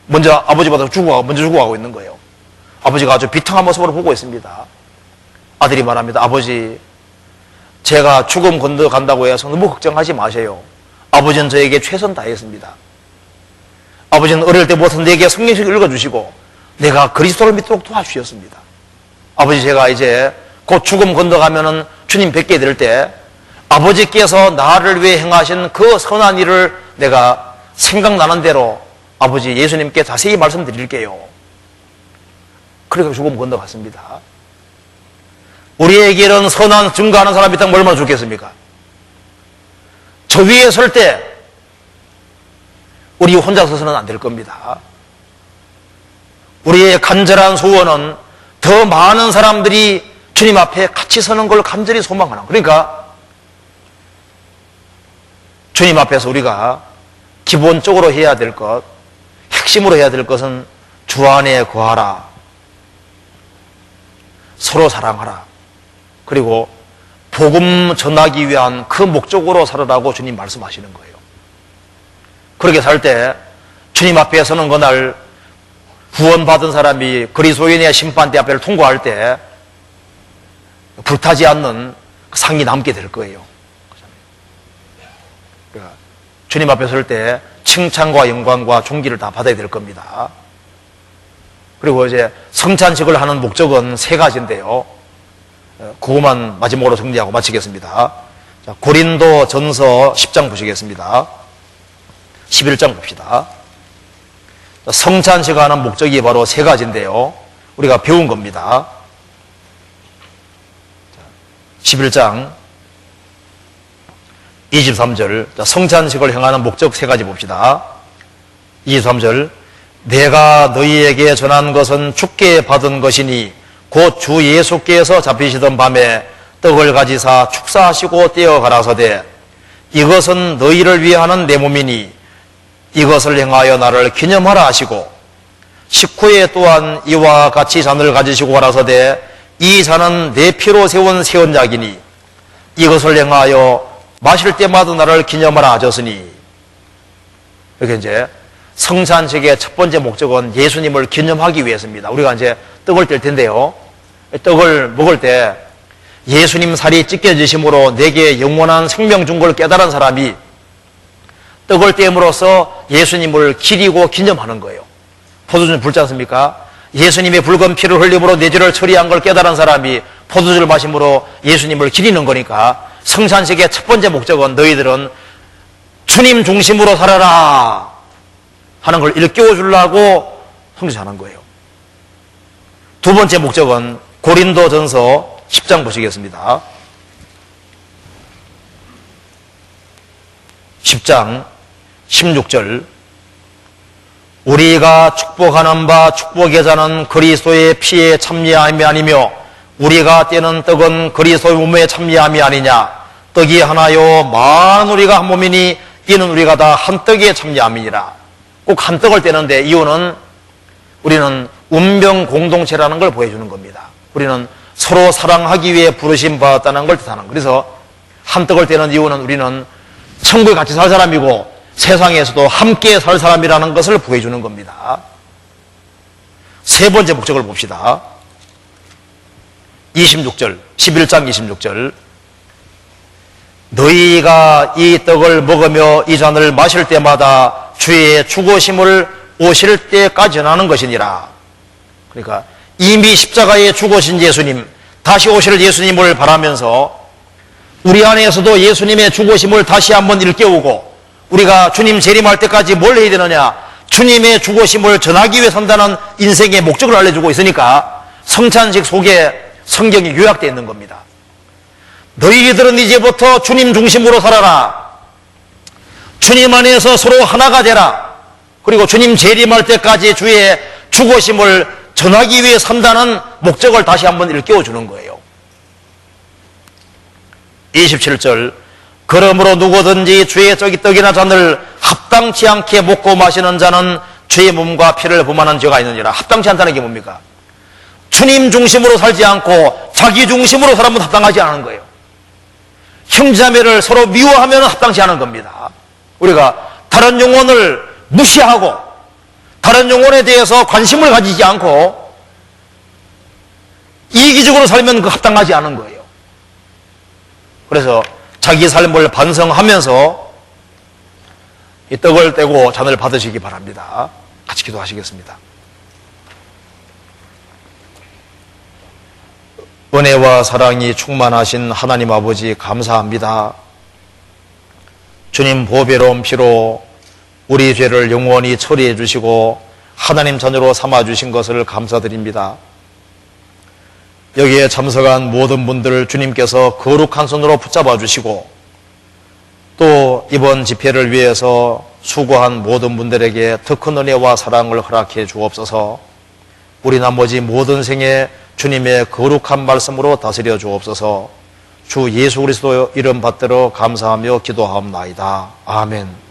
Speaker 2: 먼저 아버지보다 먼저 죽어가고 있는 거예요. 아버지가 아주 비통한 모습으로 보고 있습니다. 아들이 말합니다. 아버지, 제가 죽음 건너간다고 해서 너무 걱정하지 마세요. 아버지는 저에게 최선 다했습니다. 아버지는 어릴 때부터 내게 성경책 읽어주시고 내가 그리스도를 믿도록 도와주셨습니다. 아버지, 제가 이제 곧 죽음 건너가면은 주님 뵙게 될 때 아버지께서 나를 위해 행하신 그 선한 일을 내가 생각나는 대로 아버지 예수님께 자세히 말씀드릴게요. 그래서 죽음 건너갔습니다. 우리에게는 선한 증거하는 사람이 있다면 얼마나 좋겠습니까? 저 위에 설 때 우리 혼자 서서는 안 될 겁니다. 우리의 간절한 소원은 더 많은 사람들이 주님 앞에 같이 서는 걸 간절히 소망하는, 그러니까 주님 앞에서 우리가 기본적으로 해야 될 것, 핵심으로 해야 될 것은 주 안에 거하라, 서로 사랑하라, 그리고 복음 전하기 위한 그 목적으로 살아라고 주님 말씀하시는 거예요. 그렇게 살 때 주님 앞에 서는 그날 구원받은 사람이 그리스도인의 심판대 앞을 통과할 때 불타지 않는 상이 남게 될 거예요. 그러니까 주님 앞에 설 때 칭찬과 영광과 존귀를 다 받아야 될 겁니다. 그리고 이제 성찬식을 하는 목적은 세 가지인데요. 그것만 마지막으로 정리하고 마치겠습니다. 자, 고린도 전서 10장 보시겠습니다. 11장 봅시다. 성찬식 하는 목적이 바로 세 가지인데요. 우리가 배운 겁니다. 11장 23절, 성찬식을 행하는 목적 세 가지 봅시다. 23절, 내가 너희에게 전한 것은 주께 받은 것이니 곧 주 예수께서 잡히시던 밤에 떡을 가지사 축사하시고 떼어 가라사대 이것은 너희를 위해 하는 내 몸이니 이것을 행하여 나를 기념하라 하시고 식후에 또한 이와 같이 잔을 가지시고 가라사대 이 잔은 내 피로 세운 새 언약이니 이것을 행하여 마실 때마다 나를 기념하라 하셨으니. 이렇게 이제 성찬식의 첫 번째 목적은 예수님을 기념하기 위해서입니다. 우리가 이제 떡을 뗄 텐데요. 떡을 먹을 때 예수님 살이 찢겨지심으로 내게 영원한 생명 준 걸 깨달은 사람이 떡을 떼음으로써 예수님을 기리고 기념하는 거예요. 포도주는 붉지 않습니까? 예수님의 붉은 피를 흘림으로 내 죄를 처리한 걸 깨달은 사람이 포도주를 마심으로 예수님을 기리는 거니까 성찬식의 첫 번째 목적은 너희들은 주님 중심으로 살아라 하는 걸 일깨워 주려고 성찬하는 거예요. 두 번째 목적은 고린도전서 10장 보시겠습니다. 10장 16절 우리가 축복하는 바 축복의 자는 그리스도의 피에 참여함이 아니며 우리가 떼는 떡은 그리스도의 몸에 참여함이 아니냐. 떡이 하나요 많은 우리가 한 몸이니 이는 우리가 다 한 떡에 참여함이니라. 꼭 한 떡을 떼는데 이유는 우리는 운명 공동체라는 걸 보여주는 겁니다. 우리는 서로 사랑하기 위해 부르심 받았다는 걸 뜻하는 거예요. 그래서 한 떡을 떼는 이유는 우리는 천국에 같이 살 사람이고 세상에서도 함께 살 사람이라는 것을 보여주는 겁니다. 세 번째 목적을 봅시다. 26절, 11장 26절 너희가 이 떡을 먹으며 이 잔을 마실 때마다 주의 죽으심을 오실 때까지 전하는 것이니라. 그러니까 이미 십자가에 죽으신 예수님, 다시 오실 예수님을 바라면서 우리 안에서도 예수님의 죽으심을 다시 한번 일깨우고 우리가 주님 재림할 때까지 뭘 해야 되느냐? 주님의 죽으심을 전하기 위해 산다는 인생의 목적을 알려주고 있으니까 성찬식 속에 성경이 요약되어 있는 겁니다. 너희들은 이제부터 주님 중심으로 살아라. 주님 안에서 서로 하나가 되라. 그리고 주님 재림할 때까지 주의 죽으심을 전하기 위해 산다는 목적을 다시 한번 일깨워 주는 거예요. 27절 그러므로 누구든지 주의 떡이나 잔을 합당치 않게 먹고 마시는 자는 주의 몸과 피를 범하는 죄가 있느니라. 합당치 않다는 게 뭡니까? 주님 중심으로 살지 않고 자기 중심으로 살면 합당하지 않은 거예요. 형제자매를 서로 미워하면 합당치 않은 겁니다. 우리가 다른 영혼을 무시하고 다른 영혼에 대해서 관심을 가지지 않고 이기적으로 살면 그 합당하지 않은 거예요. 그래서 자기 삶을 반성하면서 이 떡을 떼고 잔을 받으시기 바랍니다. 같이 기도하시겠습니다. 은혜와 사랑이 충만하신 하나님 아버지 감사합니다. 주님 보배로운 피로 우리 죄를 영원히 처리해 주시고 하나님 자녀로 삼아 주신 것을 감사드립니다. 여기에 참석한 모든 분들을 주님께서 거룩한 손으로 붙잡아 주시고 또 이번 집회를 위해서 수고한 모든 분들에게 더 큰 은혜와 사랑을 허락해 주옵소서. 우리 나머지 모든 생에 주님의 거룩한 말씀으로 다스려 주옵소서. 주 예수 그리스도 이름 받들어 감사하며 기도하옵나이다. 아멘.